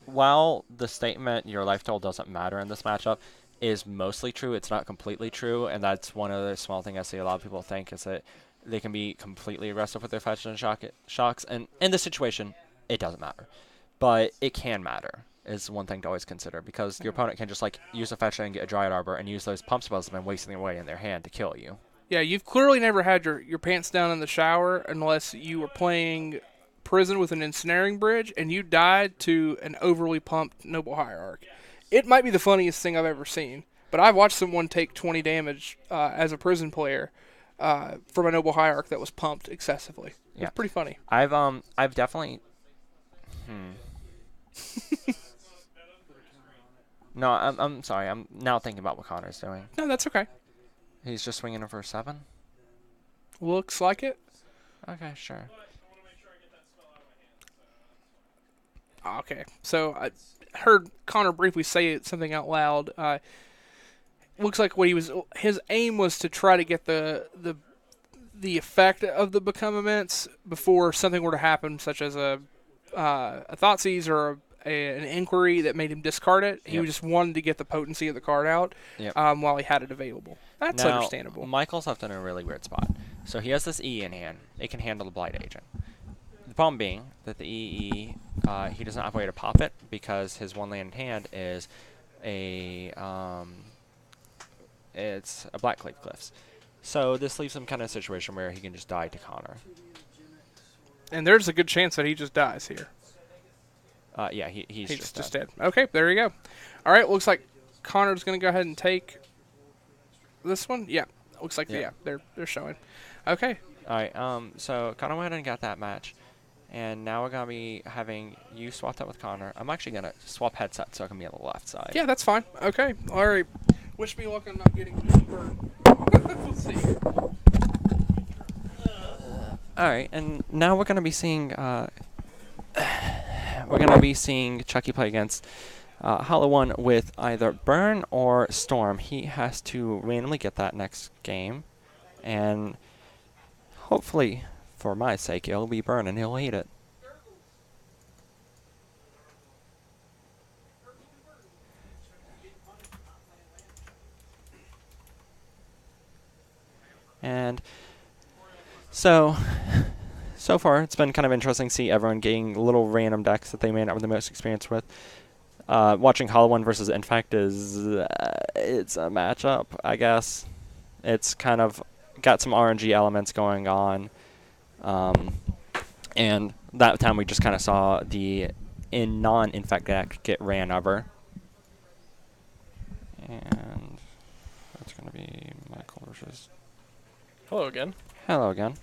while the statement your life total doesn't matter in this matchup is mostly true, it's not completely true, and that's one other small thing I see a lot of people think is that they can be completely aggressive with their fetch and shocks, and in this situation, it doesn't matter. But it can matter, is one thing to always consider, because your opponent can just use a fetch and get a Dryad Arbor and use those pump spells that have been wasting away in their hand to kill you. Yeah, you've clearly never had your pants down in the shower unless you were playing Prison with an Ensnaring Bridge and you died to an overly pumped Noble Hierarch. It might be the funniest thing I've ever seen, but I've watched someone take 20 damage as a Prison player from a Noble Hierarch that was pumped excessively. It's pretty funny. I've definitely... No, I'm sorry. I'm now thinking about what Connor's doing. No, that's okay. He's just swinging in for a 7? Looks like it. Okay, sure. Okay, so I heard Connor briefly say something out loud. Looks like his aim was to try to get the effect of the Become Immense before something were to happen, such as a Thoughtseize or an Inquiry that made him discard it. He just wanted to get the potency of the card out while he had it available. That's understandable. Michael's left in a really weird spot. So he has this E in hand. It can handle the Blight Agent. The problem being that the EE, he doesn't have a way to pop it because his one land in hand is it's a Blackcleave Cliffs. So this leaves him kind of in a situation where he can just die to Connor. And there's a good chance that he just dies here. Yeah, he's just dead. Okay, there you go. All right, looks like Connor's going to go ahead and take this one. Yeah, looks like they're showing. Okay. All right. So Connor went ahead and got that match, and now we're gonna be having you swap that with Connor. I'm actually gonna swap headsets so I can be on the left side. Yeah, that's fine. Okay. All right. Wish me luck on not getting burned. We'll see. All right, and now we're gonna be seeing Chucky play against Hollow One with either Burn or Storm. He has to randomly get that next game, and hopefully, for my sake, it'll be Burn and he'll hate it. So far, it's been kind of interesting to see everyone getting little random decks that they may not have the most experience with. Watching Hollow One versus Infect is it's a matchup, I guess. It's kind of got some RNG elements going on. And that time we just kind of saw the non-Infect deck get ran over. And that's going to be Michael versus... Hello again. Hello again.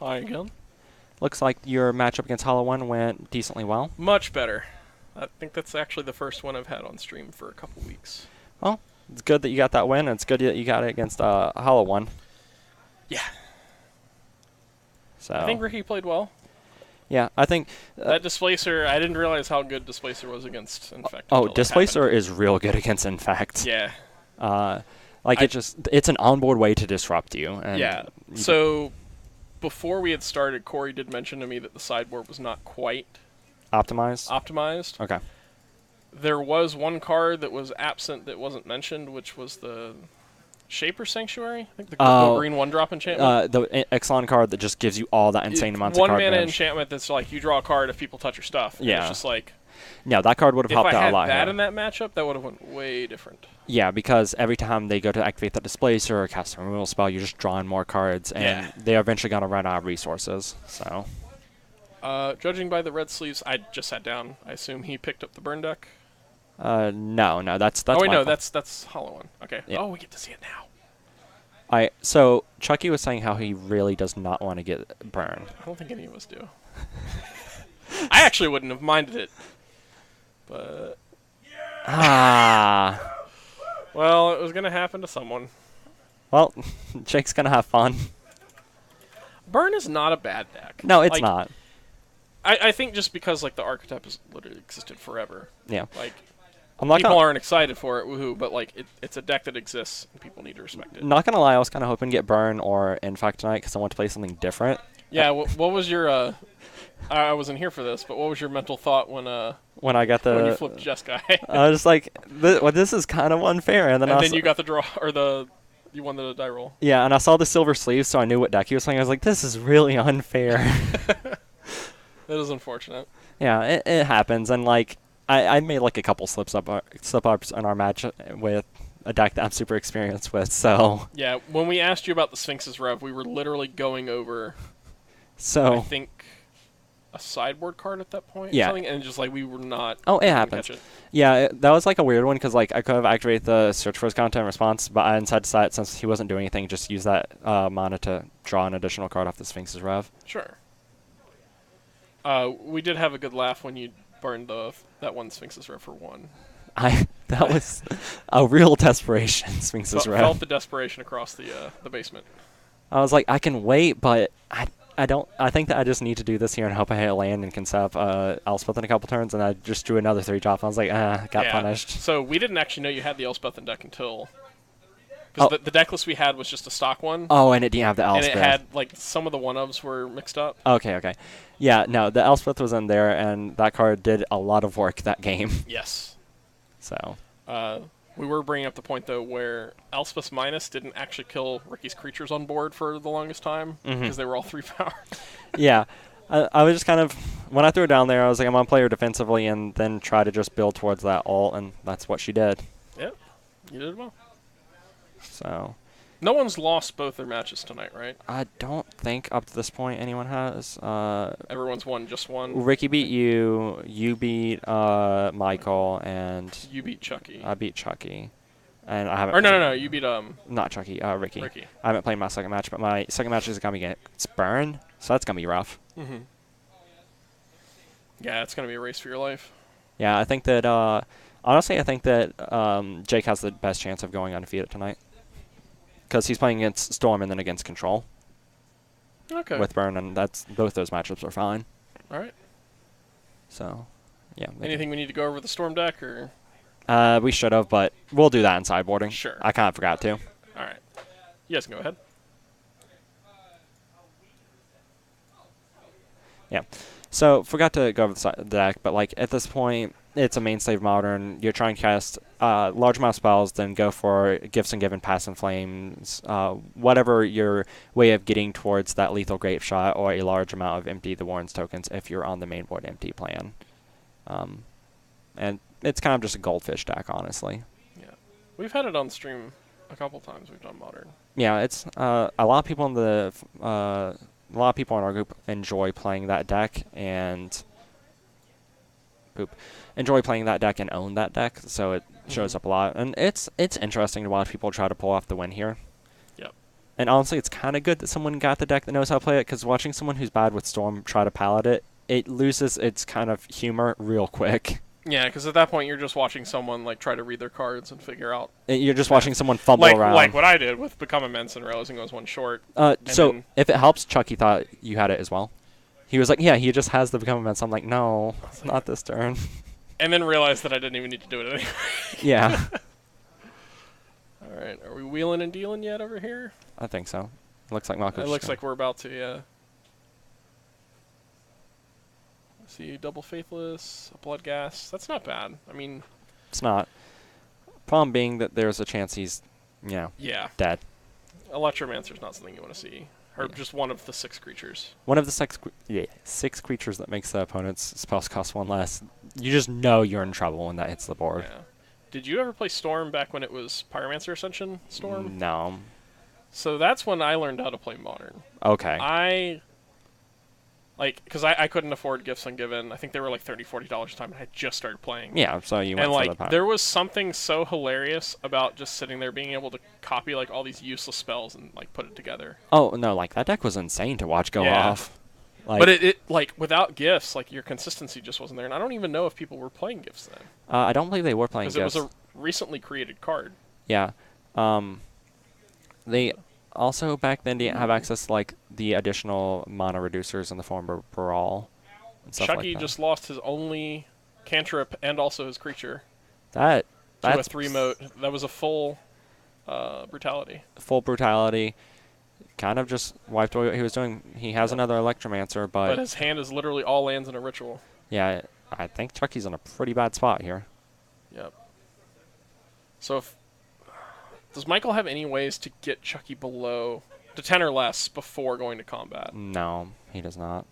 Hi again. Looks like your matchup against Hollow One went decently well. Much better. I think that's actually the first one I've had on stream for a couple weeks. Well, it's good that you got that win, and it's good that you got it against Hollow One. Yeah. So I think Ricky played well. yeah, I think That Displacer, I didn't realize how good Displacer was against Infect. oh, until it Displacer happened. is real good against Infect. Yeah. It's an onboard way to disrupt you. And Yeah. So before we had started, Corey did mention to me that the sideboard was not quite optimize. optimized. Okay. There was one card that was absent that wasn't mentioned, which was the Shaper Sanctuary. I think the green 1-drop enchantment. The Exelon card that just gives you all that insane amounts of one card mana damage. enchantment that's like you draw a card if people touch your stuff. And Yeah. It's just like Yeah, that card would have if helped I out had a lot. that here. in that matchup, that would have went way different. Yeah, because every time they go to activate that Displacer or cast a removal spell, you're just drawing more cards, and Yeah. they're eventually going to run out of resources. So Judging by the red sleeves, I just sat down. I assume he picked up the burn deck. no, that's oh wait, no, Michael. that's Hollow One. Okay. Yeah. Oh, we get to see it now. So Chucky was saying how he really does not want to get burned. I don't think any of us do. I actually wouldn't have minded it, but well, it was gonna happen to someone. Well, Jake's gonna have fun. Burn is not a bad deck. No, it's Like, not. I think just because like the archetype has literally existed forever. Yeah, Like I'm not people gonna. aren't excited for it, woohoo! But like it's a deck that exists and people need to respect it. Not gonna lie, I was kind of hoping to get Burn or Infect tonight because I want to play something different. Yeah. What was your? I wasn't here for this, but what was your mental thought when When I got when you the, flipped Jeskai? I was just like, this is kind of unfair. And then, and then you got the draw or you won the die roll. yeah, and I saw the silver sleeves, so I knew what deck he was playing. I was like, this is really unfair. That is unfortunate. Yeah, it happens, and like I made like a couple slip ups in our match with a deck that I'm super experienced with. So Yeah, when we asked you about the Sphinx's Rev, we were literally going over, I so think, a sideboard card at that point. Yeah. Or something, and just like we were not. Oh, it we didn't happens. catch it. yeah, that was like a weird one because like I could have activated the search for his content response, but I decided since he wasn't doing anything, just use that mana to draw an additional card off the Sphinx's Rev. Sure. We did have a good laugh when you burned that one Sphinx's Rev for 1. That was a real desperation, Sphinx's Felt Rev. the desperation across the basement. I was like, I can wait, but I don't. I think that I just need to do this here and hope I hit a land and can set up Elspeth in a couple turns, and I just drew another 3-drop. I was like, got Yeah. punished. So we didn't actually know you had the Elspeth in deck until. Because the deck list we had was just a stock one. Oh, and it didn't have the and Elspeth. it had, like, some of the one-ofs were mixed up. Okay. Yeah, no, the Elspeth was in there, and that card did a lot of work that game. Yes. So, We were bringing up the point, though, where Elspeth's Minus didn't actually kill Ricky's creatures on board for the longest time, because they were all 3-power. yeah. I was just kind of, when I threw it down there, I was like, I'm going to play her defensively and then try to just build towards that ult, and that's what she did. Yep. You did well. So, No one's lost both their matches tonight, right? I don't think up to this point anyone has. Everyone's won just one. Ricky beat you, you beat Michael, and You beat Chucky. I beat Chucky. And I haven't. Or no. You beat Not Chucky. Ricky. Ricky. I haven't played my second match, but my second match is gonna be against Burn, so that's gonna be rough. Mm-hmm. Yeah, it's gonna be a race for your life. Yeah, I think that. Honestly, I think that Jake has the best chance of going undefeated tonight, because he's playing against Storm and then against Control Okay. with Burn, and that's both those matchups are fine. All right. So, yeah. Anything we need to go over with the Storm deck, or? We should have, but we'll do that in sideboarding. Sure. I kind of forgot to. All right. You guys can go ahead. Yeah. So, forgot to go over the deck, but, like, at this point, it's a mainstay of Modern. You're trying to cast large amount of spells, then go for Gifts Ungiven, Pass and Flames, whatever your way of getting towards that lethal grape shot, or a large amount of Empty the Warren's tokens if you're on the main board empty plan. And it's kind of just a goldfish deck, honestly. Yeah, we've had it on stream a couple times. We've done Modern. Yeah, it's a lot of people in the a lot of people in our group enjoy playing that deck and enjoy playing that deck and own that deck, so it shows up a lot. And it's interesting to watch people try to pull off the win here. Yep. And honestly, it's kind of good that someone got the deck that knows how to play it, because watching someone who's bad with Storm try to palette it, it loses its kind of humor real quick. Yeah, because at that point you're just watching someone like try to read their cards and figure out. You're just watching someone fumble around. Like what I did with Become Immense and realizing I was one short. So then, if it helps, Chucky thought you had it as well. He was like, yeah, he just has the Become Immense. I'm like, no, not this turn. And then realized that I didn't even need to do it anyway. Yeah. All right, are we wheeling and dealing yet over here? I think so. Looks like Malcolm. It looks like we're about to, yeah. See, Double Faithless, a Blood Gas. That's not bad. I mean... It's not. Problem being that there's a chance he's, yeah. dead. Electromancer's not something you want to see. Or just one of the 6 creatures. One of the 6 creatures that makes the opponent's spells cost 1 less. You just know you're in trouble when that hits the board. Yeah. Did you ever play Storm back when it was Pyromancer Ascension Storm? No. So that's when I learned how to play Modern. Okay. Because I couldn't afford Gifts Ungiven. I think they were like $30, $40 a time, and I just started playing. Yeah, so you went and for the like power. there was something so hilarious about just sitting there being able to copy like all these useless spells and like put it together. Oh, no, like that deck was insane to watch go Yeah. off. Like, But it like without gifts, like your consistency just wasn't there, and I don't even know if people were playing gifts then. I don't believe they were playing Because it Gifts. was a recently created card. Yeah. They also back then didn't have access to like the additional mana reducers in the form of Brawl and stuff Chucky like that. just lost his only cantrip and also his creature That's to a 3-mote. That was a full brutality. full brutality. Kind of just wiped away what he was doing. He has another Electromancer, But his hand is literally all lands in a ritual. yeah, I think Chucky's in a pretty bad spot here. Yep. So does Michael have any ways to get Chucky below to 10 or less before going to combat? No, he does not.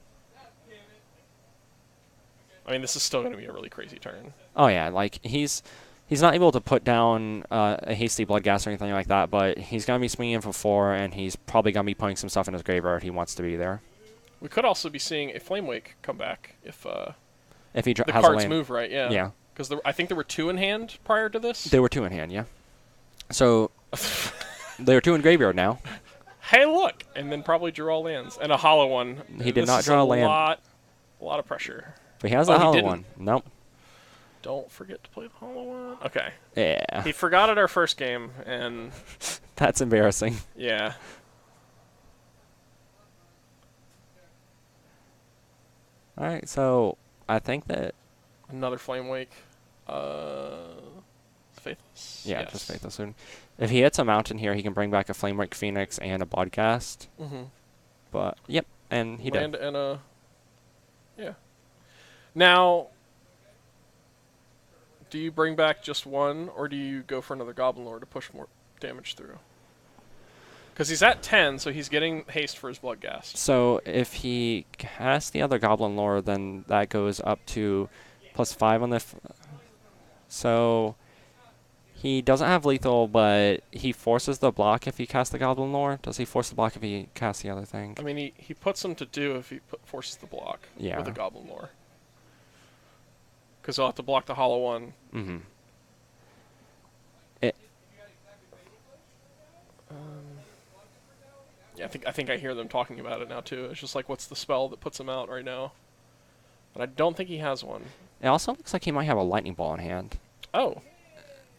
I mean, this is still going to be a really crazy turn. Oh yeah, like he's not able to put down a hasty blood gas or anything like that, but he's gonna be swinging in for 4, and he's probably gonna be putting some stuff in his graveyard. He wants to be there. We could also be seeing a Flame Wake come back if If he the has a cards land. move right. Yeah. Yeah, Because I think there were 2 in hand prior to this. there were 2 in hand. Yeah, so there are 2 in graveyard now. Hey, look! And then probably drew all lands and a hollow one. He did This not is draw a land. A lot of pressure. But he has Oh, a he hollow didn't. one. Nope. Don't forget to play the hollow one. Okay. Yeah, He forgot it our first game, and that's embarrassing. yeah. All right, so I think that Another Flame Wake. Faithless? yeah, Yes. just Faithless soon. If he hits a mountain here, he can bring back a Flame Wake Phoenix and a Bloodcast. Mm-hmm. But yep, and he Land did. and a... Yeah. Now, do you bring back just one, or do you go for another Goblin Lord to push more damage through? Because he's at 10, so he's getting haste for his Bloodghast. So if he casts the other Goblin Lore, then that goes up to +5 on the. So he doesn't have lethal, but he forces the block if he casts the Goblin Lore. Does he force the block if he casts the other thing? I mean, he puts him to do if he forces the block Yeah. with a Goblin Lore. Because he'll have to block the hollow one. Mm-hmm. Yeah, I think I hear them talking about it now too. It's just like, what's the spell that puts him out right now? But I don't think he has one. It also looks like he might have a Lightning Ball in hand. Oh,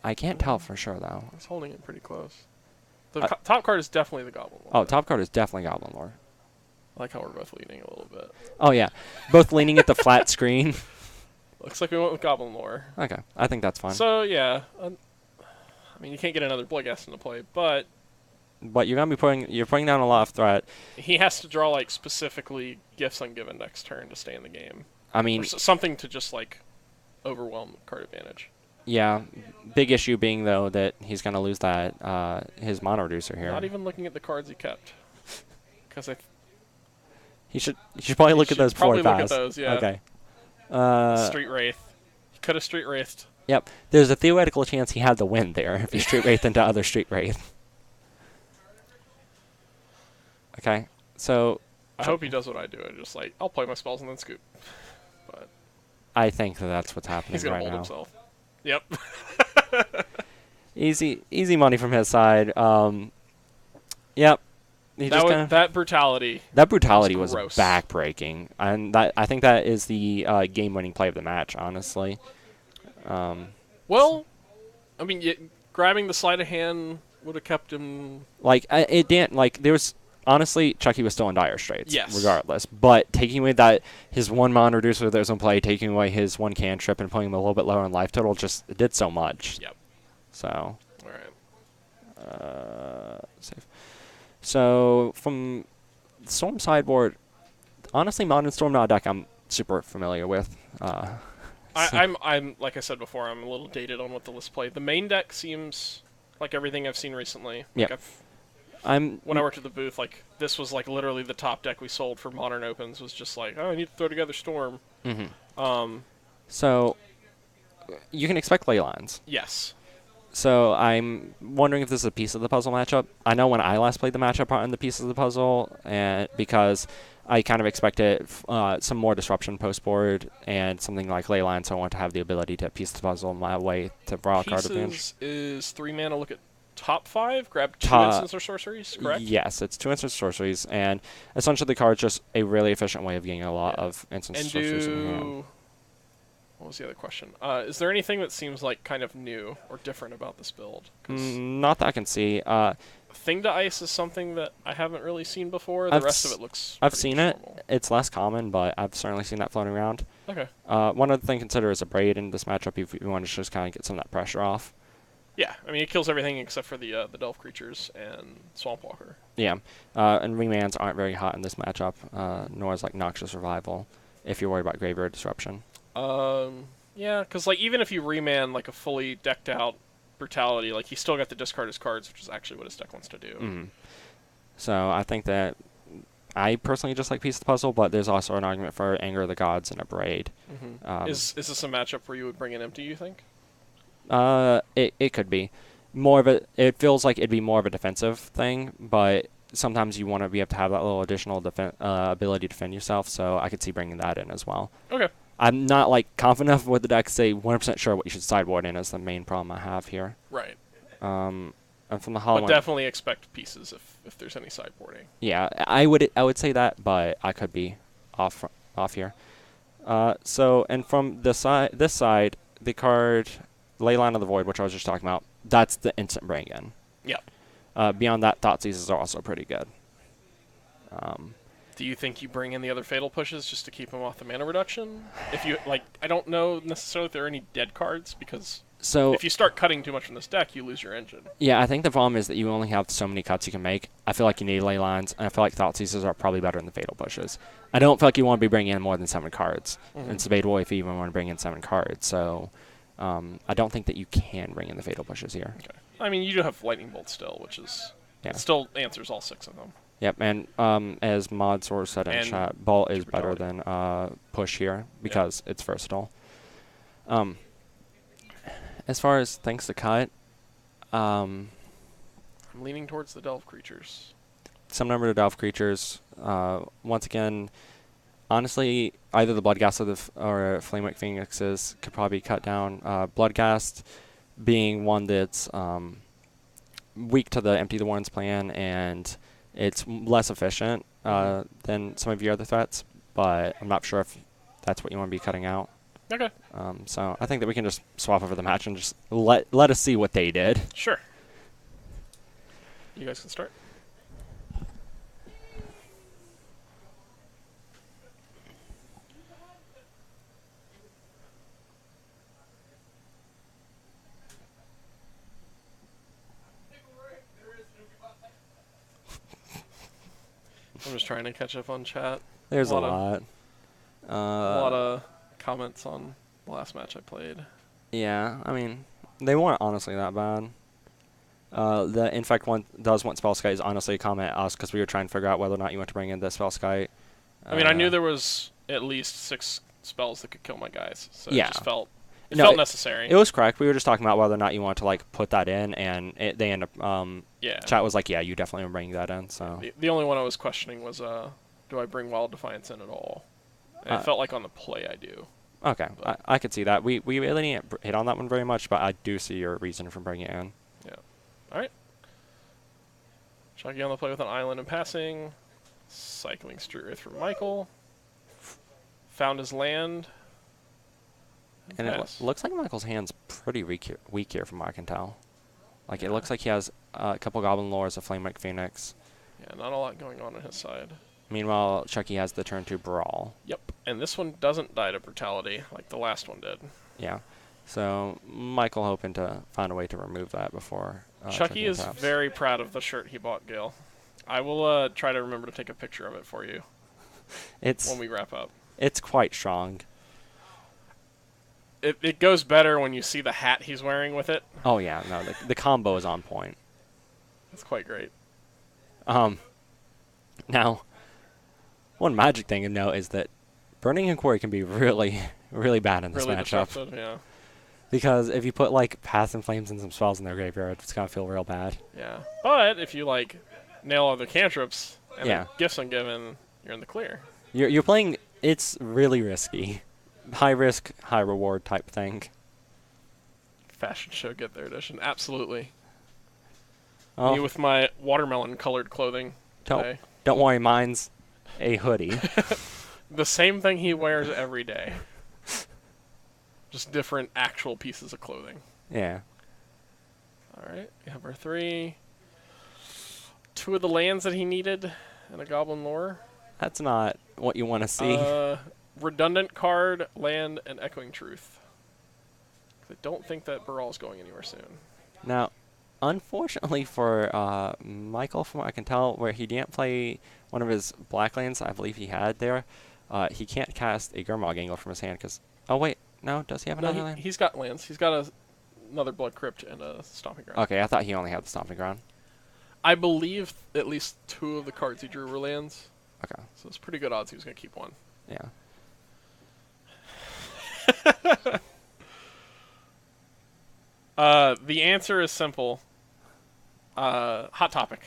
I can't tell for sure though. he's holding it pretty close. The top card is definitely the Goblin Lore. Oh, top card is definitely Goblin Lore. I like how we're both leaning a little bit. Oh yeah, both leaning at the flat screen. Looks like we went with Goblin Lore. Okay, I think that's fine. So yeah, I mean you can't get another Bloodghast into play, but But you're gonna be putting down a lot of threat. he has to draw like specifically Gifts Ungiven next turn to stay in the game. I mean, Or something to just like overwhelm card advantage. Yeah, big issue being though that he's going to lose that his mono reducer here. Not even looking at the cards he kept, because He should probably look at should those before probably he look at pass. those, yeah. Okay. Street Wraith. He could have Street Wraithed. Yep. There's a theoretical chance he had the win there if he Street Wraith into other Street Wraith. Okay. So I hope he does what I do. I just like I'll play my spells and then scoop. But I think that's what's happening he's gonna right hold now. himself. Yep. Easy money from his side. Yep. He just kinda, That brutality. that brutality was gross. backbreaking, and I think that is the game-winning play of the match. Honestly. Well, I mean, grabbing the sleight of hand would have kept him. Like it didn't like there was honestly Chucky was still in dire straits. Yes. Regardless, but taking away that his one mono reducer that was in play, taking away his one cantrip and putting him a little bit lower in life total just did so much. Yep. So. All right. Save. So from Storm sideboard, honestly, Modern Storm not a deck I'm super familiar with. I'm like I said before, I'm a little dated on what the list played. The main deck seems like everything I've seen recently. Like Yep. when I worked at the booth, like this was like literally the top deck we sold for Modern Opens was just like, oh, I need to throw together Storm. Mm-hmm. So you can expect ley lines. Yes. So I'm wondering if this is a piece of the puzzle matchup. I know when I last played the matchup on the pieces of the puzzle, and because I kind of expected some more disruption post board and something like ley line, so I want to have the ability to piece the puzzle my way to draw a card advantage. Pieces is 3 mana. Look at top 5. Grab 2 instants or sorceries. Correct. Yes, it's 2 instant sorceries, and essentially the card's just a really efficient way of getting a lot of instant And sorceries in your hand. do. What was the other question? Is there anything that seems like kind of new or different about this build? 'Cause Not that I can see. Thing to Ice is something that I haven't really seen before. The I've rest of s- it looks. I've pretty seen it. normal. It's less common, but I've certainly seen that floating around. Okay. One other thing to consider is a Braid in this matchup if you want to just kind of get some of that pressure off. Yeah, I mean it kills everything except for the Delve creatures and Swamp Walker. Yeah, and remands aren't very hot in this matchup, nor is like Noxious Revival if you're worried about graveyard disruption. Yeah, because like even if you remand like a fully decked out Brutality, like he still got to discard his cards, which is actually what his deck wants to do. Mm. So I think that I personally just like Piece of the Puzzle, but there's also an argument for Anger of the Gods and a Braid. Is this a matchup where you would bring an empty? You think? It could be more of a. It feels like it'd be more of a defensive thing, but sometimes you want to be able to have that little additional ability to defend yourself. So I could see bringing that in as well. Okay. I'm not like confident enough with the deck to say 100% sure what you should sideboard in is the main problem I have here. Right. And from the Hollow But definitely expect pieces if there's any sideboarding. yeah, I would say that, but I could be off here. So and from this side, the card Leyline of the Void, which I was just talking about, that's the instant bring in. Yeah. Beyond that, Thoughtseizes are also pretty good. Do you think you bring in the other Fatal Pushes just to keep him off the mana reduction? If you like, I don't know necessarily if there are any dead cards because So if you start cutting too much from this deck, you lose your engine. yeah, I think the problem is that you only have so many cuts you can make. I feel like you need ley lines, and I feel like Thoughtseizes are probably better than the Fatal Pushes. I don't feel like you want to be bringing in more than 7 cards. It's debatable if you even want to bring in 7 cards. So I don't think that you can bring in the Fatal Pushes here. Okay. I mean, you do have Lightning Bolt still, which is it still answers all 6 of them. Yep, and as Mod Source said in And chat, Bolt is better Brutality. than Push here because it's versatile. As far as things to cut, I'm leaning towards the Delve creatures. some number of Delve creatures. Once again, honestly, either the Bloodghast or Flamewick Phoenixes could probably cut down. Bloodghast being one that's weak to the Empty the Warrens plan, and it's less efficient than some of your other threats, but I'm not sure if that's what you want to be cutting out. Okay. So I think that we can just swap over the match and just let us see what they did. Sure. You guys can start. I'm just trying to catch up on chat. There's a A lot. lot of comments on the last match I played. Yeah, I mean, they weren't honestly that bad. The Infect one does want Spellskite is honestly a comment at us because we were trying to figure out whether or not you want to bring in the Spellskite. I mean, I knew there was at least 6 spells that could kill my guys, so Yeah. it just felt No, necessary. It was correct. We were just talking about whether or not you want to like put that in, and they end up. Yeah. Chat was like, yeah, you definitely are bringing that in. So The only one I was questioning was, do I bring Wild Defiance in at all? And it felt like on the play I do. okay, I could see that. We really didn't hit on that one very much, but I do see your reason for bringing it in. Yeah. All right. Chucky on the play with an island and passing. Cycling Street Wraith from Michael. Found his land. And it pass. looks like Michael's hand's pretty weak here from what I can tell. Like, it looks like he has a couple Goblin Lores, a Flamewreck Phoenix. Yeah, not a lot going on his side. Meanwhile, Chucky has the turn 2 Brawl. Yep. And this one doesn't die to Brutality like the last one did. Yeah. So, Michael hoping to find a way to remove that before Chucky is taps. very proud of the shirt he bought, Gil. I will try to remember to take a picture of it for you It's when we wrap up. it's quite strong. It goes better when you see the hat he's wearing with it. Oh yeah, no, the combo is on point. It's quite great. Now, one magic thing to note is that Burning Inquiry can be really, really bad in this Really matchup. disruptive, yeah. Because if you put like Path and Flames and some spells in their graveyard, it's gonna feel real bad. Yeah. But if you like nail all the cantrips and Yeah. the gifts ungiven, you're in the clear. You're playing. It's really risky, high risk, high reward type thing. Fashion show get there edition. Absolutely. Oh, Me with my watermelon colored clothing. don't today. don't worry, mine's a hoodie. The same thing he wears every day. Just different actual pieces of clothing. Yeah. Alright, we have our 3. 2 of the lands that he needed and a Goblin Lore. That's not what you want to see. Redundant card, land, and Echoing Truth. I don't think that Baral's going anywhere soon. Now, unfortunately for Michael, from what I can tell, where he didn't play one of his black lands I believe he had there, he can't cast a Gurmag Angle from his hand because... Oh, wait. No? Does he have another No, land? he's got lands. He's got another Blood Crypt and a Stomping Ground. Okay, I thought he only had the Stomping Ground. I believe at least 2 of the cards he drew were lands. Okay. So it's pretty good odds he was going to keep one. Yeah. The answer is simple. Hot Topic.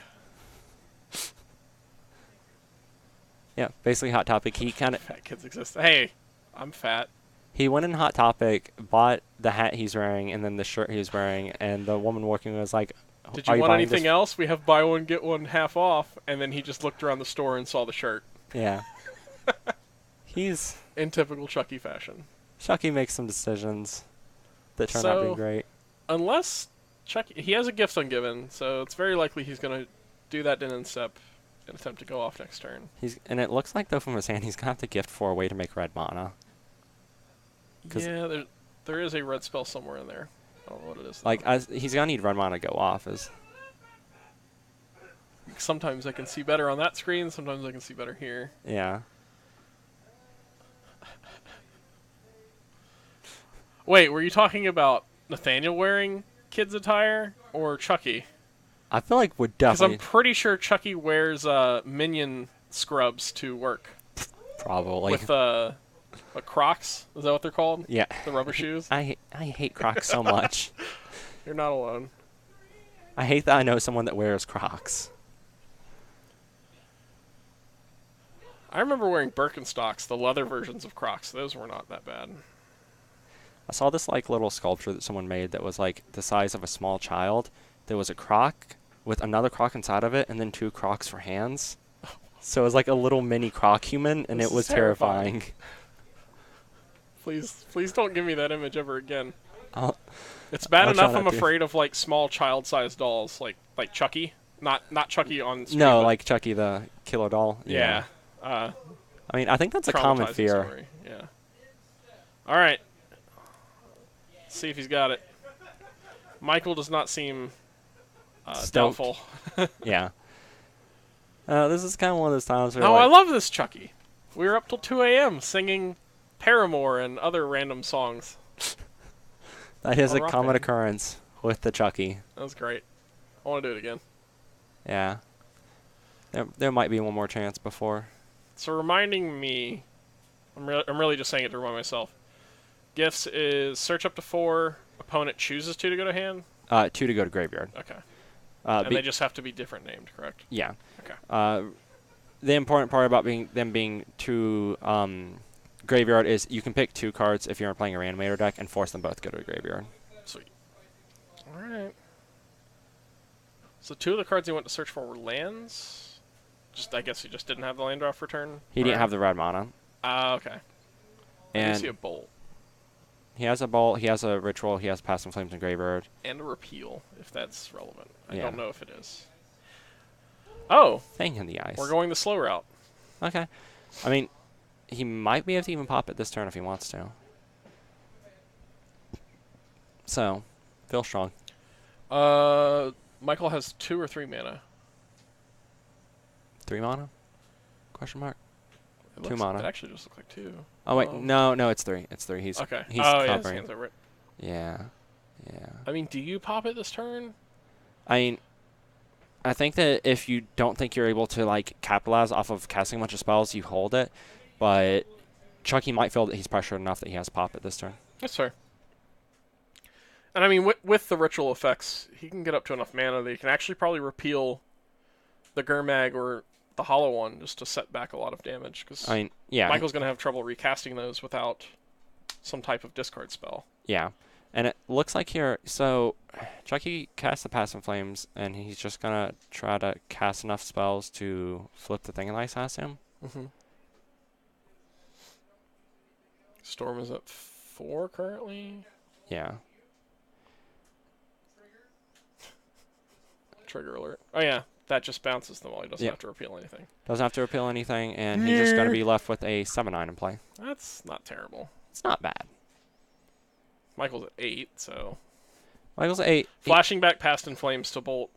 Yeah, basically Hot Topic. He kind of... Fat kids exist. Hey, I'm fat. He went in Hot Topic, bought the hat he's wearing, and then the shirt he was wearing, and the woman working was like, Did "Are you want buying anything this?" else? We have buy one, get one half off. And then he just looked around the store and saw the shirt. Yeah. He's... In typical Chucky fashion. Chucky makes some decisions that turn out So- being great. Unless Chucky... He has a gift ungiven, so it's very likely he's going to do that in step and attempt to go off next turn. And it looks like, though, from his hand, he's going to have to gift for a way to make red mana. 'Cause- Yeah, there is a red spell somewhere in there. I don't know what it is. Like, though. he's going to need red mana to go off. Sometimes I can see better on that screen, sometimes I can see better here. Yeah. Wait, were you talking about Nathaniel wearing kids' attire or Chucky? I feel like would Because I'm definitely... pretty sure Chucky wears minion scrubs to work. Probably. With what, Crocs? Is that what they're called? Yeah. The rubber shoes? I hate Crocs so much. You're not alone. I hate that I know someone that wears Crocs. I remember wearing Birkenstocks, the leather versions of Crocs. Those were not that bad. I saw this like little sculpture that someone made that was like the size of a small child. There was a Croc with another Croc inside of it, and then 2 Crocs for hands. So it was like a little mini Croc human, and This it was is terrifying. terrifying. Please don't give me that image ever again. I'll- It's bad I'll try enough I'm not to. afraid of like small child-sized dolls, like Chucky. Not Chucky on screen. No, but- like Chucky the killer doll. yeah. I mean, I think that's a common Traumatizing fear. story. Yeah. All right. Let's see if he's got it. Michael does not seem Stoked. doubtful. Yeah. This is kind of one of those times where No, like, I love this Chucky. We were up till 2 a.m. singing Paramore and other random songs. That is A a rock common band. occurrence with the Chucky. That was great. I want to do it again. Yeah. There might be one more chance before. So reminding me, I'm really just saying it to remind myself. Gifts is search up to 4. Opponent chooses 2 to go to hand. 2 to go to graveyard. Okay. Uh, And they just have to be different named, correct? yeah. Okay. The important part about them being 2 graveyard is you can pick 2 cards if you're playing a Reanimator deck and force them both to go to the graveyard. Sweet. All right. So 2 of the cards he went to search for were lands. I guess he just didn't have the land draw for turn. He didn't have the red mana. Okay. I do see a And bolt he has a bolt, he has a ritual, he has Passing Flames and Graveyard. and a repeal, if that's relevant. I Yeah. don't know if it is. Oh, Thing in the ice. we're going the slow route. Okay. I mean, he might be able to even pop it this turn if he wants to. So, feel strong. Michael has 2 or 3 mana. 3 mana? Question mark. It 2 looks- mana. It actually just looks like 2. Oh wait, Um, no, it's 3. It's 3. He's Okay. he's oh, yeah, his covering. hands are right. Yeah. I mean, do you pop it this turn? I mean, I think that if you don't think you're able to like capitalize off of casting a bunch of spells, you hold it. But Chucky might feel that he's pressured enough that he has to pop it this turn. That's fair. And I mean, with the ritual effects, he can get up to enough mana that he can actually probably repeal the Gurmag or the Hollow One just to set back a lot of damage. Because I mean, yeah, Michael's going to have trouble recasting those without some type of discard spell. yeah. And it looks like here, so Chucky casts the Passing Flames, and he's just gonna try to cast enough spells to flip the thing and ice has him. Mm-hmm. Storm is at 4 currently. Yeah. Trigger alert. Oh yeah, that just bounces them all. He doesn't Yeah. have to repeal anything. Doesn't have to repeal anything, and he's just gonna be left with a 7/9 in play. That's not terrible. It's not bad. Michael's at 8, so Michael's at 8. flashing back past in flames to bolt.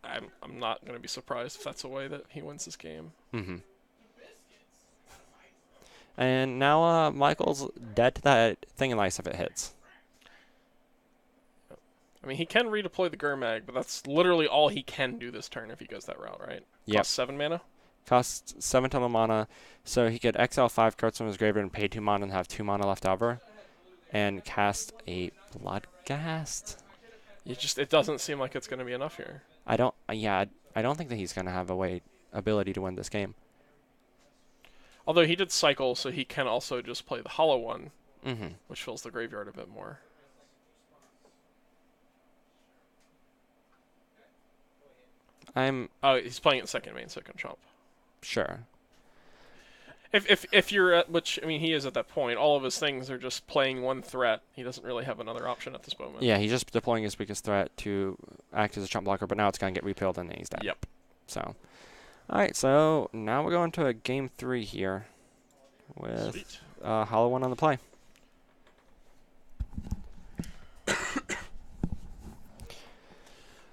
I'm not going to be surprised if that's a way that he wins this game. Mm-hmm. And now Michael's dead to that thing in ice if it hits. I mean, he can redeploy the Gurmag, but that's literally all he can do this turn if he goes that route, right? Yep. Costs 7 mana. Costs 7 total mana, so he could exile 5 cards from his graveyard and pay 2 mana and have 2 mana left over. And cast a Bloodghast. It doesn't seem like it's going to be enough here. I don't think that he's gonna have ability to win this game. Although he did cycle, so he can also just play the Hollow One, Mm-hmm. which fills the graveyard a bit more. Oh, he's playing it second main, so it can chomp. Sure. If you're at, which I mean he is at that point, all of his things are just playing one threat. He doesn't really have another option at this moment. Yeah, he's just deploying his biggest threat to act as a chump blocker, but now it's gonna get repealed and then he's dead. Yep. So, all right. So now we're going to a game 3 here, with Sweet. Hollow One on the play.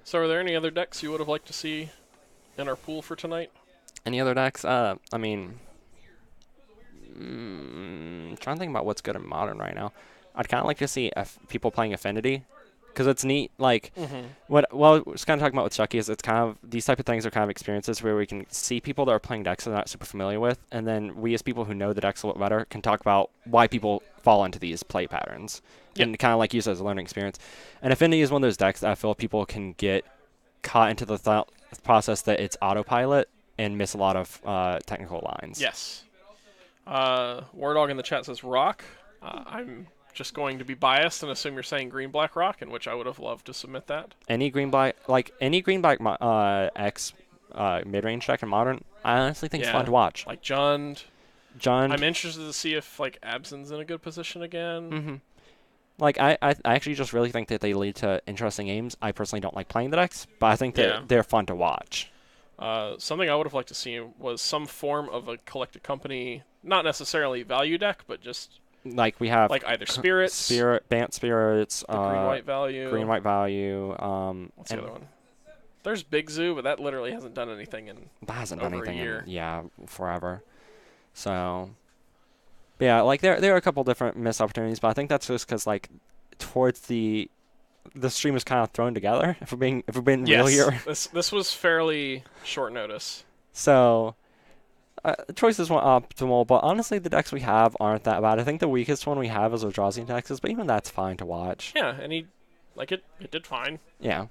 So are there any other decks you would have liked to see in our pool for tonight? Any other decks? I mean, trying to think about what's good in Modern right now. I'd kind of like to see people playing Affinity, because it's neat. Like, we're just kind of talking about with Chucky is it's kind of these type of things are kind of experiences where we can see people that are playing decks that they're not super familiar with, and then we as people who know the decks a little better can talk about why people fall into these play patterns, and kind of like use it as a learning experience. And Affinity is one of those decks that I feel people can get caught into the thought process that it's autopilot and miss a lot of technical lines. Yes. War Dog in the chat says Rock. I'm just going to be biased and assume you're saying Green Black Rock, in which I would have loved to submit that. Any green black X mid range deck in Modern, I honestly think it's fun to watch. Like Jund. John, I'm interested to see if like Abson's in a good position again. Mm-hmm. Like I actually just really think that they lead to interesting games. I personally don't like playing the decks, but I think that they're fun to watch. Something I would have liked to see was some form of a collected company, not necessarily value deck, but just like we have like either spirits, Bant Spirits, the green white value. What's the other one? There's Big Zoo, but that literally hasn't done anything in that hasn't done over anything a year. in forever. So But yeah, like there are a couple different missed opportunities, but I think that's just because like towards the stream is kind of thrown together. If we're being real here, this was fairly short notice. So choices weren't optimal, but honestly, the decks we have aren't that bad. I think the weakest one we have is Eldrazi and Texas, but even that's fine to watch. Yeah, and it did fine. Yeah.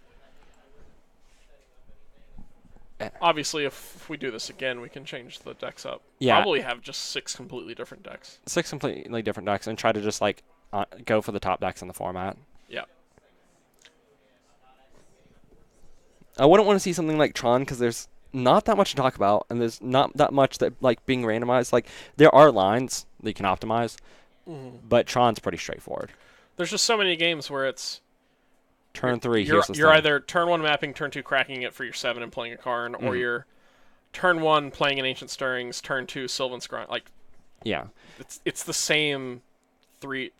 Obviously, if we do this again, we can change the decks up. Yeah. Probably have just 6 completely different decks. 6 completely different decks, and try to just like go for the top decks in the format. Yeah. I wouldn't want to see something like Tron because there's not that much to talk about, and there's not that much that like being randomized. Like there are lines that you can optimize, but Tron's pretty straightforward. There's just so many games where it's turn 3. You're either turn 1 mapping, turn 2 cracking it for your 7 and playing a Karn, or you're turn 1 playing an Ancient Stirrings, turn 2 Sylvan Scrying. Like yeah, it's the same 3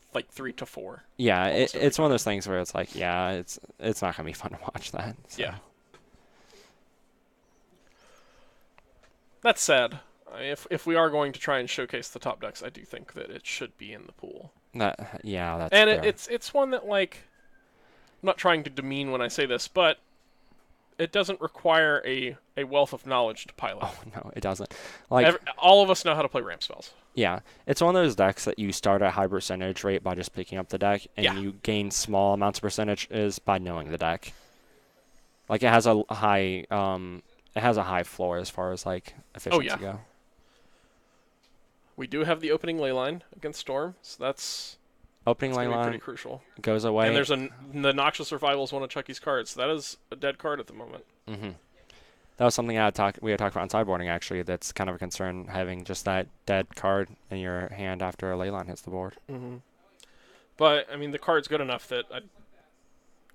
to 4. Yeah, it's one of those things where it's like it's not gonna be fun to watch that. So. Yeah. That said, if we are going to try and showcase the top decks, I do think that it should be in the pool. That's and fair. it's one that like I'm not trying to demean when I say this, but it doesn't require a wealth of knowledge to pilot. Oh no, it doesn't. Like all of us know how to play ramp spells. Yeah, it's one of those decks that you start at high percentage rate by just picking up the deck, and you gain small amounts of percentages by knowing the deck. Like it has a high floor as far as like efficiency go. We do have the opening ley line against Storm, so that's opening ley line pretty crucial. Goes away, and there's the Noxious Revival is one of Chucky's cards. So that is a dead card at the moment. Mm-hmm. That was something we had talked about on sideboarding actually. That's kind of a concern, having just that dead card in your hand after a ley line hits the board. Mm-hmm. But I mean, the card's good enough that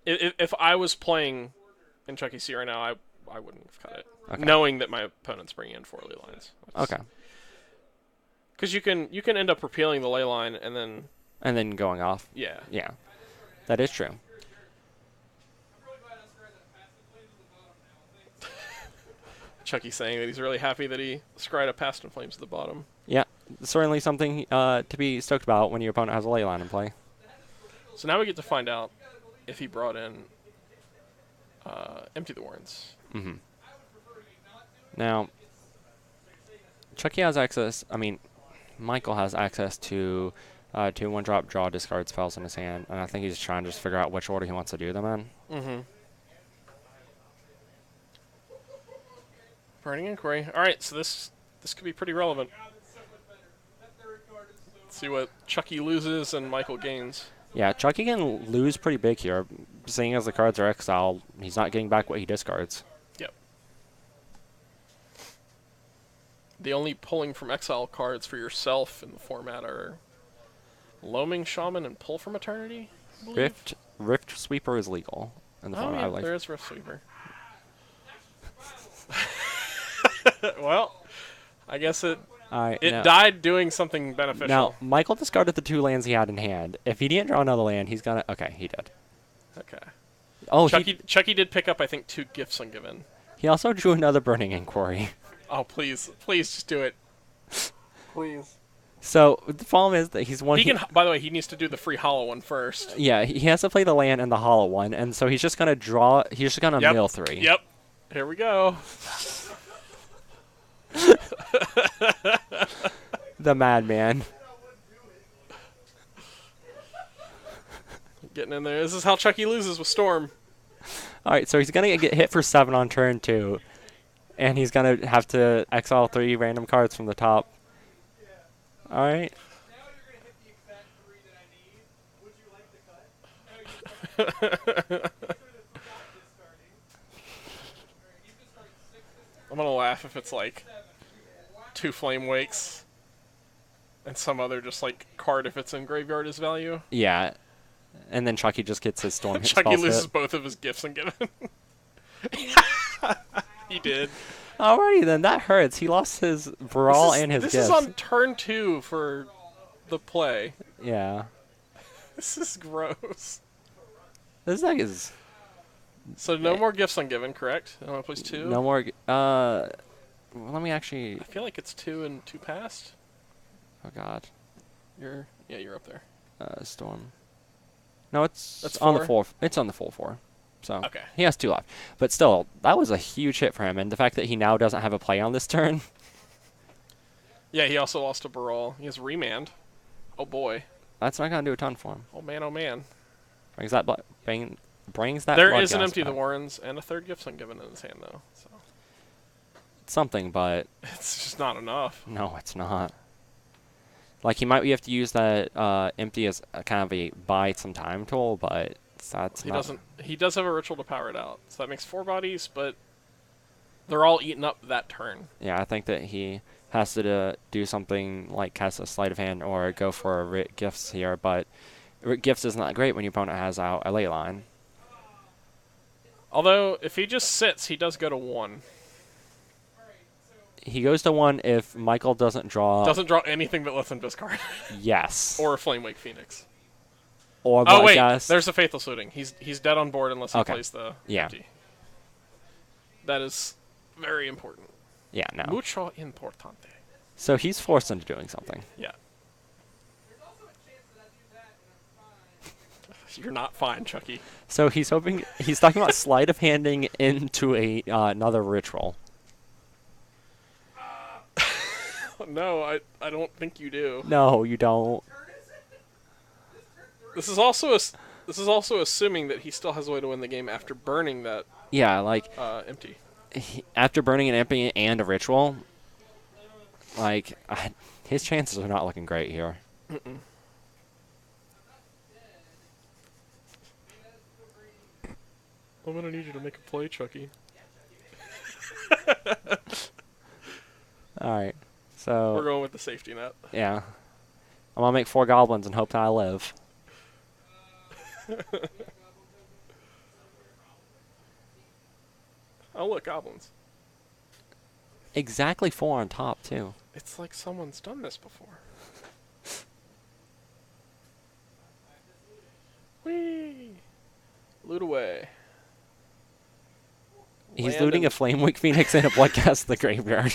if I was playing in Chucky C right now, I wouldn't have cut it, knowing that my opponent's bringing in 4 ley lines. Okay. Because you can end up repealing the ley line and then going off. Yeah. Yeah, that is true. Chucky saying that he's really happy that he scryed a Past in Flames at the bottom. Yeah, certainly something to be stoked about when your opponent has a ley line in play. So now we get to find out if he brought in Empty the Warrens. Mm-hmm. Now, Chucky has access. I mean, Michael has access to 2 1-drop draw discard spells in his hand, and I think he's trying to just figure out which order he wants to do them in. Mm-hmm. Burning Inquiry. All right, so this could be pretty relevant. Let's see what Chucky loses and Michael gains. Yeah, Chucky can lose pretty big here. Seeing as the cards are exiled, he's not getting back what he discards. Yep. The only pulling from exile cards for yourself in the format are Loaming Shaman and Pull from Eternity, I believe? Rift Sweeper is legal in the format. Yeah, there is Rift Sweeper. Well, I guess it died doing something beneficial. Now, Michael discarded the 2 lands he had in hand. If he didn't draw another land, he's gonna... Okay, he did. Okay. Oh, Chucky did pick up, I think, 2 Gifts Ungiven. He also drew another Burning Inquiry. Oh, please just do it. Please. So the problem is that he's one. By the way, he needs to do the free hollow one first. Yeah, he has to play the land and the hollow one, and so he's just gonna draw. He's just gonna mill 3. Yep. Here we go. The madman. Getting in there. This is how Chucky loses with Storm. All right, so he's gonna get hit for 7 on turn 2, and he's gonna have to exile 3 random cards from the top. All right. I'm gonna laugh if it's like 2 Flame Wakes and some other just like card if it's in graveyard is value. Yeah, and then Chucky just gets his Storm hit. Chucky loses both of his Gifts Ungiven. He did. Alrighty then, that hurts. He lost his Brawl and his This gifts. is on turn 2 for the play. Yeah. This is gross. This deck is... So no more Gifts Ungiven, correct? I want to place 2? No more... let me actually... I feel like it's 2 and 2 past. Oh, God. You're up there. Storm. No, it's That's on the 4? 4. It's on the full 4. So Okay. he has 2 left. But still, that was a huge hit for him. And the fact that he now doesn't have a play on this turn, Yeah, he also lost to Baral. He has Remand. Oh boy. that's not going to do a ton for him. Oh man, oh man. Brings that brings that There blood is an gas Empty the back. Warrens and a 3rd Gift given in his hand, though. So Something, but it's just not enough. no, it's not. Like, he might have to use that empty as a kind of a buy some time tool, but that's He not. doesn't. He does have a ritual to power it out, so that makes 4 bodies, but they're all eaten up that turn. Yeah, I think that he has to do something like cast a sleight of hand or go for a gifts here, but gifts is not great when your opponent has out a ley line. Although, if he just sits, he does go to 1. He goes to 1 if Michael doesn't draw. Doesn't draw anything but Lithon Biscard. Yes. Or a Flamewake Phoenix. Or Oh wait, Bloodghast. there's a Faithless Looting. He's dead on board unless he Okay. plays the Yeah. empty. That is very important. Yeah, no. Mucho importante. So he's forced into doing something. Yeah. You're not fine, Chucky. So he's hoping he's talking about sleight of handing into a another ritual. No, I don't think you do. No, you don't. This is also assuming that he still has a way to win the game after burning that Yeah, like empty. after burning an empty and a ritual, like his chances are not looking great here. I'm gonna need you to make a play, Chucky. All right, We're so going with the safety net. yeah, I'm gonna make 4 goblins and hope that I live. Oh look, goblins. Exactly 4 on top too. It's like someone's done this before. Whee! Loot away. He's Land looting a and- Flamewake Phoenix and a Bloodghast to the graveyard.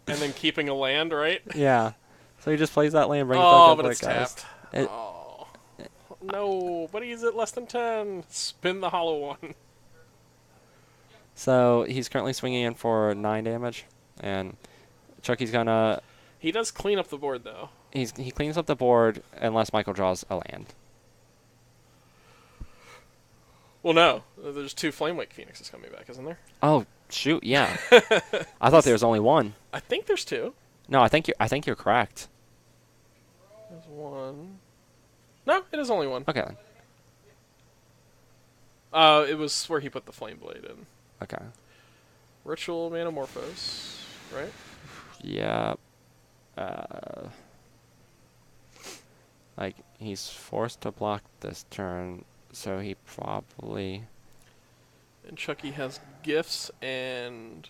And then keeping a land, right? Yeah, so he just plays that land, brings Oh, back but it's Bloodghast. tapped. It- Oh. No, but he's at less than 10. Spin the hollow one. So he's currently swinging in for 9 damage, and Chucky's gonna He does clean up the board, though. he cleans up the board unless Michael draws a land. Well, no. There's 2 Flamewake Phoenixes coming back, isn't there? Oh shoot, yeah. I thought there was only 1. I think there's 2. No, I think you're correct. There's 1. No, it is only 1. Okay then. It was where he put the Flame Blade in. Okay. Ritual Manamorphose, right? Yeah. Like he's forced to block this turn, so he probably. And Chucky has Gifts and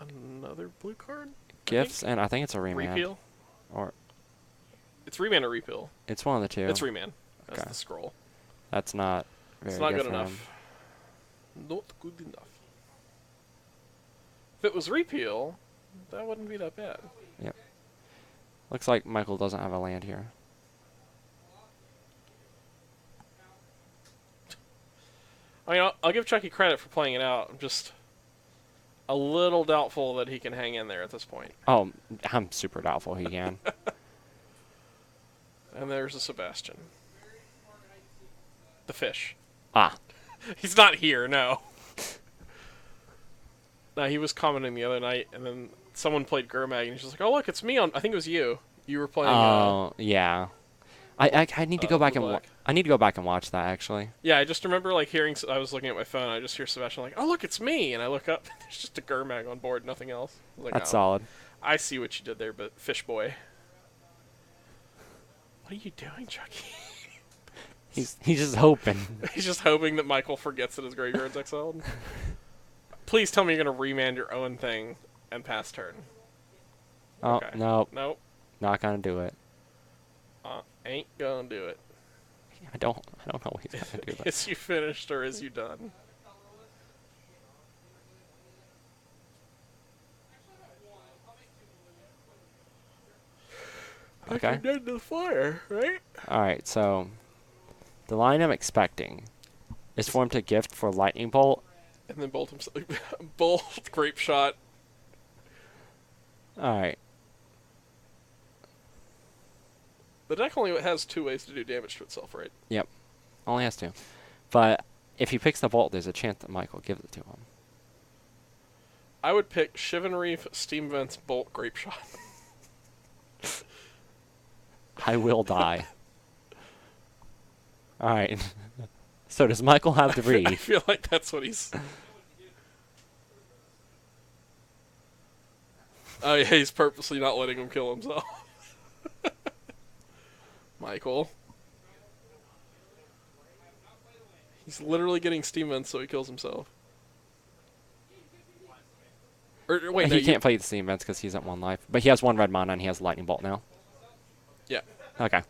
another blue card? Gifts, and I think it's a remand. Repeal? Or It's Remand or Repeal? it's one of the two. It's Remand. That's Okay. the scroll. That's not very It's not good for enough. him. Not good enough. If it was Repeal, that wouldn't be that bad. Looks like Michael doesn't have a land here. I mean, I'll give Chucky credit for playing it out. I'm just a little doubtful that he can hang in there at this point. Oh, I'm super doubtful he can. And there's a Sebastian. The fish. Ah, He's not here, no. No, he was commenting the other night, and then someone played Gurmag, and he's just like, "Oh look, it's me on." I think it was you. You were playing. oh yeah. I need to go back and Black. I need to go back and watch that actually. Yeah, I just remember like hearing. I was looking at my phone. I just hear Sebastian like, "Oh look, it's me," and I look up. There's just a Gurmag on board, nothing else. I was like, That's "Oh, solid. I see what you did there, but fish boy. What are you doing, Chucky? He's just hoping. He's just hoping that Michael forgets that his graveyard's exiled. Please tell me you're gonna remand your own thing and pass turn. Oh Okay. no, Nope. not gonna do it. Ain't gonna do it. I don't know he's gonna do that. Is you finished or is you done? Okay. Dead to the fire, right? All right. So the line I'm expecting is for him to gift for lightning bolt. And then bolt himself. Bolt, grape shot. All right. The deck only has 2 ways to do damage to itself, right? Yep. Only has 2. But if he picks the bolt, there's a chance that Michael gives it to him. I would pick Shivan Reef, Steam Vents, Bolt, Grape Shot. I will die. All right. So does Michael have the I read? feel like that's what he's... Oh yeah, he's purposely not letting him kill himself. Michael. He's literally getting Steam Vents so he kills himself. Or wait, no, He can't play the steam vents because he's at 1 life. But he has 1 red mana and he has lightning bolt now. Yeah. Okay.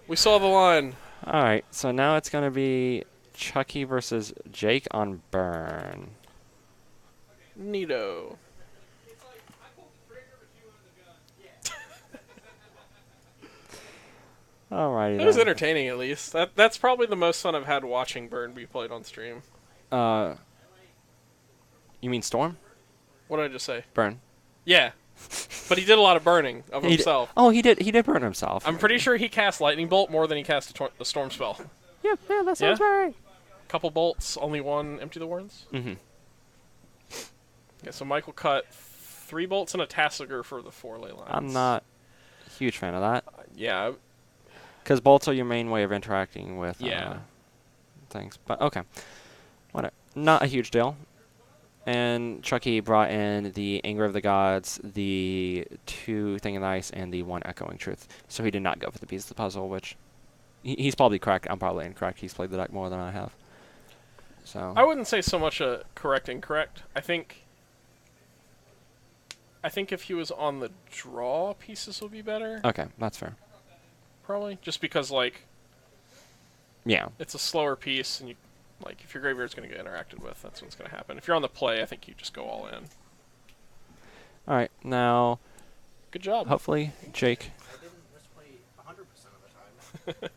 We saw the line. All right. So now it's gonna be Chucky versus Jake on Burn. Neato. Alrighty. It was then. entertaining, at least. That's probably the most fun I've had watching Burn be played on stream. You mean Storm? What did I just say? Burn. Yeah. But he did a lot of burning of himself. Oh, he did. He did burn himself. I'm pretty sure he cast Lightning Bolt more than he cast the Storm spell. Yeah, that sounds right. Couple bolts, only 1 Empty the Warrens. Mm-hmm. Okay, so Michael cut 3 bolts and a Tassiger for the 4 ley lines. I'm not a huge fan of that. Yeah. Because bolts are your main way of interacting with Yeah. things. But okay. Whatever. Not a huge deal. And Chucky brought in the Anger of the Gods, the 2 Thing of Ice, and the 1 Echoing Truth. So he did not go for the piece of the puzzle, which he's probably correct. I'm probably incorrect. He's played the deck more than I have. So I wouldn't say so much a correct incorrect. I think if he was on the draw, pieces would be better. okay, that's fair. Probably. Just because, like, Yeah. it's a slower piece, and you, like, if your graveyard's going to get interacted with, that's what's going to happen. If you're on the play, I think you just go all in. All right. Now, Good job. hopefully, Jake. I didn't misplay 100% of the time.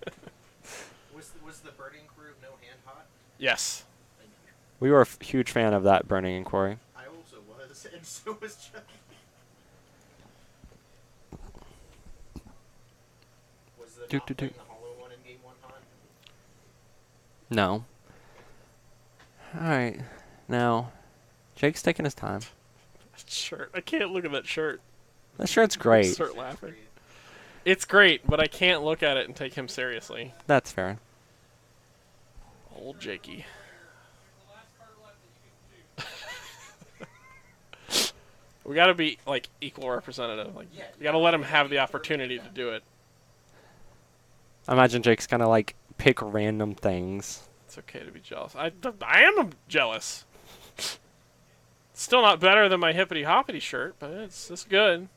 was the birding crew of no hand hot? Yes. Thank you. We were a huge fan of that burning inquiry. I also was, and so was Chucky. Was the Do, not do, do. playing the hollow one in game 1 hot? No. All right. Now, Jake's taking his time. Shirt. I can't look at that shirt. That shirt's great. Start laughing. It's great, but I can't look at it and take him seriously. That's fair. Old Jakey. We gotta be, like, equal representative. Like, Yeah. you gotta let him have the opportunity to do it. I imagine Jake's gonna like pick random things. It's okay to be jealous. I am jealous. Still not better than my hippity hoppity shirt, but it's good.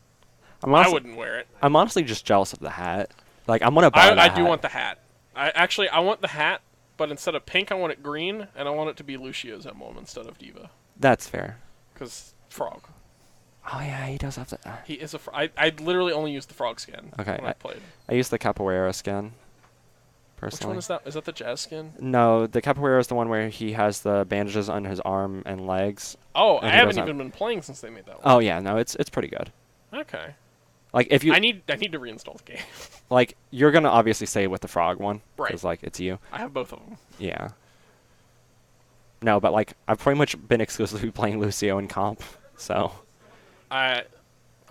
I wouldn't wear it. I'm honestly just jealous of the hat. Like I'm gonna buy that I do hat. want the hat. I want the hat, but instead of pink, I want it green, and I want it to be Lucio's emblem instead of Diva. That's fair. Because frog. Oh yeah, he does have to. He is a. I literally only used the frog skin Okay, when I played. I used the Capoeira skin. Which Personally. one is that? Is that the jazz skin? No, the Capoeira is the one where he has the bandages on his arm and legs. Oh, And I he haven't doesn't even been playing since they made that one. Oh yeah, no, it's pretty good. Okay. Like if you I need to reinstall the game. like, you're gonna obviously stay with the frog one, Right. Because like it's you. I have both of them. Yeah. No, but like I've pretty much been exclusively playing Lucio in comp, so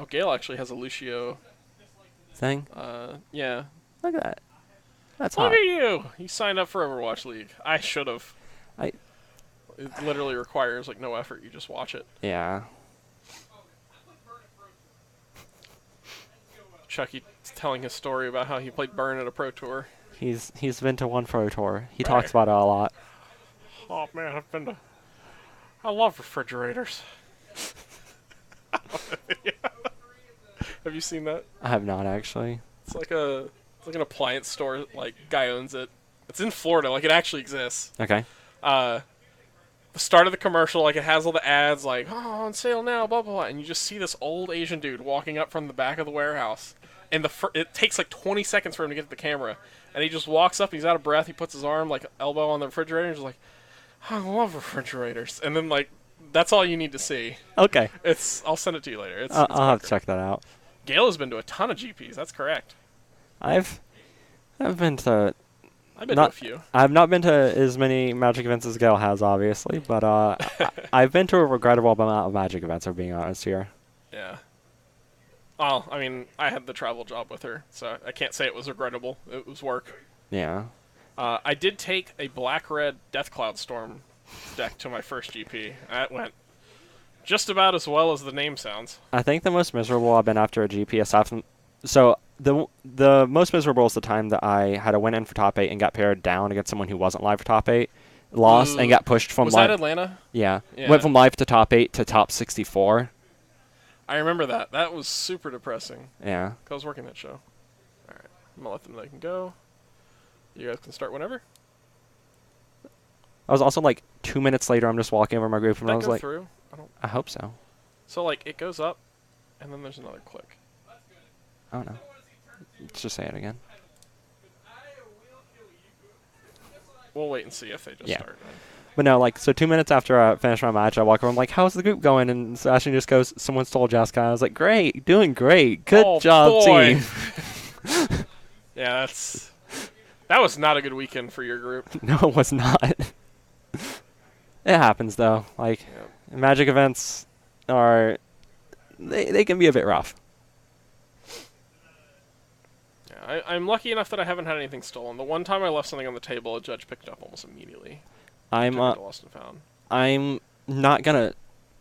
Gale actually has a Lucio. thing. Yeah. Look at that. That's Look hot. at you! You signed up for Overwatch League. I should have. I It literally requires like no effort. You just watch it. yeah. Chucky telling his story about how he played Burn at a pro tour. He's been to one pro tour. He Right. talks about it a lot. Oh man, I've been to. I love refrigerators. Have you seen that? I have not actually. It's like an appliance store. Like guy owns it. It's in Florida. Like it actually exists. Okay. But the start of the commercial, like it has all the ads, like on sale now, blah blah blah, and you just see this old Asian dude walking up from the back of the warehouse, and it takes like 20 seconds for him to get to the camera, and he just walks up, he's out of breath, he puts his arm like elbow on the refrigerator, and he's like, I love refrigerators, and then like that's all you need to see. Okay. I'll send it to you later. It's I'll have to check that out. Gail has been to a ton of GPs. That's correct. I've been to. I've been Not- to a few. I've not been to as many Magic events as Gail has, obviously, but I've been to a regrettable amount of Magic events, for being honest here. Yeah. Well, I mean, I had the travel job with her, so I can't say it was regrettable. It was work. Yeah. I did take a black-red Death Cloud Storm deck to my first GP. That went just about as well as the name sounds. I think the most miserable I've been after a GP, aside from... So, the most miserable is the time that I had a win in for top 8 and got paired down against someone who wasn't live for top 8. Lost Ooh. and got pushed from Was live... that Atlanta? Yeah. Yeah. Went from live to top 8 to top 64. I remember that. That was super depressing. Yeah. 'Cause I was working that show. Alright. I'm gonna let them know they can go. You guys can start whenever. I was also like 2 minutes later, I'm just walking over my group and Did I that was go like, through? I don't... I hope so. So, like, it goes up, and then there's another click. I don't know. Let's just say it again. We'll wait and see if they just Yeah. start. But no, like, so 2 minutes after I finished my match, I walk over, I'm like, how's the group going? And Sebastian just goes, someone stole Jessica. I was like, great, doing great. Good Oh, job, boy. team. Yeah, that was not a good weekend for your group. No, it was not. It happens, though. Like, Yep. Magic events are, they can be a bit rough. Yeah, I'm lucky enough that I haven't had anything stolen. The one time I left something on the table, a judge picked it up almost immediately. I'm Took it to lost and found. I'm not gonna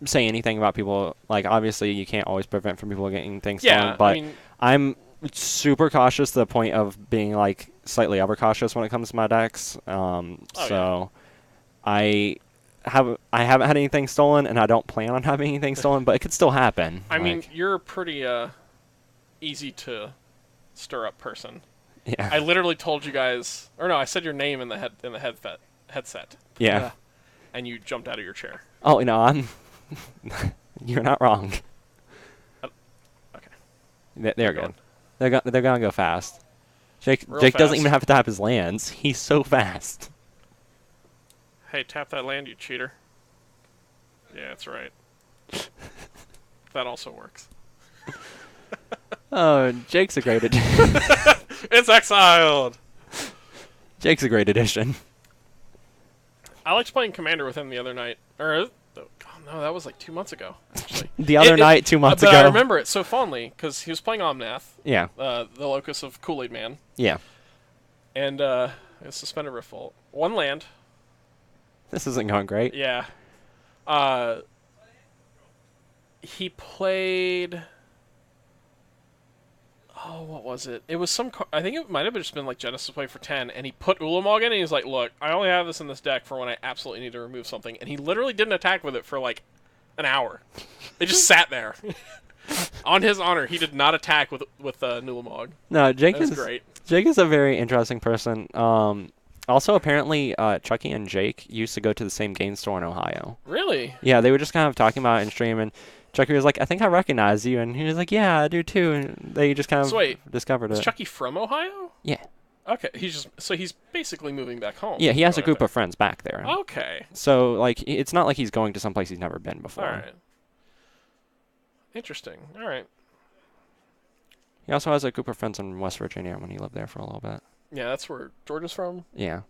say anything about people. Like, obviously, you can't always prevent from people getting things Yeah, stolen, but I mean, I'm super cautious to the point of being like slightly overcautious when it comes to my decks. So I haven't had anything stolen, and I don't plan on having anything stolen, but it could still happen. I mean, Like, you're a pretty easy to stir up person. yeah, I literally told you guys, or no, I said your name in the headset, yeah. and you jumped out of your chair. Oh no, I'm. You're not wrong. Okay. They're Keep good. going. They're gonna go fast. Jake Real doesn't fast. even have to tap his lands. He's so fast. Hey, tap that land, you cheater. Yeah, that's right. That also works. Oh, Jake's a great addition. It's exiled! Jake's a great addition. I liked playing Commander with him the other night. Oh no, that was like 2 months ago, actually. The other night, 2 months but ago. I remember it so fondly, because he was playing Omnath, Yeah, the locus of Kool-Aid Man, yeah. and Suspended Rift Vault. One land, This isn't going great. yeah. He played... Oh, what was it? It was some... I think it might have just been like Genesis play for 10, and he put Ulamog in, and he's like, look, I only have this in this deck for when I absolutely need to remove something, and he literally didn't attack with it for like an hour. It just sat there. On his honor, he did not attack with Nulamog. No, Jake That's is great. Jake is a very interesting person. Also, apparently, Chucky and Jake used to go to the same game store in Ohio. Really? Yeah, they were just kind of talking about it in stream, and Chucky was like, I think I recognize you, and he was like, yeah, I do too, and they just kind of So wait, discovered Is it. Chucky from Ohio? Yeah. Okay, he's basically moving back home. Yeah, he has a What I group think. of friends back there. Okay. So, like, it's not like he's going to someplace he's never been before. All right. Interesting. All right. He also has a group of friends in West Virginia when he lived there for a little bit. Yeah, that's where Jordan's from. Yeah.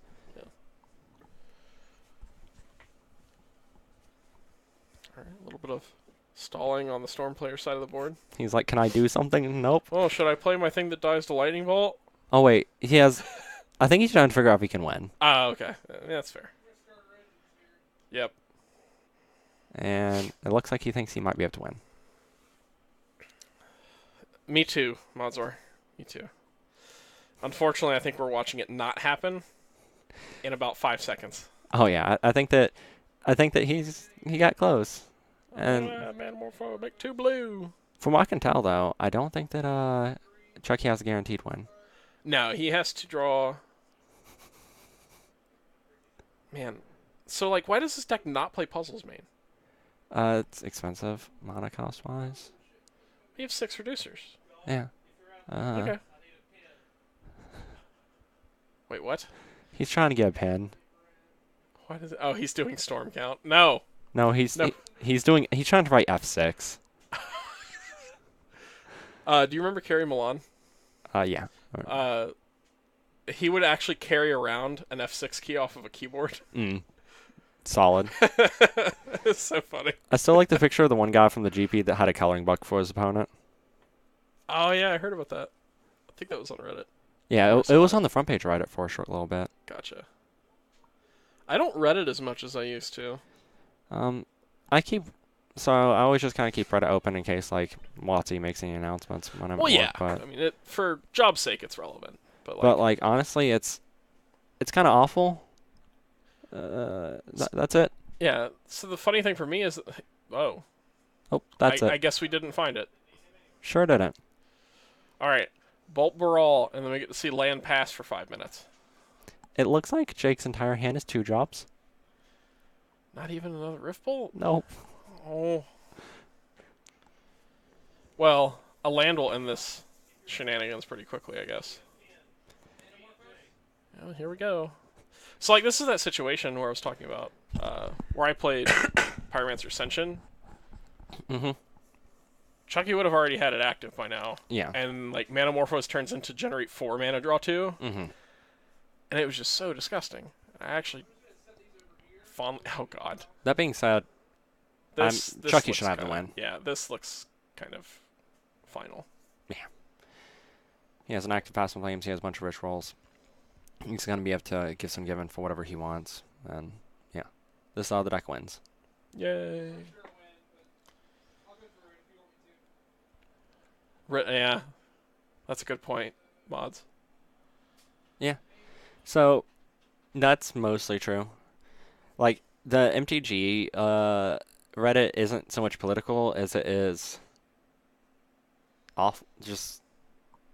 All right, a little bit of stalling on the Storm player side of the board. He's like, can I do something? Nope. Oh, should I play my thing that dies to Lightning Bolt? Oh, wait. He has... I think he's trying to figure out if he can win. Ah, okay. Yeah, that's fair. Yep. And it looks like he thinks he might be able to win. Me too, Mazor. Me too. Unfortunately, I think we're watching it not happen in about 5 seconds. Oh, yeah. I think that he got close. And Manamorphobic 2 blue. from what I can tell, though, I don't think that Chucky has a guaranteed win. No, he has to draw... Man, So, like, why does this deck not play Puzzles main? It's expensive, mana cost wise. We have 6 reducers. Yeah. Okay. Wait, what? He's trying to get a pin. Why does it? Oh, he's doing Storm Count. No. No, he's No. he's trying to write F6. Do you remember Kerry Milan? Yeah. He would actually carry around an F6 key off of a keyboard. Solid. It's so funny. I still like the picture of the one guy from the GP that had a coloring book for his opponent. Oh, yeah, I heard about that. I think that was on Reddit. Yeah, it was on the front page of Reddit for a short little bit. Gotcha. I don't Reddit as much as I used to. So I always just kind of keep Reddit open in case like WotC makes any announcements when I'm Well, at yeah. work, but I mean, for job's sake, it's relevant. but like honestly, it's kind of awful. That's it. Yeah. So the funny thing for me is, oh, That's it. I guess we didn't find it. Sure didn't. All right, Bolt Baral, and then we get to see land pass for 5 minutes. It looks like Jake's entire hand is 2 drops. Not even another Rift Bolt? Nope. Oh. Well, a land will end this shenanigans pretty quickly, I guess. Oh, here we go. So, like, this is that situation where I was talking about, where I played Pyromancer Ascension. Mm-hmm. Chucky would have already had it active by now. Yeah. And, like, Manamorphose turns into generate 4 mana, draw 2. Mm-hmm. And it was just so disgusting. I actually fondly... Oh, God. That being said, This Chucky looks should have the kinda- win. Yeah, this looks kind of final. He has an active Pass and Flames. He has a bunch of rich rolls. He's going to be able to give some given for whatever he wants. And, yeah. This is how the deck wins. Yay. Yeah. That's a good point, mods. So, that's mostly true. Like, the MTG Reddit isn't so much political as it is just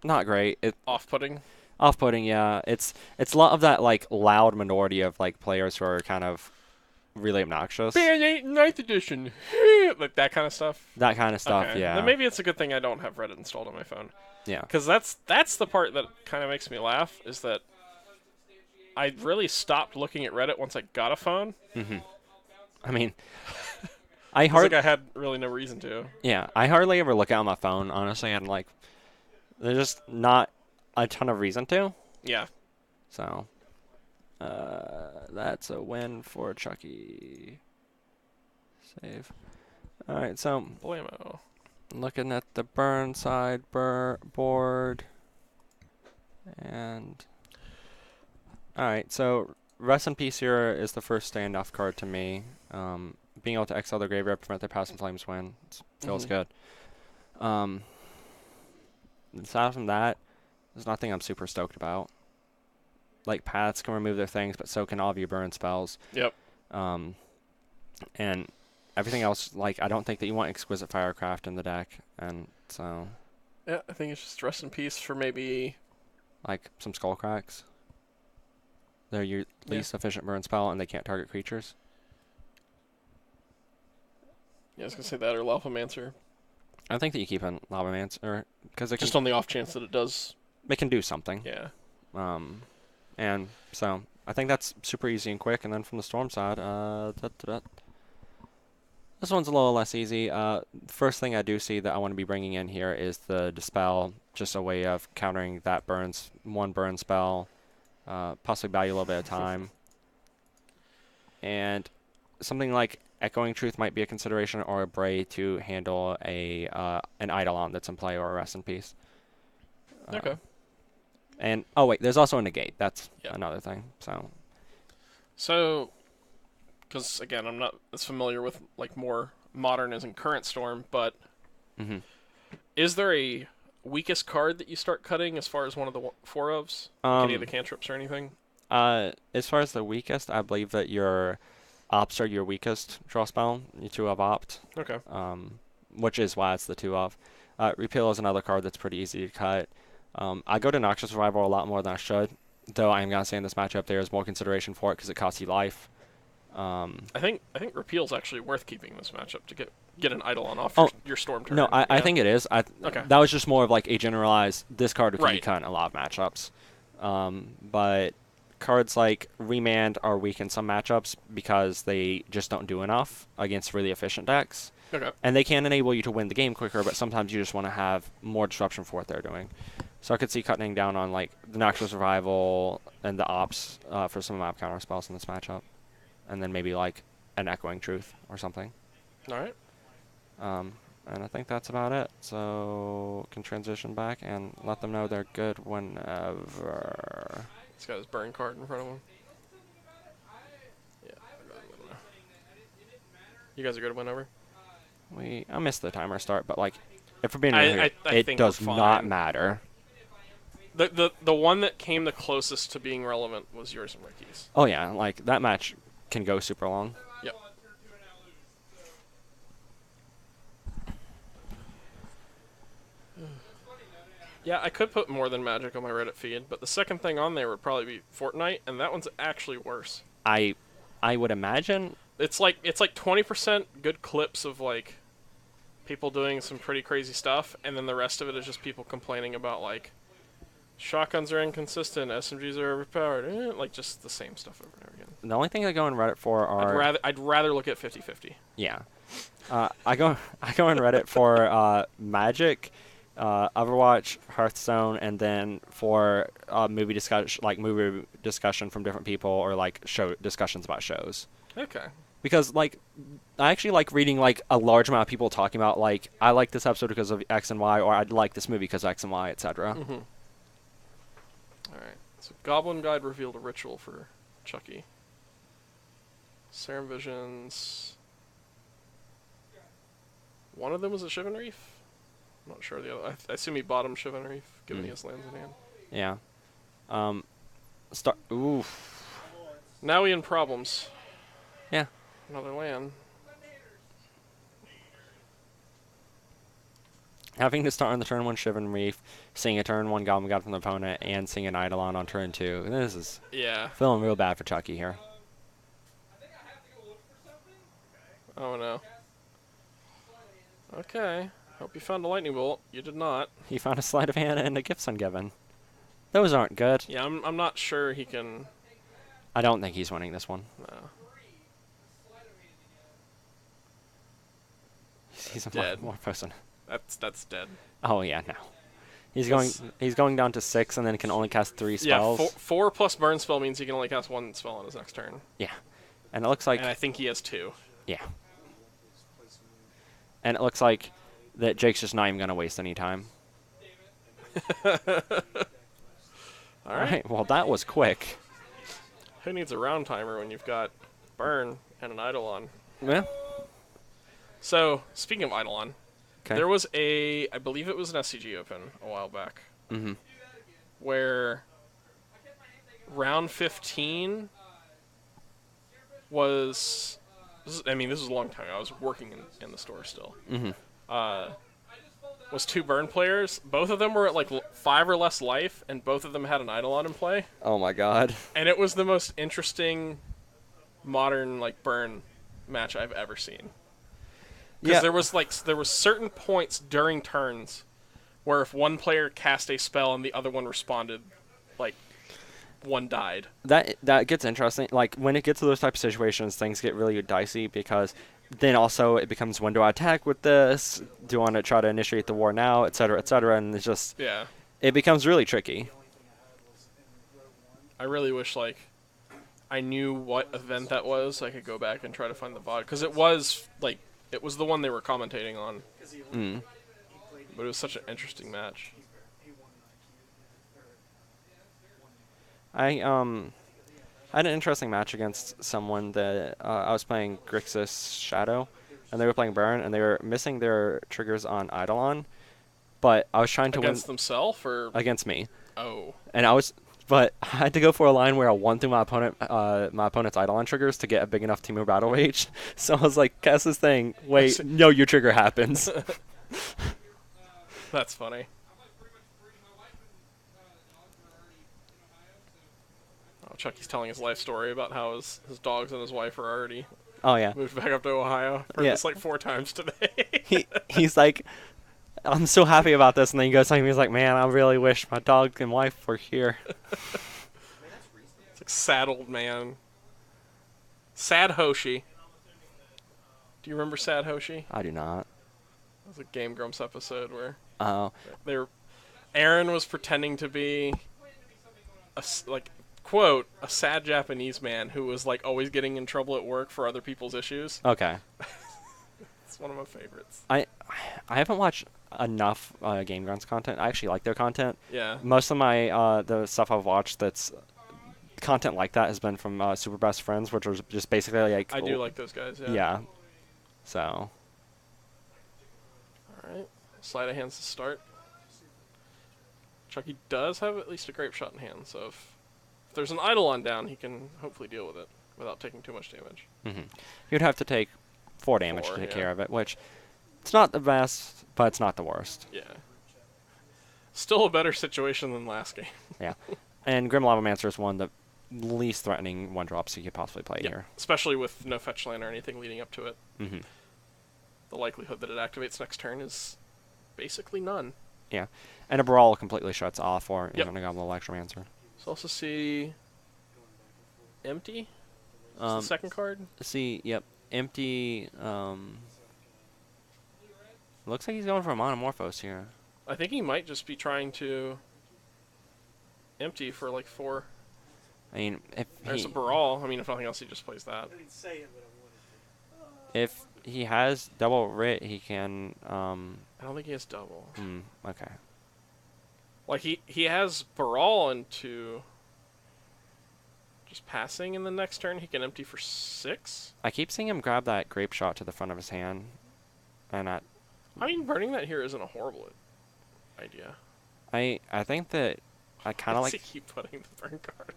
not great. Off-putting. Off-putting, yeah. It's a lot of that like loud minority of like players who are kind of really obnoxious. Band 8 9th edition. Like that kind of stuff. That kind of stuff, Okay. yeah. Then maybe it's a good thing I don't have Reddit installed on my phone. Yeah. Because that's the part that kind of makes me laugh, is that I really stopped looking at Reddit once I got a phone. I mean, I I had really no reason to. I hardly ever look out my phone, honestly, and like there's just not a ton of reason to. Yeah. So that's a win for Chucky. Save. All right, so Blammo. looking at the burn side board, and all right, so Rest in Peace here is the first standoff card to me. Being able to exile the graveyard, prevent their Pass and Flames win, feels good. Aside from that, there's nothing I'm super stoked about. Like, paths can remove their things, but so can all of your burn spells. Yep. And everything else, like, I don't think that you want Exquisite Firecraft in the deck, and so... Yeah, I think it's just Rest in Peace for maybe... like, some Skull Cracks. They're your least efficient burn spell, and they can't target creatures. Yeah, I was going to say that or Lavamancer. I think that you keep in Lavamancer, because Just on the off chance that it does... they can do something. Yeah. And so I think that's super easy and quick. And then from the Storm side, this one's a little less easy. First thing I do see that I want to be bringing in here is the Dispel, just a way of countering that one burn spell, possibly buy you a little bit of time. And something like Echoing Truth might be a consideration, or a Bray to handle an Eidolon that's in play, or a Rest in Peace. Okay. And, oh wait, there's also a Negate. That's Yeah. another thing. So, because again, I'm not as familiar with like more modern as in current Storm, but is there a weakest card that you start cutting as far as one of the 4-ofs? Any of the cantrips or anything? As far as the weakest, I believe that your Ops are your weakest draw spell. You 2-of Opt. Okay. Which is why it's the 2-of. Repeal is another card that's pretty easy to cut. I go to Noxious Survival a lot more than I should, though I am going to say in this matchup there is more consideration for it because it costs you life. I think Repeal's actually worth keeping this matchup to get an Eidolon off Oh, your Storm turn. No, I Yeah. think it is. Okay. That was just more of like a generalized, this card can be Right. cut in a lot of matchups. But cards like Remand are weak in some matchups because they just don't do enough against really efficient decks. Okay. And they can enable you to win the game quicker, but sometimes you just want to have more disruption for what they're doing. So I could see cutting down on like the Natural Survival and the Ops for some map counter spells in this matchup. And then maybe like an Echoing Truth or something. All right. And I think that's about it. So can transition back and let them know they're good whenever. He's got his burn card in front of him. Yeah. You guys are good whenever? I missed the timer start, but like, if we're being I real, it think does we're not fine. matter. The one that came the closest to being relevant was yours and Ricky's. Oh yeah, like that match can go super long. Yep. Yeah, I could put more than Magic on my Reddit feed, but the second thing on there would probably be Fortnite, and that one's actually worse. I would imagine. It's like 20% good clips of like people doing some pretty crazy stuff, and then the rest of it is just people complaining about like shotguns are inconsistent, SMGs are overpowered, like just the same stuff over and over again. The only thing I go on Reddit for are I'd rather look at 50-50. yeah. I go on Reddit for Magic, Overwatch, Hearthstone, and then for movie discussion from different people or like show discussions about shows. Okay. Because like I actually like reading like a large amount of people talking about like I like this episode because of X and Y, or I'd like this movie because of X and Y, etc. Mm-hmm. All right. So Goblin Guide revealed a ritual for Chucky. Serum Visions. One of them was a Shivan Reef. I'm not sure the other. I assume he bought him Shivan Reef, given he has lands in hand. Yeah. Oof. Now we in problems. Yeah. Another land. Having to start on the turn 1 Shivan Reef, seeing a turn 1 Goblin God from the opponent, and seeing an Eidolon on turn 2. This is Yeah. feeling real bad for Chucky here. Oh no. Okay. Hope you found a lightning bolt. You did not. He found a sleight of hand and a Gifts Ungiven. Those aren't good. Yeah, I'm not sure he can. I don't think he's winning this one. No. He's a Dead. more person. That's dead. Oh yeah, no. He's Yes. going down to 6 and then can only cast 3 spells. Yeah, 4 plus burn spell means he can only cast 1 spell on his next turn. Yeah. And it looks like And I think he has 2. yeah. And it looks like that Jake's just not even gonna waste any time. All All right. right. Well, that was quick. Who needs a round timer when you've got burn and an Eidolon? Yeah. So, speaking of Eidolon, Okay. there was I believe it was an SCG Open a while back, Mhm. where round 15 was. This was a long time ago. I was working in the store still. Mhm. Was 2 burn players. Both of them were at like 5 or less life, and both of them had an Eidolon in play. Oh my God. And it was the most interesting modern like burn match I've ever seen. Because there was certain points during turns where if one player cast a spell and the other one responded, like one died. That gets interesting. Like when it gets to those type of situations, things get really dicey because then also it becomes when do I attack with this? Do I want to try to initiate the war now, et cetera, and it's just Yeah. it becomes really tricky. I really wish like I knew what event that was so I could go back and try to find the VOD. Because it was the one they were commentating on. Mm. But it was such an interesting match. I had an interesting match against someone that I was playing Grixis Shadow, and they were playing Burn, and they were missing their triggers on Eidolon, but I was trying to Against win themselves or against me, oh. and but I had to go for a line where I won through my opponent's Eidolon triggers to get a big enough team of battle rage. So I was like, cast this thing. Wait, no, your trigger happens. That's funny. Oh, Chucky's telling his life story about how his dogs and his wife are already Oh yeah. moved back up to Ohio. Heard Yeah. this like 4 times today. He's like, I'm so happy about this, and then he goes something. He's like, man, I really wish my dog and wife were here. It's like sad old man. Sad Hoshi. Do you remember Sad Hoshi? I do not. It was a Game Grumps episode where Oh. Aaron was pretending to be quote, a sad Japanese man who was like always getting in trouble at work for other people's issues. Okay. It's one of my favorites. I haven't watched enough Game Grumps content. I actually like their content. Yeah. Most of my the stuff I've watched that's content like that has been from Super Best Friends, which was just basically like. I do like those guys, yeah. Yeah. So. Alright. Sleight of hands to start. Chucky does have at least a grape shot in hand, so if there's an Eidolon down, he can hopefully deal with it without taking too much damage. You'd have to take 4 damage 4, to take yeah. care of it, which it's not the best, but it's not the worst. Yeah. Still a better situation than last game. Yeah. And Grim Lavamancer is one of the least threatening 1-drops you could possibly play Yeah. here. Especially with no fetch land or anything leading up to it. hmm The likelihood that it activates next turn is basically none. Yeah. And a Brawl completely shuts off, or you're Yep. going to go with Electromancer. So also see Empty. Is the Um, second card. Yep. Empty. Looks like he's going for a Monomorphos here. I think he might just be trying to empty for like 4. I mean, There's a Baral. I mean, if nothing else, he just plays that. if he has double writ, he can. I don't think he has double. Okay. Like he has Baral into just passing in the next turn. He can empty for 6. I keep seeing him grab that grape shot to the front of his hand, and I mean, burning that here isn't a horrible idea. I think that I kind of Let's like. see, keep putting the burn card.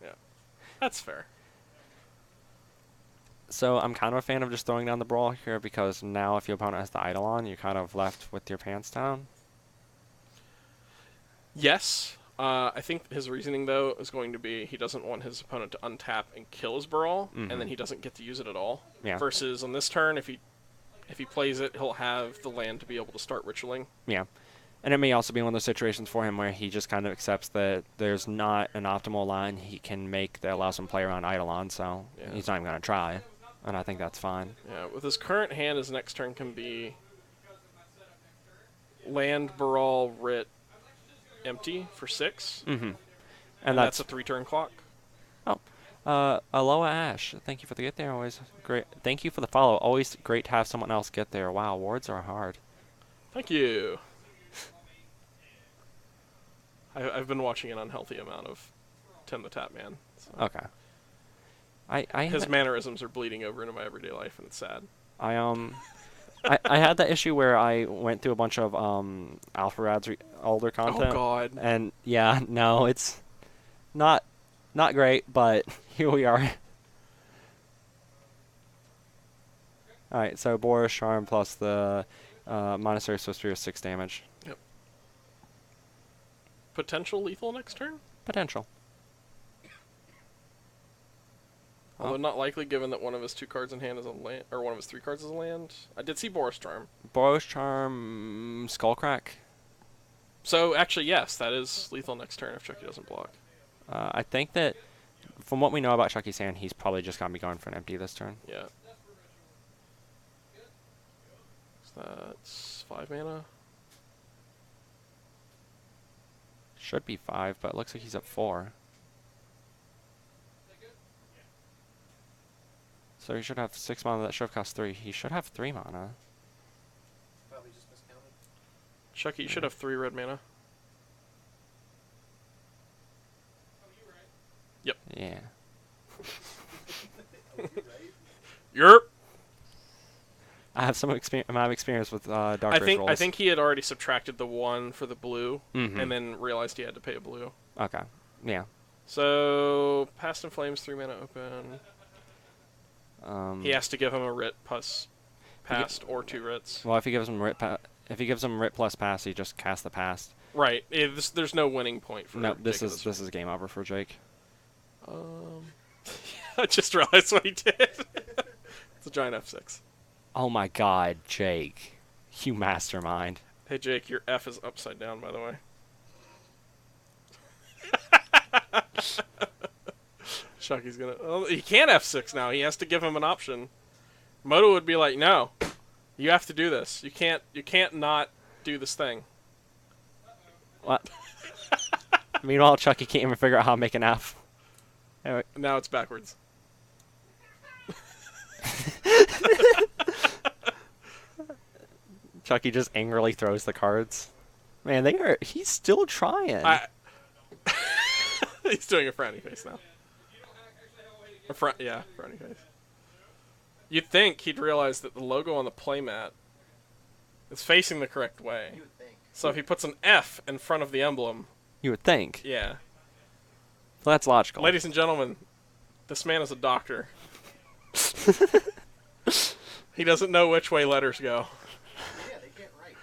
Yeah, that's fair. So I'm kind of a fan of just throwing down the Brawl here, because now if your opponent has the Eidolon, you're kind of left with your pants down. Yes. I think his reasoning, though, is going to be he doesn't want his opponent to untap and kill his Baral, and then he doesn't get to use it at all. Yeah. Versus on this turn, if he plays it, he'll have the land to be able to start ritualing. Yeah. And it may also be one of those situations for him where he just kind of accepts that there's not an optimal line he can make that allows him to play around Eidolon, so Yeah. he's not even going to try. And I think that's fine. Yeah, with his current hand, his next turn can be land, Baral, Writ, empty for 6. Mm-hmm. And that's a 3-turn clock. Aloha Ash, thank you for the get there. Always great. Thank you for the follow. Always great to have someone else get there. Wow, words are hard. Thank you. I've been watching an unhealthy amount of Tim the Tap Man. So. Okay. I His mannerisms are bleeding over into my everyday life, and it's sad. I had that issue where I went through a bunch of Alpharad's older content. Oh God. And yeah, no, it's not great, but here we are. All right, so Boris Charm plus the Monastery Sorcerer 6 damage. Yep. Potential lethal next turn? Potential. Although not likely, given that one of his 2 cards in hand is a land, or one of his 3 cards is a land. I did see Boris Charm. Boris Charm, Skullcrack. So actually, yes, that is lethal next turn if Chucky doesn't block. I think that from what we know about Chucky's hand, he's probably just going to be going for an empty this turn. Yeah. So that's 5 mana. Should be 5, but it looks like he's at 4. So he should have 6 mana. That should have cost 3. He should have 3 mana. Probably just miscounted. Chucky, you should have 3 red mana. Yep. Yeah. Yerp. I have some amount of experience with Dark Race rolls. I think he had already subtracted the 1 for the blue, Mhm. and then realized he had to pay a blue. Okay. Yeah. So Past in Flames, 3 mana open. He Yeah. has to give him a writ plus past or 2 writs. Well, if he gives him writ plus pass, he just casts the past. Right. There's no winning point for. No, this Jake at is game over for Jake. I just realized what he did. It's a giant F6. Oh my God, Jake, you mastermind. Hey Jake, your F is upside down, by the way. Chucky's gonna. Oh, he can't F6 now. He has to give him an option. Moto would be like, no, you have to do this. You can't. You can't not do this thing. What? Meanwhile, Chucky can't even figure out how to make an F. Anyway. Now it's backwards. Chucky just angrily throws the cards. Man, he's still trying. He's doing a frowny face now. Yeah, frowny face. You'd think he'd realize that the logo on the playmat is facing the correct way. You would think. So if he puts an F in front of the emblem, You would think. yeah. Well, that's logical. Ladies and gentlemen, this man is a doctor. He doesn't know which way letters go. Yeah, they can't write.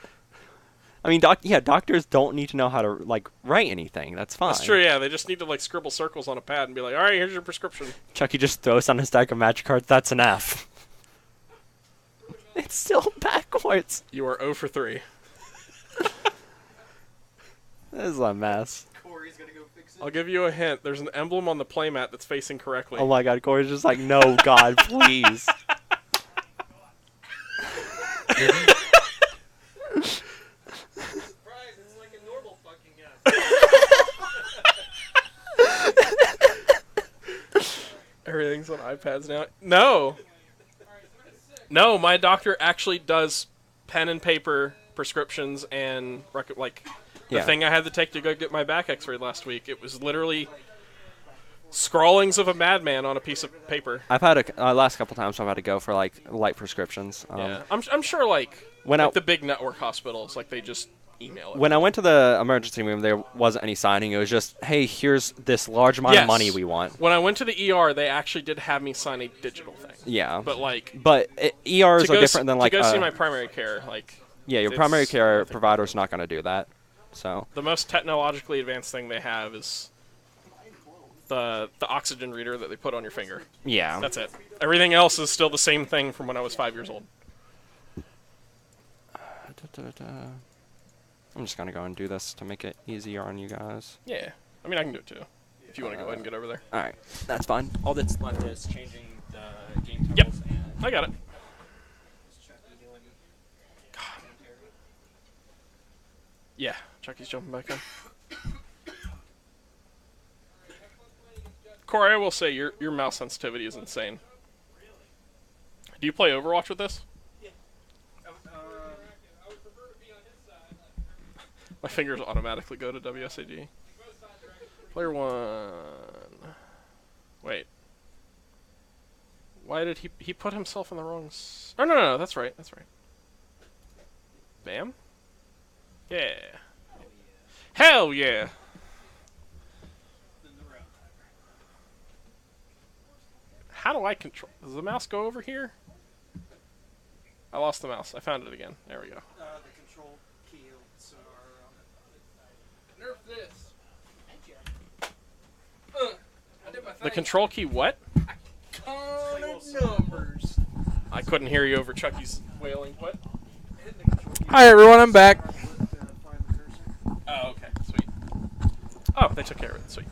I mean, doctors don't need to know how to write anything. That's fine. That's true, yeah. They just need to scribble circles on a pad and be like, all right, here's your prescription. Chucky just throws on his deck of magic cards. That's an F. It's still backwards. You are 0 for 3. This is a mess. Corey's gonna go fix it. I'll give you a hint. There's an emblem on the playmat that's facing correctly. Oh my God, Corey's just like, no, God, please. Surprise, it's like a normal fucking Everything's on iPads now. No. No, my doctor actually does pen and paper prescriptions and the Yeah. thing I had to take to go get my back x-rayed last week. It was literally scrawlings of a madman on a piece of paper. I've had last couple times I've had to go for light prescriptions. Yeah. I'm sure when I- the big network hospitals, they just email it. When I went to the emergency room, there wasn't any signing. It was just, hey, here's this large amount of money we want. When I went to the ER, they actually did have me sign a digital thing. Yeah. But ERs are different than to go see my primary care, yeah, your it's primary care nothing. provider's not going to do that. So The most technologically advanced thing they have is the oxygen reader that they put on your finger. yeah. That's it. Everything else is still the same thing from when I was 5 years old. I'm just going to go and do this to make it easier on you guys. Yeah. I mean, I can do it too. If you want to go ahead and get over there. All right, that's fine. All that's left is changing the game Yep. totals. And I got it. Yeah. Chucky's jumping back in. Corey, I will say your mouse sensitivity is insane. Do you play Overwatch with this? My fingers automatically go to WSAD. Player 1. Wait. Why did he put himself in the wrong... Oh, no, that's right. Bam? Yeah. Hell yeah! How do I control... Does the mouse go over here? I lost the mouse. I found it again. There we go. the control key Nerf this. I did my The control key what? Counted numbers. I couldn't hear you over Chucky's wailing. What? Hi everyone, I'm back. Oh, okay. Sweet. Oh, they took care of it. Sweet.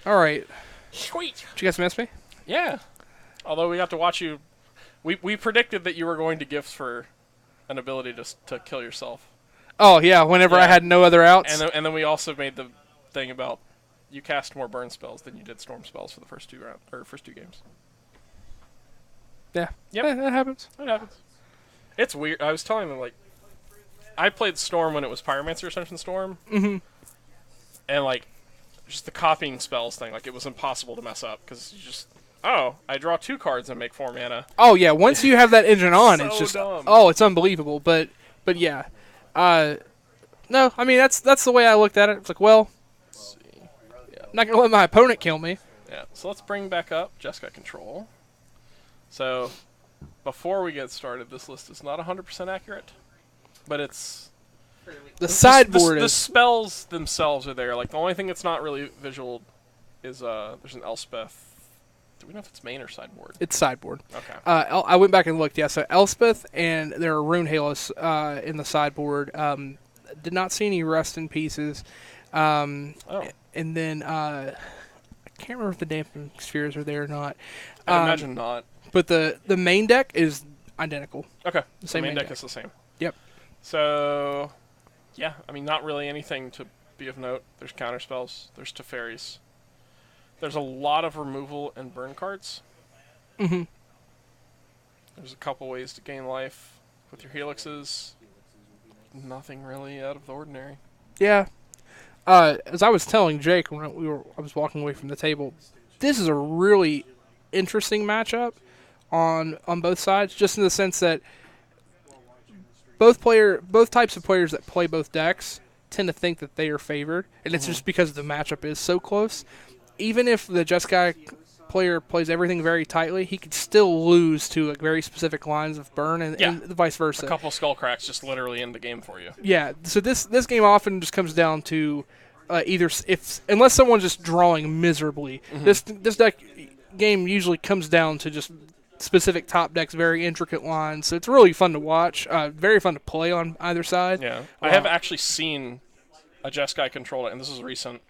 All right. Sweet. Did you guys miss me? Yeah. Although we got to watch you... We predicted that you were going to gifts for an ability to kill yourself. Oh yeah, whenever I Yeah. had no other outs. And then we also made the thing about you cast more burn spells than you did storm spells for the first two games. yeah. Yep. Yeah, that happens. It happens. It's weird. I was telling them, I played Storm when it was Pyromancer Ascension Storm. Mm-hmm. And, just the copying spells thing, it was impossible to mess up. Because you just, I draw 2 cards and make 4 mana. Oh yeah, once you have that engine on, So it's just dumb. it's unbelievable. But yeah, no, I mean that's the way I looked at it. It's like, well, Let's see. Yeah. I'm not gonna let my opponent kill me. Yeah, so let's bring back up Jessica Control. So, before we get started, this list is not 100% accurate, but it's... The sideboard the is spells themselves are there. The only thing that's not really visual is there's an Elspeth. Do we know if it's main or sideboard? It's sideboard. Okay. I went back and looked. Yeah, so Elspeth and there are Rune Halos in the sideboard. Did not see any Rust in Pieces. And then I can't remember if the Damping Spheres are there or not. I imagine not. But the main deck is identical. Okay. The same main main deck deck. is the same. Yep. So, yeah, I mean, not really anything to be of note. There's counterspells. There's Teferis. There's a lot of removal and burn cards. Mm-hmm. There's a couple ways to gain life with your helixes. Nothing really out of the ordinary. Yeah. As I was telling Jake when I was walking away from the table, this is a really interesting matchup on both sides, just in the sense that both types of players that play both decks tend to think that they are favored, and it's just because the matchup is so close. Even if the Jeskai player plays everything very tightly, he could still lose to like very specific lines of burn, and vice versa. A couple skull cracks just literally end the game for you. Yeah, so this game often just comes down to either unless someone's just drawing miserably. This deck game usually comes down to just specific top decks, very intricate lines. So it's really fun to watch, very fun to play on either side. Yeah, I have actually seen a Jeskai control it, and this is recent.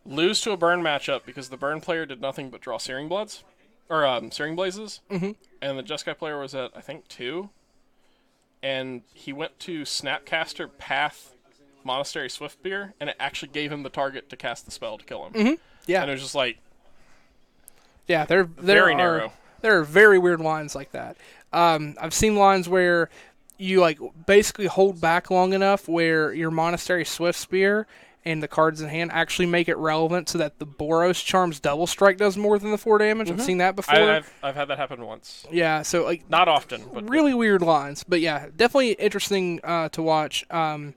Lose to a burn matchup because the burn player did nothing but draw Searing Bloods, or Searing Blazes, and the Jeskai player was at I think 2, and he went to Snapcaster Path Monastery Swiftbeer, and it actually gave him the target to cast the spell to kill him. Yeah, And it was just like they're very narrow. There are very weird lines like that. I've seen lines where you like basically hold back long enough where your Monastery Swiftspear and the cards in hand actually make it relevant so that the Boros Charm's double strike does more than the 4 damage. I've seen that before. I've had that happen once. Yeah, so like Not often, but really weird lines. But yeah, definitely interesting to watch. And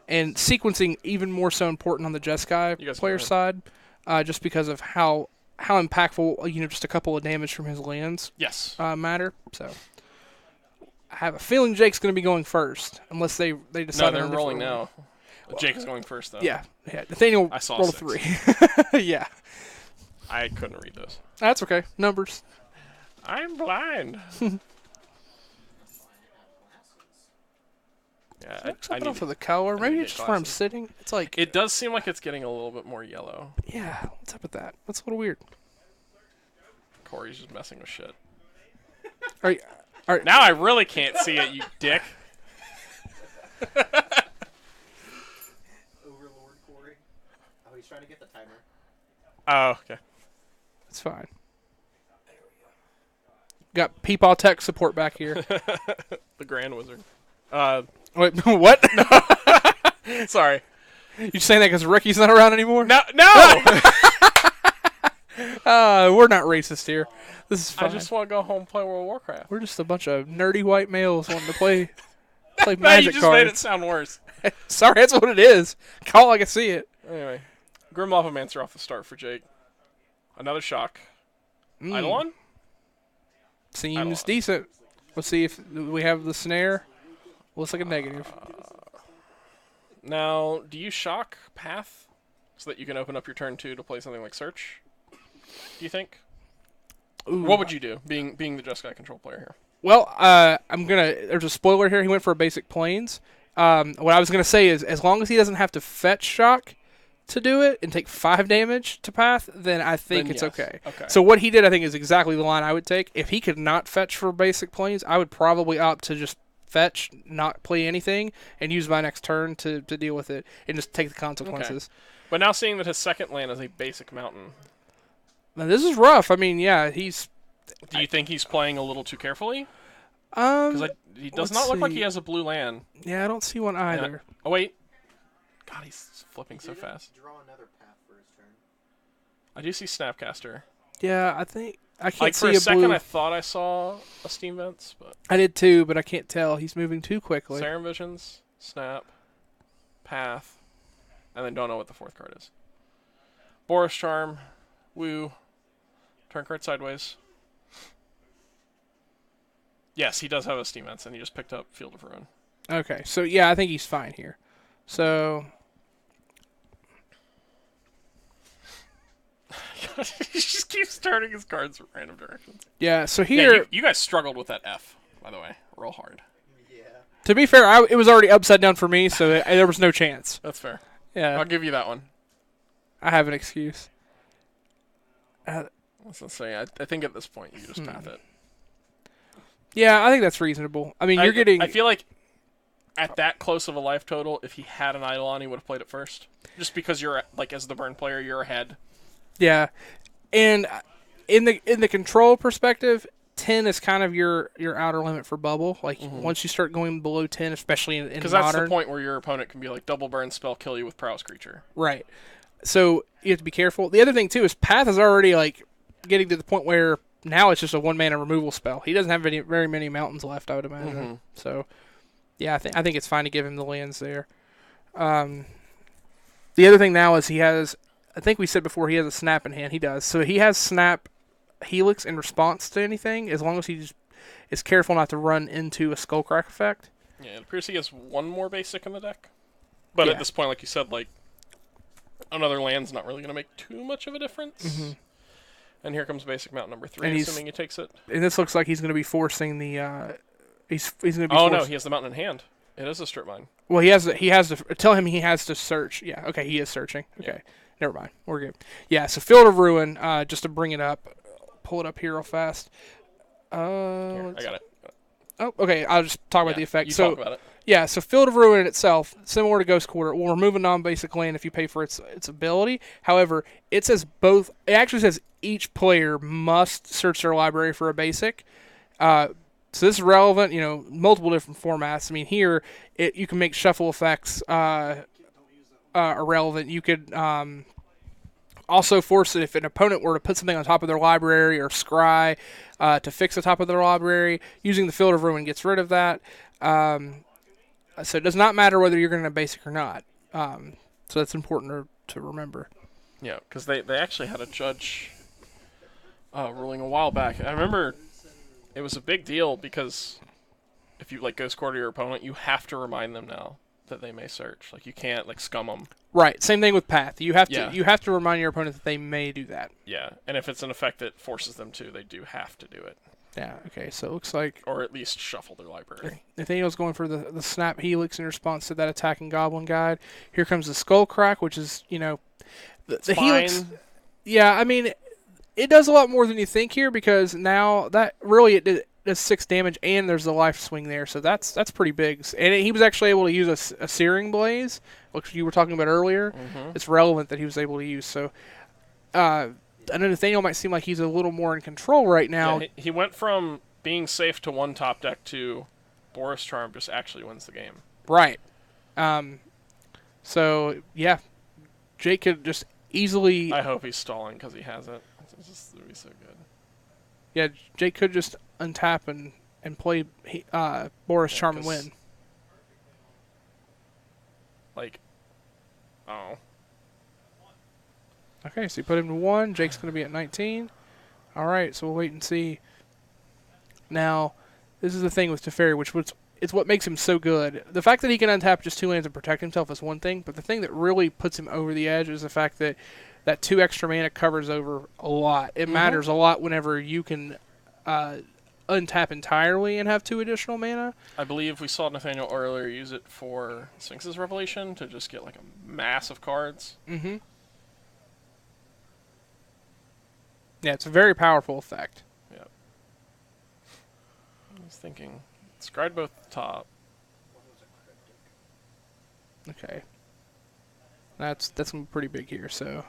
sequencing even more so important on the Jeskai player side, just because of how impactful just a couple of damage from his lands yes. matter. So I have a feeling Jake's going to be going first, unless they decide. No, they're on a rolling different now. Jake is going first, though. Yeah. Nathaniel I saw rolled a 6. 3. Yeah. I couldn't read those. That's okay. Numbers. I'm blind. Yeah, What's I up need off of the color? to Maybe get it's just where I'm glasses. sitting. It's like, It does seem like it's getting a little bit more yellow. yeah, what's up with that? That's a little weird. Corey's just messing with shit. All right. Now I really can't see it, you dick. Overlord Corey. Oh, he's trying to get the timer. Oh, okay. It's fine. Got Peepaw Tech support back here. The Grand Wizard. Wait, what? Sorry. You saying that because Ricky's not around anymore? No! We're not racist here. This is I fine. just want to go home and play World of Warcraft. We're just a bunch of nerdy white males wanting to play No, Magic you just cards. made it sound worse. Sorry, that's what it is. Call it like I see it. Anyway. Grim Lavamancer off the start for Jake. Another shock. Eidolon? Seems decent. Let's see if we have the snare. Looks like a negative. Now, do you shock Path so that you can open up your turn 2 to play something like Search? Do you think? Ooh. What would you do, being the Jeskai control player here? Well, there's a spoiler here. He went for a basic planes. What I was gonna say is, as long as he doesn't have to fetch shock to do it and take 5 damage to Path, then I think Then it's yes. okay. Okay. So what he did, I think, is exactly the line I would take. If he could not fetch for basic planes, I would probably opt to just fetch, not play anything, and use my next turn to deal with it and just take the consequences. But now seeing that his second land is a basic mountain, Now, this is rough. I mean, yeah, he's. do you think he's playing a little too carefully? Um, Because he does let's not look like see. he has a blue land. yeah, I don't see one either. Oh, wait. God, he's flipping so He didn't fast. Draw another path for his turn. I do see Snapcaster. Yeah, I think I can't Like, see for a second, blue. I thought I saw a Steam Vents, but I did too, but I can't tell. He's moving too quickly. Serum Visions, Snap, Path, and then don't know what the 4th card is. Boros Charm, Woo, turn card sideways. Yes, he does have a Steam Vents, and he just picked up Field of Ruin. Okay, so yeah, I think he's fine here. So God. He just keeps turning his cards in random directions. Yeah, so Yeah, here, you guys struggled with that F, by the way, real hard. Yeah. to be fair, it was already upside down for me, so there was no chance. That's fair. Yeah, I'll give you that one. I have an excuse. I was gonna say, I think at this point you just path it. Yeah, I think that's reasonable. I mean, you're getting... I feel like at that close of a life total, if he had an Eidolon, he would have played it first. Just because you're, like, as the burn player, you're ahead. Yeah, and in the control perspective, 10 is kind of your outer limit for bubble. Like once you start going below 10, especially in Because modern, that's the point where your opponent can be like double burn spell, kill you with prowess creature. right? So you have to be careful. The other thing too is Path is already like getting to the point where now it's just a 1-mana removal spell. He doesn't have very many mountains left, I would imagine. So yeah, I think it's fine to give him the lands there. The other thing now is he has. I think we said before he has a snap in hand. He does. So he has snap Helix in response to anything, as long as he just is careful not to run into a Skullcrack effect. Yeah, it appears he has one more basic in the deck. But Yeah. at this point, like you said, like another land's not really going to make too much of a difference. Mm-hmm. And here comes basic mount number 3, And he's- assuming he takes it. And this looks like he's going to be forcing the. He's going to be. Oh no, forced- he has the mountain in hand. It is a strip mine. Well, he has to tell him he has to search. Yeah, okay, he is searching. Okay, never mind, we're good. Yeah, so Field of Ruin. Just to bring it up, pull it up here real fast. Here, I got it. Oh, okay. I'll just talk about the effect. You So talk about it. yeah, so Field of Ruin itself, similar to Ghost Quarter, will remove a non-basic land if you pay for its ability. However, it says both. It actually says each player must search their library for a basic. So this is relevant, multiple different formats. I mean, here you can make shuffle effects irrelevant. You could also force it if an opponent were to put something on top of their library or scry to fix the top of their library. Using the Field of Ruin gets rid of that. So it does not matter whether you're going to basic or not. So that's important to remember. Yeah, because they actually had a judge ruling a while back. I remember it was a big deal because if you Ghost Quarter your opponent, you have to remind them now that they may search. Like you can't scum them. Right. Same thing with Path. You have to Yeah. you have to remind your opponent that they may do that. Yeah, and if it's an effect that forces them to, they do have to do it, Yeah. Okay. So it looks like or at least shuffle their library. Nathaniel's going for the Snap Helix in response to that attacking Goblin Guide. Here comes the Skullcrack, which is the Helix. Fine. Yeah, I mean, it does a lot more than you think here because now that really it does 6 damage and there's the life swing there, so that's pretty big. And he was actually able to use a Searing Blaze, which you were talking about earlier. It's relevant that he was able to use. So I know Nathaniel might seem like he's a little more in control right now. Yeah, he went from being safe to one top deck to Boris Charm just actually wins the game. Right. So yeah, Jake could just easily. I hope he's stalling because he has it. It's just it'd be so good. Yeah, Jake could just untap and play Boris Charm and 'cause- win. Oh. Okay, so you put him to 1. Jake's going to be at 19. All right, so we'll wait and see. Now, this is the thing with Teferi, it's what makes him so good. The fact that he can untap just 2 lands and protect himself is one thing, but the thing that really puts him over the edge is the fact that 2 extra mana covers over a lot. It matters a lot whenever you can untap entirely and have 2 additional mana. I believe we saw Nathaniel earlier use it for Sphinx's Revelation to just get a mass of cards. Mm-hmm. Yeah, it's a very powerful effect. Yeah. I was thinking, scryed both at the top. Okay. That's gonna be pretty big here, so.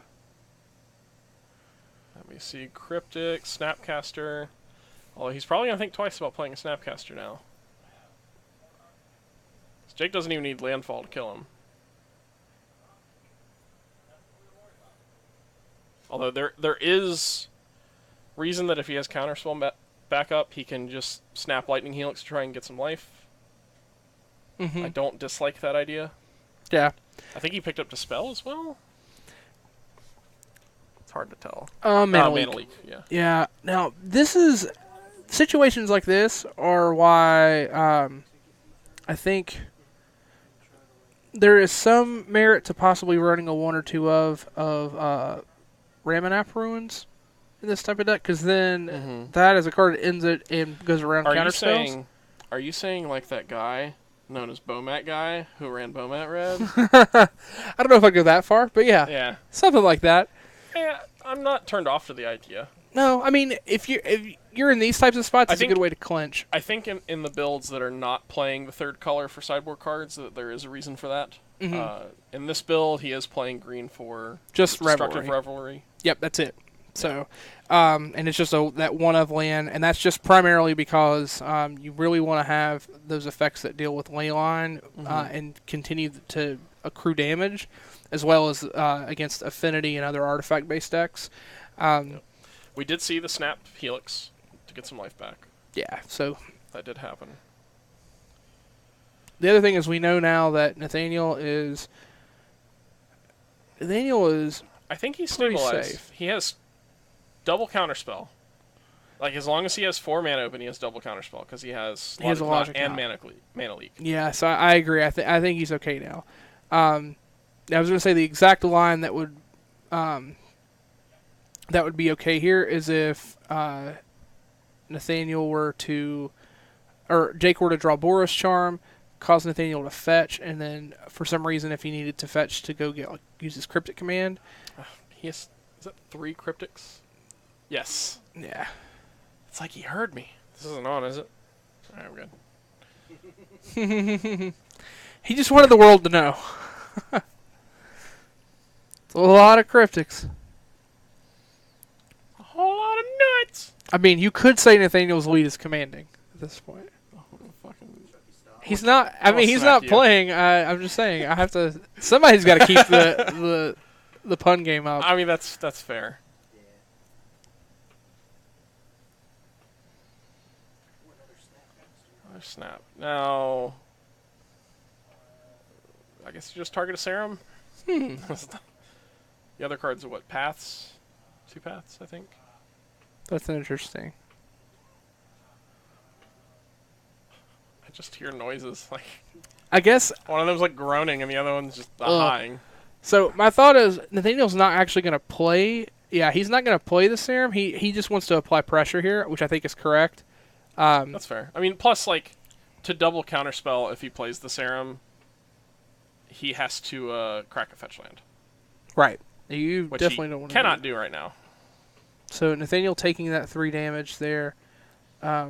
Let me see. Cryptic, Snapcaster. Although he's probably going to think twice about playing a Snapcaster now. 'Cause Jake doesn't even need Landfall to kill him. Although there is reason that if he has Counterspell back up, he can just snap Lightning Helix to try and get some life. Mm-hmm. I don't dislike that idea. Yeah. I think he picked up Dispel as well. It's hard to tell. Mana Mana Leak. Leak, yeah. Yeah. Now, this is situations like this are why I think there is some merit to possibly running a 1 or 2 of Ramanap Ruins in this type of deck, because then Mhm. that as a card ends it and goes around Are counter you spells. saying? Are you saying like that guy known as Bomat guy who ran Bomat Red? I don't know if I go that far, but yeah, Yeah. something like that. Yeah. I'm not turned off to the idea. No, I mean if you're in these types of spots, I it's a think- good way to clinch. I think in the builds that are not playing the third color for sideboard cards, that there is a reason for that. In this build, he is playing green for Just Destructive Revelry. Revelry. Yep, that's it. So, and it's just that one of land, and that's just primarily because you really want to have those effects that deal with leyline and continue to accrue damage, as well as against affinity and other artifact-based decks. We did see the Snap Helix to get some life back. Yeah. So That did happen. the other thing is we know now that Nathaniel is I think he's Pretty stabilized. safe. He has double counterspell. Like as long as he has 4 mana open, he has double counterspell because he has He has a Logic and Knot. mana leak. Yeah, so I agree. I think he's okay now. I was going to say the exact line that would be okay here is if Nathaniel were to, or Jake were to draw Boros Charm, cause Nathaniel to fetch, and then for some reason if he needed to fetch to go get use his Cryptic Command. He has, is that 3 cryptics? Yes. Yeah. It's like he heard me. This isn't on, is it? Alright, we're good. He just wanted the world to know. It's a lot of Cryptics. A whole lot of nuts! I mean, you could say Nathaniel's lead is commanding at this point. Fucking He's not. I mean, he's smack not you. playing. I'm just saying. I have to. Somebody's got to keep the pun game up. I mean, that's fair. Yeah. Ooh, another snap. Oh, snap. Now, I guess you just target a serum. The other cards are what? Paths? 2 paths, I think. That's interesting. I just hear noises. Like I guess. one of them's like groaning, and the other one's just Ugh. dying. So my thought is Nathaniel's not actually going to play. Yeah, he's not going to play the serum. He just wants to apply pressure here, which I think is correct. That's fair. I mean, plus like to double counterspell if he plays the serum, he has to crack a fetch land, Right. You which definitely he don't want to cannot do right now. So Nathaniel taking that 3 damage there. I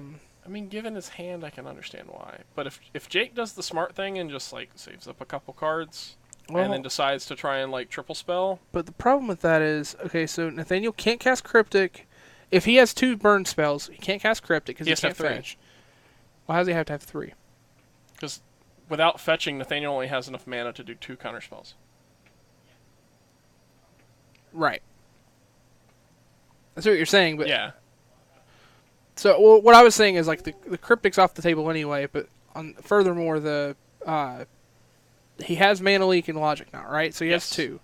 mean, given his hand, I can understand why. But if Jake does the smart thing and just like saves up a couple cards and then decides to try and like triple spell, But the problem with that is, okay, so Nathaniel can't cast Cryptic. If he has 2 burn spells, he can't cast Cryptic because He he has to can't have 3. fetch. Why does he have to have 3? because without fetching, Nathaniel only has enough mana to do 2 counterspells. Right. That's what you're saying, but Yeah. so well, what I was saying is like the Cryptic's off the table anyway, but furthermore he has Mana Leak and Logic Knot, right? So he has Yes. 2.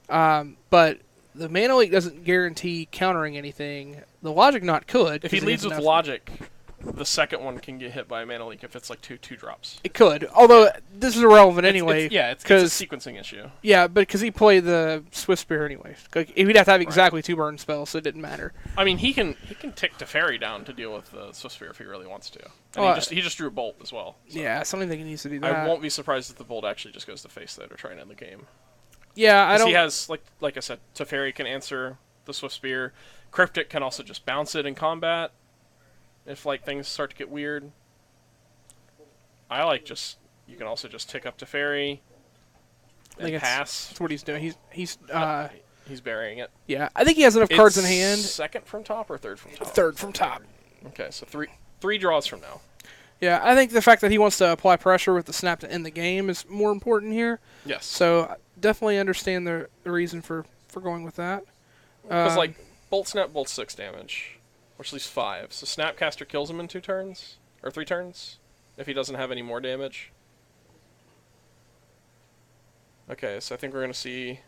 But the Mana Leak doesn't guarantee countering anything. The Logic Knot could. If he 'cause leads has with enough- logic, the second one can get hit by a mana leak if it's like two drops. It could. Although this is irrelevant anyway. It's a because sequencing issue. yeah, but because he played the Swift Spear anyway. Like, he'd have to have exactly 2 burn spells, so it didn't matter. I mean, he can tick Teferi down to deal with the Swift Spear if he really wants to. And Well, he just drew a bolt as well. So Yeah, so I don't think he needs to do that. I won't be surprised if the bolt actually just goes to face that or try and end the game. Yeah, I 'Cause don't. he has like I said, Teferi can answer the Swift Spear. Cryptic can also just bounce it in combat if like things start to get weird. I like you can also just tick up Teferi I think and it's- pass. That's what he's doing. He's He's burying it. yeah. I think he has enough cards in It's hand. Second from top or third from top? Third from top. Okay, so three draws from now. Yeah, I think the fact that he wants to apply pressure with the snap to end the game is more important here. Yes. So I definitely understand the reason for going with that. Because like Bolt Snap bolts 6 damage, which leaves 5. So Snapcaster kills him in 2 turns or 3 turns if he doesn't have any more damage. Okay, so I think we're gonna see.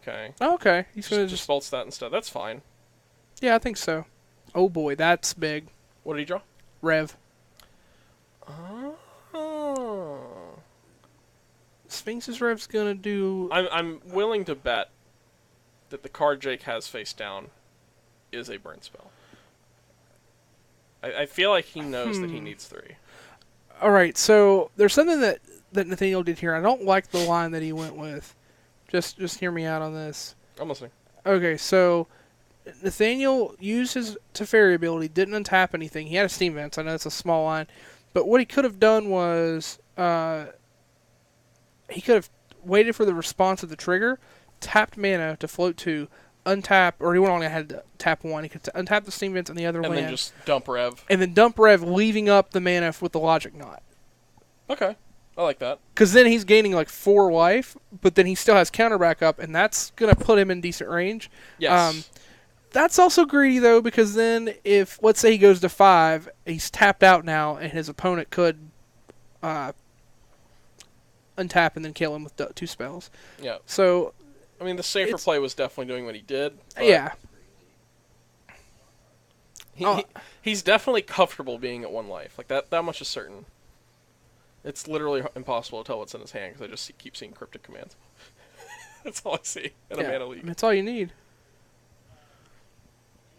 Okay. Oh, okay, he's gonna Just bolts that instead. That's fine. yeah, I think so. Oh boy, that's big. What did he draw? Rev. Oh. Sphinx's Rev's gonna do. I'm willing to bet that the card Jake has face down is a burn spell. I feel like he knows that he needs 3. All right, so there's something that Nathaniel did here. I don't like the line that he went with. Just hear me out on this. I'm listening. Okay, so Nathaniel used his Teferi ability, didn't untap anything. He had a Steam Vent, so I know it's a small line. But what he could have done was he could have waited for the response of the trigger, tapped mana to float 2, untap, or he only had to tap 1. He could untap the Steam Vents and the other And land. then just dump Rev. And then dump Rev, leaving up the mana with the Logic Knot. Okay. I like that. Because then he's gaining like 4 life, but then he still has counter back up, and that's going to put him in decent range. Yes. That's also greedy, though, because then if, let's say he goes to 5, he's tapped out now, and his opponent could untap and then kill him with 2 spells. Yeah. So, I mean, the safer play was definitely doing what he did. But yeah. He's definitely comfortable being at 1 life. Like, that much is certain. It's literally impossible to tell what's in his hand because I just keep seeing cryptic commands. That's all I see in a mana league. That's all you need.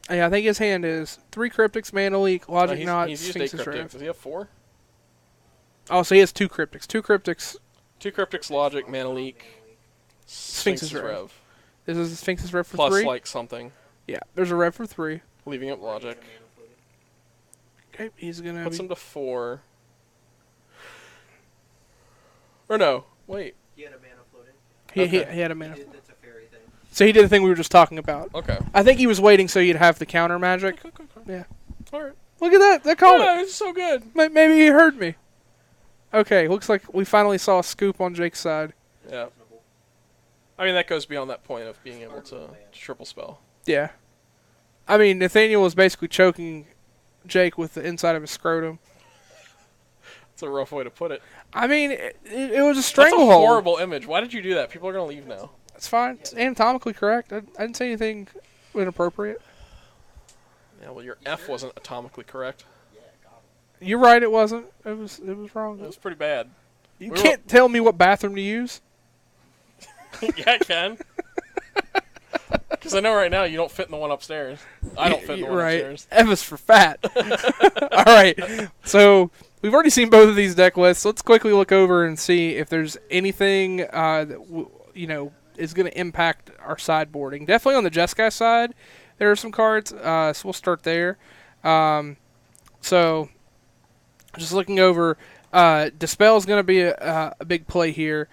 Yeah, I think his hand is 3 Cryptics, Mana Leak, Logic Knot, he's used 8 Sphinx's cryptics. Rev. Does he have 4? Oh, so he has 2 Cryptics. 2 Cryptics. 2 cryptics, Logic, Mana Leak, Sphinx's Rev. This is Sphinx's Rev for Plus, 3? like, something. Yeah, there's a Rev for 3. Leaving up Logic. Okay, he's going to... Puts him to 4. Or no, wait. He had a mana floating. He Okay. had a mana. He did the Teferi thing. So he did the thing we were just talking about. Okay. I think he was waiting so you'd have the counter magic. Yeah. Alright. Look at that. That called Yeah, it. it's so good. Maybe he heard me. Okay, looks like we finally saw a scoop on Jake's side. Yeah. I mean, that goes beyond that point of being able to triple spell. Yeah. I mean, Nathaniel was basically choking Jake with the inside of his scrotum. It's a rough way to put it. I mean, it was a That's a stranglehold. horrible image. Why did you do that? People are going to leave now. It's fine. It's anatomically correct. I didn't say anything inappropriate. Yeah, well, your F wasn't atomically correct. You're right. It wasn't. It was wrong. It was pretty bad. You we can't tell me what bathroom to use. Yeah, I can. Because I know right now you don't fit in the one upstairs. I don't fit in the one upstairs. F is for fat. All right. So we've already seen both of these deck lists. Let's quickly look over and see if there's anything that is going to impact our sideboarding. Definitely on the Jeskai side, there are some cards. So we'll start there. So just looking over, Dispel is going to be a big play here.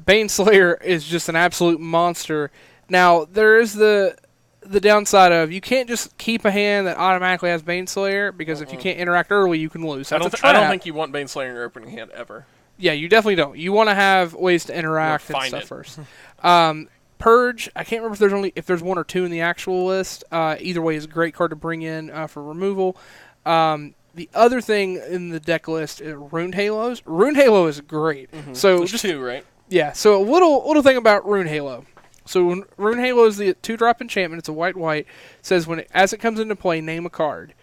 Baneslayer is just an absolute monster. Now, there is the downside of you can't just keep a hand that automatically has Baneslayer, because if you can't interact early, you can lose. I That's don't a trap. think you want Baneslayer in your opening hand ever. Yeah, you definitely don't. You want to have ways to interact and find stuff it. first. Purge, I can't remember if there's 1 or 2 in the actual list. Either way is a great card to bring in for removal. The other thing in the deck list is Runed Halos. Runed Halo is great. So There's just 2, right? yeah, so a little thing about Rune Halo. So Rune Halo is the 2-drop enchantment. It's a white. It says as it comes into play, name a card.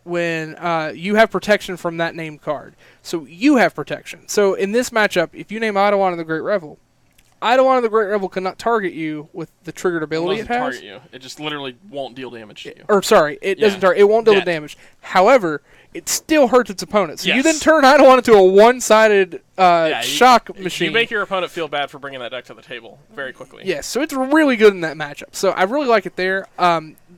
When you have protection from that named card. So you have protection. So in this matchup, if you name Eidolon of the Great Revel, Eidolon of the Great Revel cannot target you with the triggered ability it doesn't has. target you. It just literally won't deal damage to you. Or sorry, it Yeah. doesn't target. It won't deal the Yet. damage. However, it still hurts its opponent. So you Yes. then turn Eidolon into a one-sided shock machine. You make your opponent feel bad for bringing that deck to the table very quickly. Yes, so it's really good in that matchup. So I really like it there.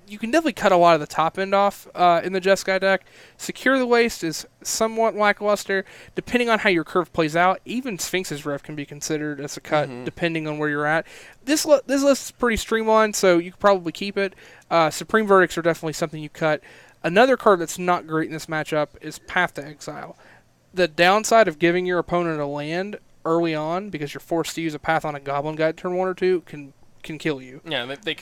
You can definitely cut a lot of the top end off in the Jeskai deck. Secure the Waste is somewhat lackluster. Depending on how your curve plays out, even Sphinx's Rev can be considered as a cut, depending on where you're at. This list is pretty streamlined, so you could probably keep it. Supreme Verdicts are definitely something you cut. Another card that's not great in this matchup is Path to Exile. The downside of giving your opponent a land early on, because you're forced to use a Path on a Goblin Guide turn 1 or 2, can kill you. Yeah, they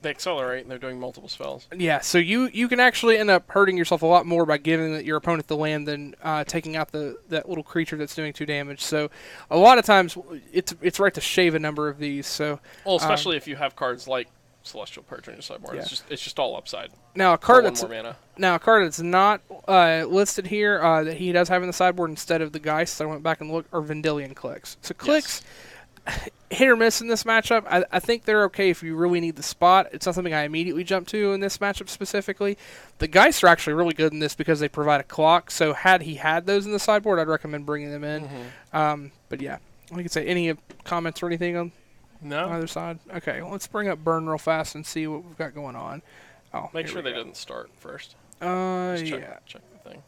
accelerate and they're doing multiple spells. Yeah, so you can actually end up hurting yourself a lot more by giving your opponent the land than taking out that little creature that's doing 2 damage. So a lot of times it's right to shave a number of these. So Especially if you have cards like Celestial Purge on your sideboard. Yeah. It's just all upside. now a For card one that's more mana. Now, a card that's not listed here that he does have in the sideboard instead of the Geist, I went back and looked, are Vendilion Clicks. So Clicks, hit or miss in this matchup. I think they're okay if you really need the spot. It's not something I immediately jump to in this matchup specifically. The Geist are actually really good in this because they provide a clock. So had he had those in the sideboard, I'd recommend bringing them in. But yeah, we could say any comments or anything on No. either side. Okay, well, let's bring up Burn real fast and see what we've got going on. Oh, Make here sure we they go. didn't start first. Yeah. Check the thing.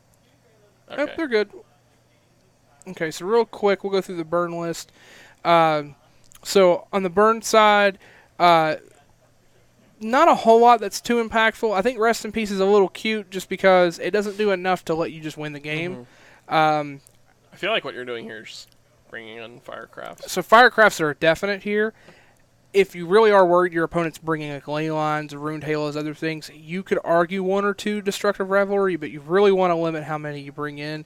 Yep, Okay. they're good. Okay, so real quick, we'll go through the burn list. So on the burn side, not a whole lot that's too impactful. I think Rest in Peace is a little cute just because it doesn't do enough to let you just win the game. I feel like what you're doing here is just bringing in Firecrafts. So Firecrafts are definite here. If you really are worried your opponent's bringing like Ley Lines, Ruined Halos, other things, you could argue one or two Destructive Revelry, but you really want to limit how many you bring in.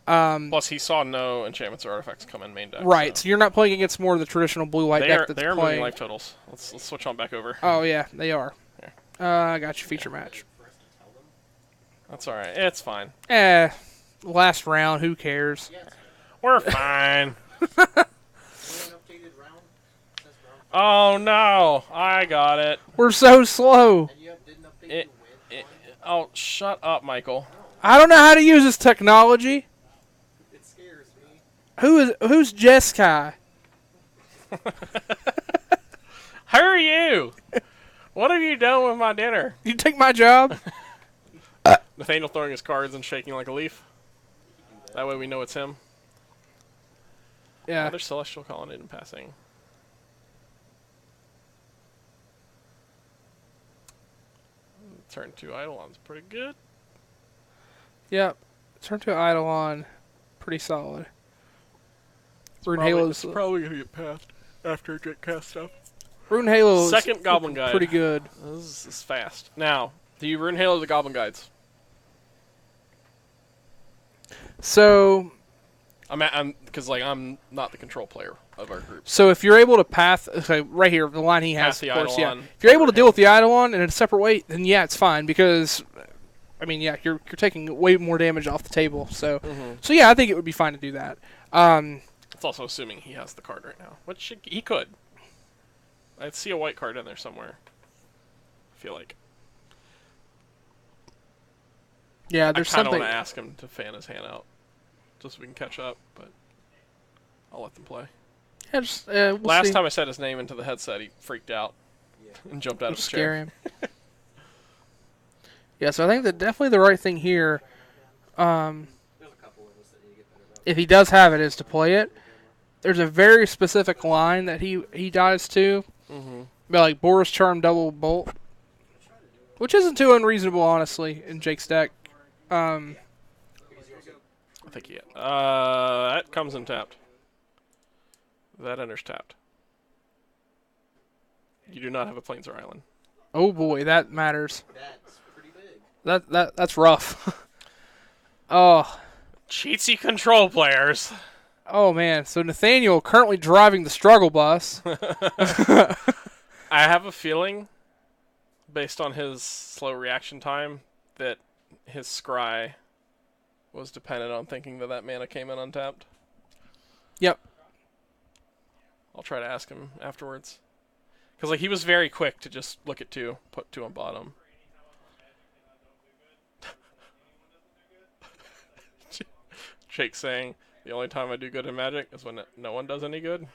Plus, he saw no enchantments or artifacts come in main deck. Right, so you're not playing against more of the traditional blue-white They deck are, that's they are moving playing. life totals. Let's switch on back over. Oh, yeah, they are. Here. I got your feature match. That's all right. It's fine. Last round, who cares? We're fine. Updated round. Says round. Oh no! I got it. We're so slow. And you didn't update It- the win. Oh, shut up, Michael. I don't know how to use this technology. It scares me. Who's Jeskai? Who are you? What have you done with my dinner? You take my job? Nathaniel throwing his cards and shaking like a leaf. That way we know it's him. Yeah. Another Celestial Colonnade in passing. Turn 2 Eidolon's pretty good. Yep. Turn to Eidolon. Pretty solid. Rune Halo's probably going to get passed after it get cast up. Rune Halo's Second Goblin Guide. pretty good. This is fast. Now, do you Rune Halo the Goblin Guides? So I'm because like I'm not the control player of our group. So if you're able to path, okay, right here, the line he has, Path the of course, yeah. Eidolon, If you're able to overhand. deal with the Eidolon in a separate way, then yeah, it's fine because, I mean, yeah, you're taking way more damage off the table. So, so yeah, I think it would be fine to do that. It's also assuming he has the card right now, which he could. I see a white card in there somewhere. I feel like Yeah, I there's kind of something. want to ask him to fan his hand out, just so we can catch up. But I'll let them play. Yeah, just, we'll Last see. time I said his name into the headset, he freaked out and jumped out We'll of his scare chair. him. Yeah, so I think that definitely the right thing here, There's a couple of us that need to get better about. if he does have it, is to play it. There's a very specific line that he dies to, but like Boris Charm Double Bolt, which isn't too unreasonable, honestly, in Jake's deck. I think he. That comes in tapped. That enters tapped. You do not have a Plains or Island. Oh boy, that matters. That's pretty big. That's rough. Oh. Cheatsy control players. Oh man, so Nathaniel currently driving the struggle bus. I have a feeling, based on his slow reaction time, that his scry was dependent on thinking that mana came in untapped. Yep. I'll try to ask him afterwards. Because like he was very quick to just look at 2, put 2 on bottom. Jake saying, the only time I do good in Magic is when no one does any good.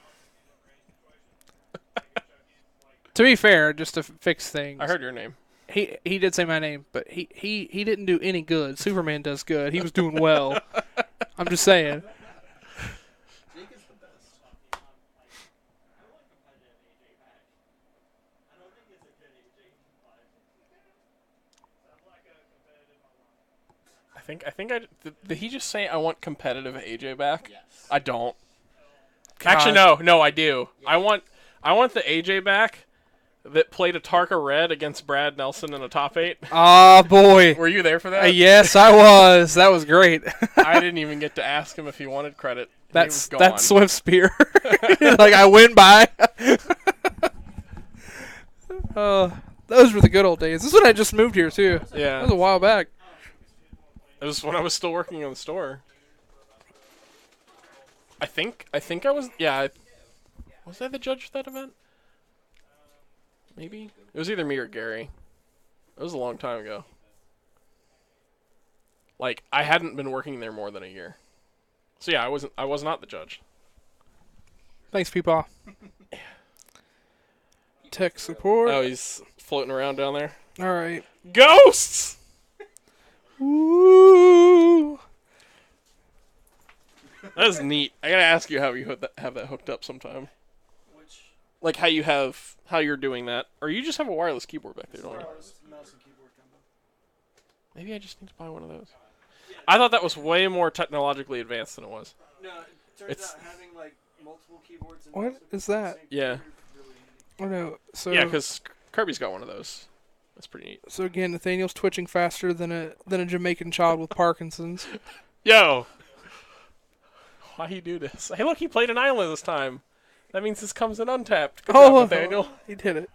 To be fair, just to fix things. I heard your name. He did say my name, but he didn't do any good. Superman does good. He was doing well. I'm just saying. Jake is the best. I think did he just say I want competitive AJ back? Yes. I don't. Actually, no, I do. I want the AJ back that played a Tarka Red against Brad Nelson in a top 8. Ah, boy. Were you there for that? Yes, I was. That was great. I didn't even get to ask him if he wanted credit. That's He was gone. Swift Spear. Like I win by. Those were the good old days. This is when I just moved here too. That Yeah. was a while back. It was when I was still working in the store. I think I was Was I the judge of that event? Maybe it was either me or Gary. It was a long time ago. Like I hadn't been working there more than a year. So yeah, I was not the judge. Thanks, Peepaw. Tech support. Oh, he's floating around down there. All right. Ghosts. Woo! That is neat. I gotta ask you how you have that hooked up sometime. Which Like how you're doing that, or you just have a wireless keyboard back there, don't you? mouse and keyboard combo. Maybe I just need to buy one of those. I thought that was way more technologically advanced than it was. No, it turns It's- out having like multiple keyboards and What mouse is with the that? same Yeah. keyboard is really handy. Oh no. So Yeah, because Kirby's got one of those. That's pretty neat. so again, Nathaniel's twitching faster than a Jamaican child with Parkinson's. Yo! Why you do this? Hey, look, he played an island this time. That means this comes in untapped. Good job, Nathaniel. He did it.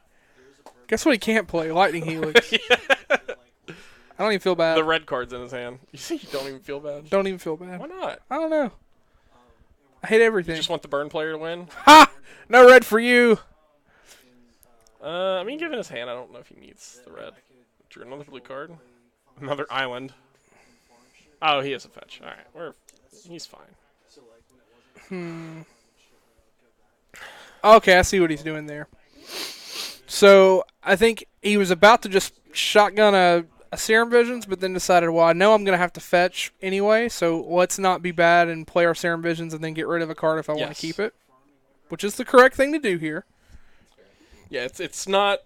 Guess what? He can't play Lightning Helix. I don't even feel bad. The red card's in his hand. You see, you don't even feel bad. Don't even feel bad. Why not? I don't know. I hate You everything. just want the burn player to win? Ha! No red for you. I mean, given his hand, I don't know if he needs the red. Drew another blue card. Another island. Oh, he has a fetch. Alright, he's fine. Okay, I see what he's doing there. So I think he was about to just shotgun a Serum Visions, but then decided, well, I know I'm going to have to fetch anyway, so let's not be bad and play our Serum Visions and then get rid of a card if I want Yes. to keep it. Which is the correct thing to do here. Yeah, it's not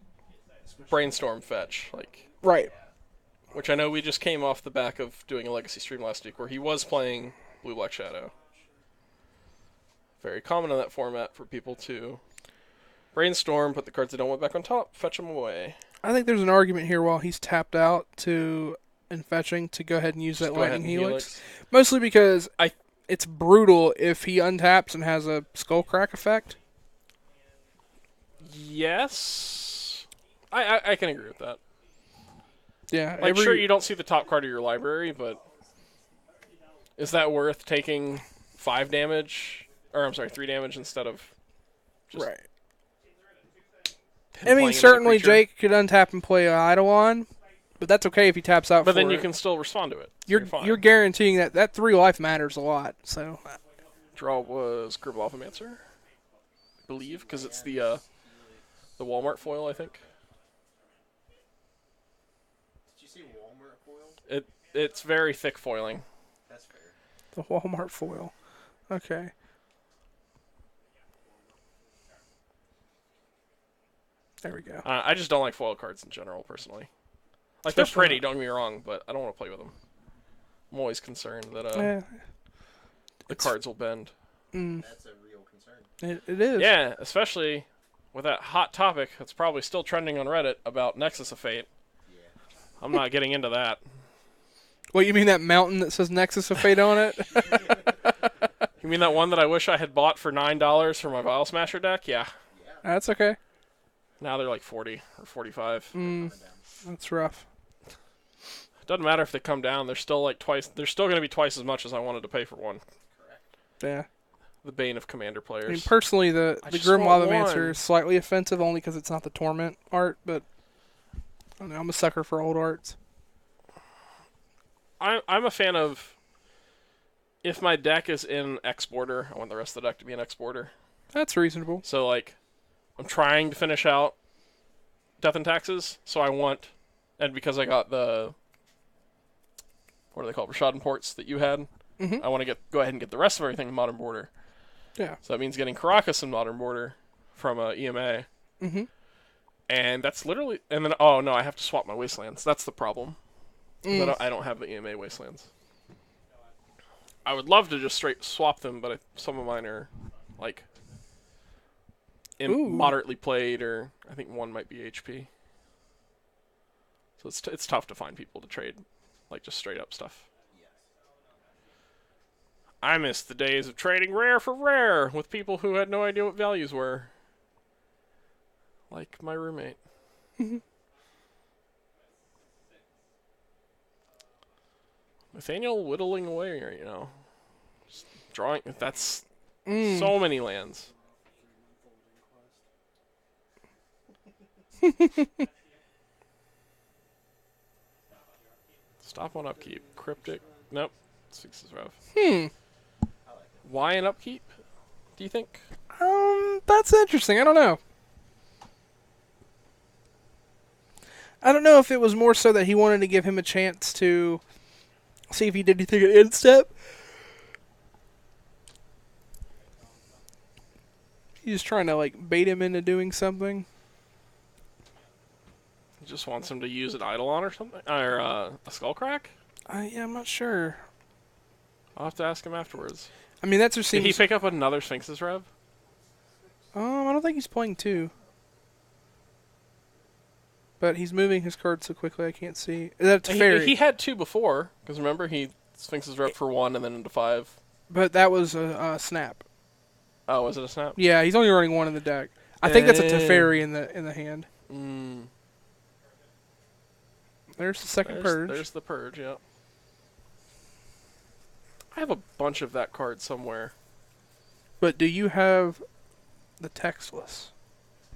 brainstorm fetch, like, Right. which I know we just came off the back of doing a Legacy stream last week where he was playing Blue Black Shadow. Very common in that format for people to brainstorm, put the cards they don't want back on top, fetch them away. I think there's an argument here while he's tapped out and fetching to go ahead and use that Go ahead Lightning and Helix. Mostly because I- it's brutal if he untaps and has a Skullcrack effect. Yes, I can agree with that. Yeah, Like, sure, you don't see the top card of your library, but is that worth taking 5 damage? Or, I'm sorry, 3 damage instead of just right. pinplaying I mean, another certainly creature? Jake could untap and play Eidolon, but that's okay if he taps out. But for then you it. can still respond to it. So You're fine. you're guaranteeing that 3 life matters a lot. So Draw was Gribbalophomancer, I believe, because it's the Walmart foil, I think. Did you say Walmart foil? It's very thick foiling. That's fair. the Walmart foil. Okay. There we go. I just don't like foil cards in general, personally. Like, they're Especially pretty, don't get me wrong, but I don't want to play with them. I'm always concerned that the cards will bend. That's a real concern. It is. Yeah, especially with that hot topic that's probably still trending on Reddit about Nexus of Fate. Yeah. I'm not getting into that. What, you mean that mountain that says Nexus of Fate on it? You mean that one that I wish I had bought for $9 for my Vial Smasher deck? Yeah. That's okay. Now they're like 40 or 45. That's rough. Doesn't matter if they come down. They're still like twice. They're still going to be twice as much as I wanted to pay for one. Yeah. The bane of Commander I players. mean, personally, the just Grim want Lavamancer one. is slightly offensive only because it's not the Torment art, but I don't know, I'm a sucker for old arts. I'm a fan of. If my deck is in X border, I want the rest of the deck to be in X border. That's reasonable. So like, I'm trying to finish out Death and Taxes, so I want, and because I got the, what are they called, Rashad Imports that you had, I want to go ahead and get the rest of everything in Modern Border. Yeah. So that means getting Caracas in Modern Border from EMA. And that's literally, and then, oh no, I have to swap my Wastelands. That's the problem. 'Cause I don't have the EMA Wastelands. I would love to just straight swap them, but some of mine are, like, Ooh. moderately played, or I think one might be HP. So it's tough to find people to trade, like, just straight up stuff. I miss the days of trading rare for rare with people who had no idea what values were. Like my roommate. Nathaniel whittling away, just drawing. That's so many lands. Stop on upkeep. Cryptic. Nope. Sphinx's Rev. Why an upkeep, do you think? That's interesting. I don't know. I don't know if it was more so that he wanted to give him a chance to see if he did anything at end step. He's trying to like bait him into doing something. He just wants him to use an Eidolon or something? Or a Skullcrack? Yeah, I'm not sure. I'll have to ask him afterwards. I mean, that just Did seems. he pick up another Sphinx's Rev? I don't think he's playing two. But he's moving his card so quickly I can't see. That's Teferi. He had 2 before, because remember, he Sphinx's Rev for 1 and then into 5. But that was a snap. Oh, was it a snap? Yeah, he's only running 1 in the deck. I think that's a Teferi in the hand. There's the second purge. There's the purge, yeah. I have a bunch of that card somewhere. But do you have the textless?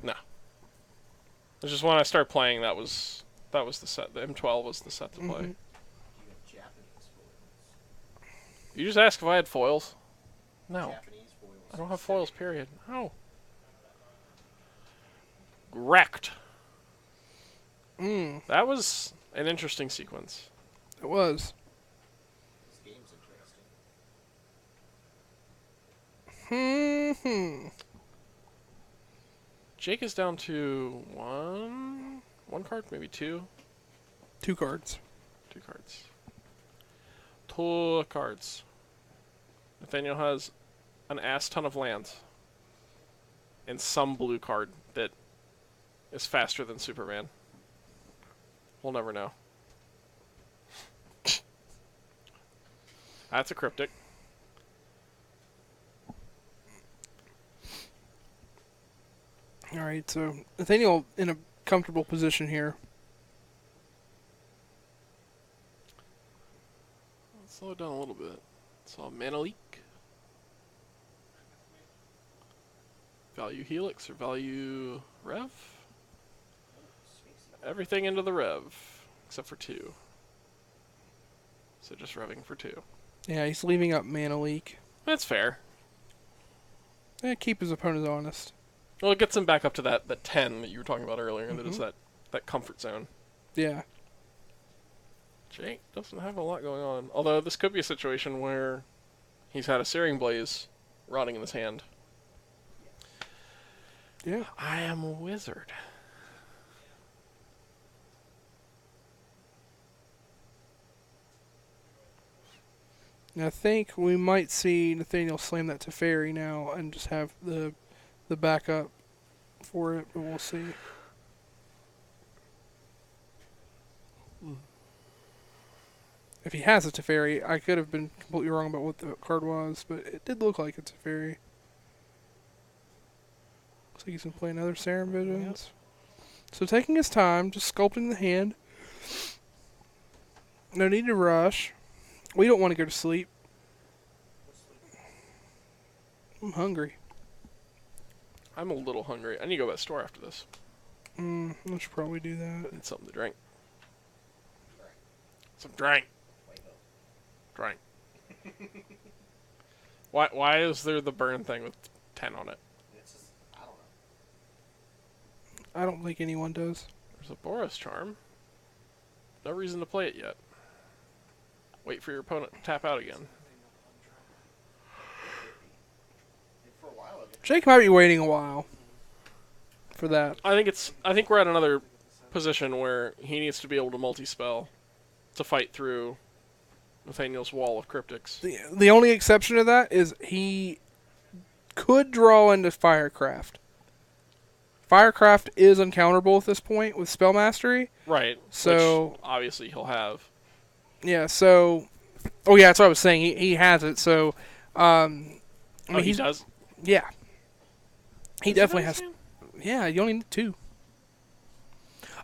No. It's just when I started playing, that was the set. The M12 was the set to play. Mhm. You just asked if I had foils. No, Japanese foils. I don't have foils. Period. No. Wrecked. That was an interesting sequence. It was. This game's interesting. Jake is down to one card, maybe 2. 2 cards. 2 cards. 2 cards. Nathaniel has an ass ton of lands. And some blue card that is faster than Superman. We'll never know. That's a cryptic. Alright, so Nathaniel in a comfortable position here. Let's slow it down a little bit. So mana leak. Value Helix or value Rev? Everything into the Rev, except for 2. So just revving for 2. Yeah, he's leaving up mana leak. That's fair. Keep his opponents honest. Well, it gets him back up to that 10 that you were talking about earlier, and that is that comfort zone. Yeah. Jake doesn't have a lot going on. Although this could be a situation where he's had a Searing Blaze rotting in his hand. Yeah. I am a wizard. And I think we might see Nathaniel slam that Teferi now and just have the backup for it, but we'll see. If he has a Teferi, I could have been completely wrong about what the card was, but it did look like a Teferi. Looks like he's going to play another Serum Visions. So taking his time, just sculpting the hand. No need to rush. We don't want to go to sleep. I'm hungry. I'm a little hungry. I need to go to the store after this. I should probably do that. Need something to drink. Some drink. Drink. Why is there the burn thing with 10 on it? It's just, I don't know. I don't think anyone does. There's a Boros Charm. No reason to play it yet. Wait for your opponent to tap out again. For a while, it Jake might be waiting a while for that. I think we're at another position where he needs to be able to multi-spell to fight through Nathaniel's wall of cryptics. The only exception to that is he could draw into Firecraft. Firecraft is uncounterable at this point with Spell Mastery. Right. So which obviously he'll have. Yeah, so oh yeah, that's what I was saying. He has it, so I mean He does? Yeah. He Does definitely have has. his hand? Yeah, you only need 2.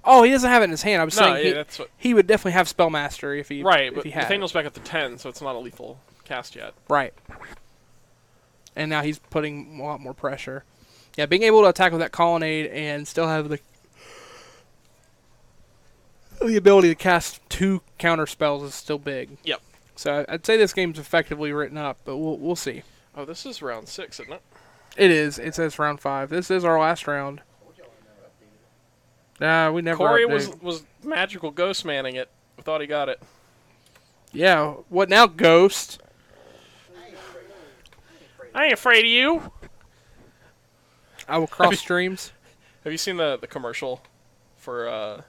Oh, he doesn't have it in his hand. I was No, saying yeah, that's what. he would definitely have Spell Mastery if he Right, if but he had it. Nathaniel's back at the 10, so it's not a lethal cast yet. Right. And now he's putting a lot more pressure. Yeah, being able to attack with that Colonnade and still have the ability to cast 2 counter spells is still big. Yep. So I'd say this game's effectively written up, but we'll see. Oh, this is round 6, isn't it? It is. It says round 5. This is our last round. Nah, we never. Corey update. was magical ghost manning it. I thought he got it. Yeah. What now, Ghost? I ain't afraid of you. I will cross streams. Have you seen the commercial for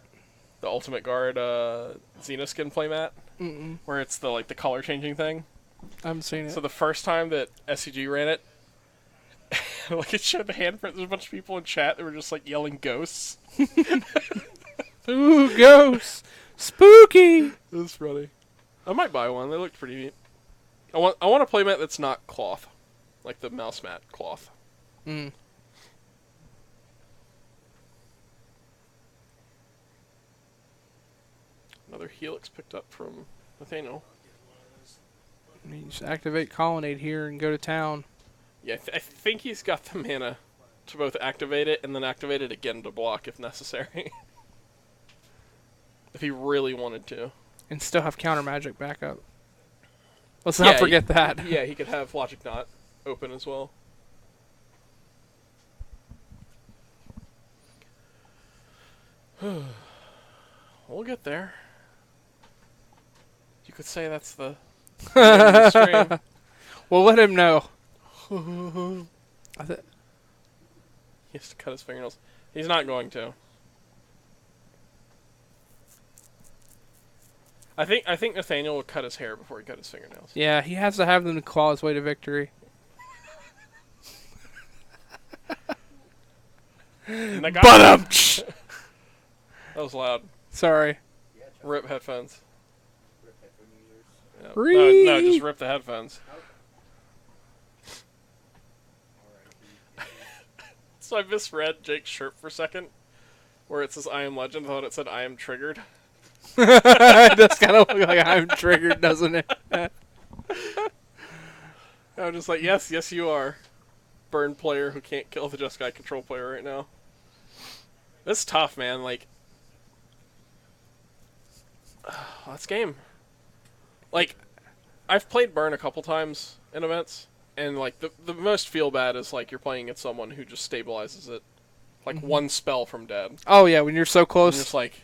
the Ultimate Guard Xenoskin playmat? Mm-mm. Where it's the color changing thing? I haven't seen it. So the first time that SCG ran it, it showed the handprint. There's a bunch of people in chat that were just yelling ghosts. Ooh, ghosts! Spooky! It was funny. I might buy one. They looked pretty neat. I want a playmat that's not cloth, like the mouse mat cloth. Mm. Another Helix picked up from Nathaniel. You just activate Colonnade here and go to town. Yeah, I think he's got the mana to both activate it and then activate it again to block if necessary. If he really wanted to. And still have counter magic backup. Let's not forget that. Yeah, he could have Logic Knot open as well. We'll get there. You could say that's the end of the stream. Well, let him know. He has to cut his fingernails. He's not going to. I think Nathaniel would cut his hair before he cut his fingernails. Yeah, he has to have them to claw his way to victory. And that was loud. Sorry. Rip headphones. Rip headphone users. Yeah. No, just rip the headphones. So I misread Jake's shirt for a second, where it says I am legend. I thought it said I am triggered. It does kind of look like I'm triggered, doesn't it? I'm just like, yes, you are. Burn player who can't kill the Just Guy control player right now. This is tough, man. That's game. I've played Burn a couple times in events, and the most feel bad is you're playing against someone who just stabilizes it, one spell from dead. Oh yeah, when you're so And close. you're just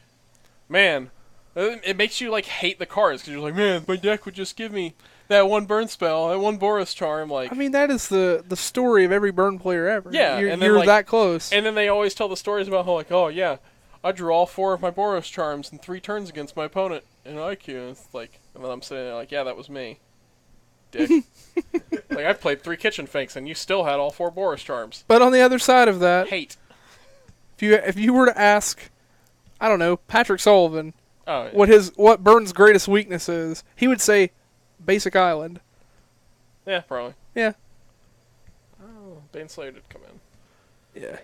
man, it makes you hate the cards because you're like, man, my deck would just give me that one burn spell, that one Boros charm. I mean, that is the story of every Burn player ever. Yeah, you're, and then, you're that close. And then they always tell the stories about how oh yeah, I drew all 4 of my Boros charms in 3 turns against my opponent in IQ. And it's and then I'm sitting there yeah, that was me, dick. I played 3 kitchen finks and you still had all 4 Boros charms. But on the other side of that, Hate. if you were to ask, I don't know, Patrick Sullivan, Oh, yeah. what Burn's greatest weakness is, he would say Basic Island. Yeah, probably. Yeah. Oh, Baneslayer did come in. Yeah.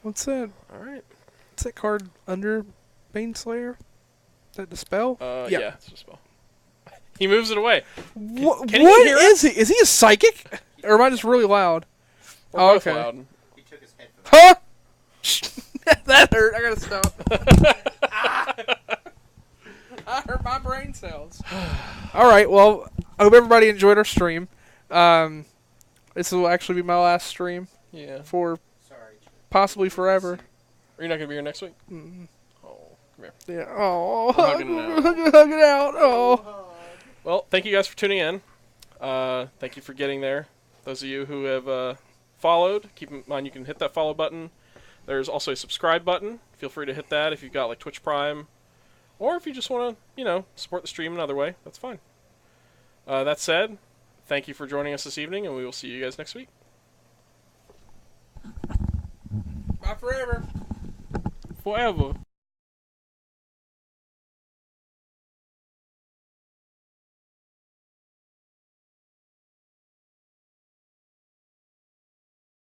What's that? All right. What's that card under Baneslayer? Is that the spell? Yeah, it's a spell. He moves it away. What can you hear is he? Is he a psychic? Or am I just really loud? We're Oh, both okay. loud. He took his headphones. Huh? That hurt. I gotta stop. I hurt my brain cells. All right. Well, I hope everybody enjoyed our stream. This will actually be my last stream Yeah. for Sorry. Chip. possibly forever. Are you not gonna be here next week? Mm. Oh, come here. Yeah. Oh, We're hugging it out. hug it out. Oh. Well, thank you guys for tuning in. Thank you for getting there. Those of you who have followed, keep in mind you can hit that follow button. There's also a subscribe button. Feel free to hit that if you've got Twitch Prime, or if you just want to, support the stream another way. That's fine. That said, thank you for joining us this evening, and we will see you guys next week. Bye forever. Forever.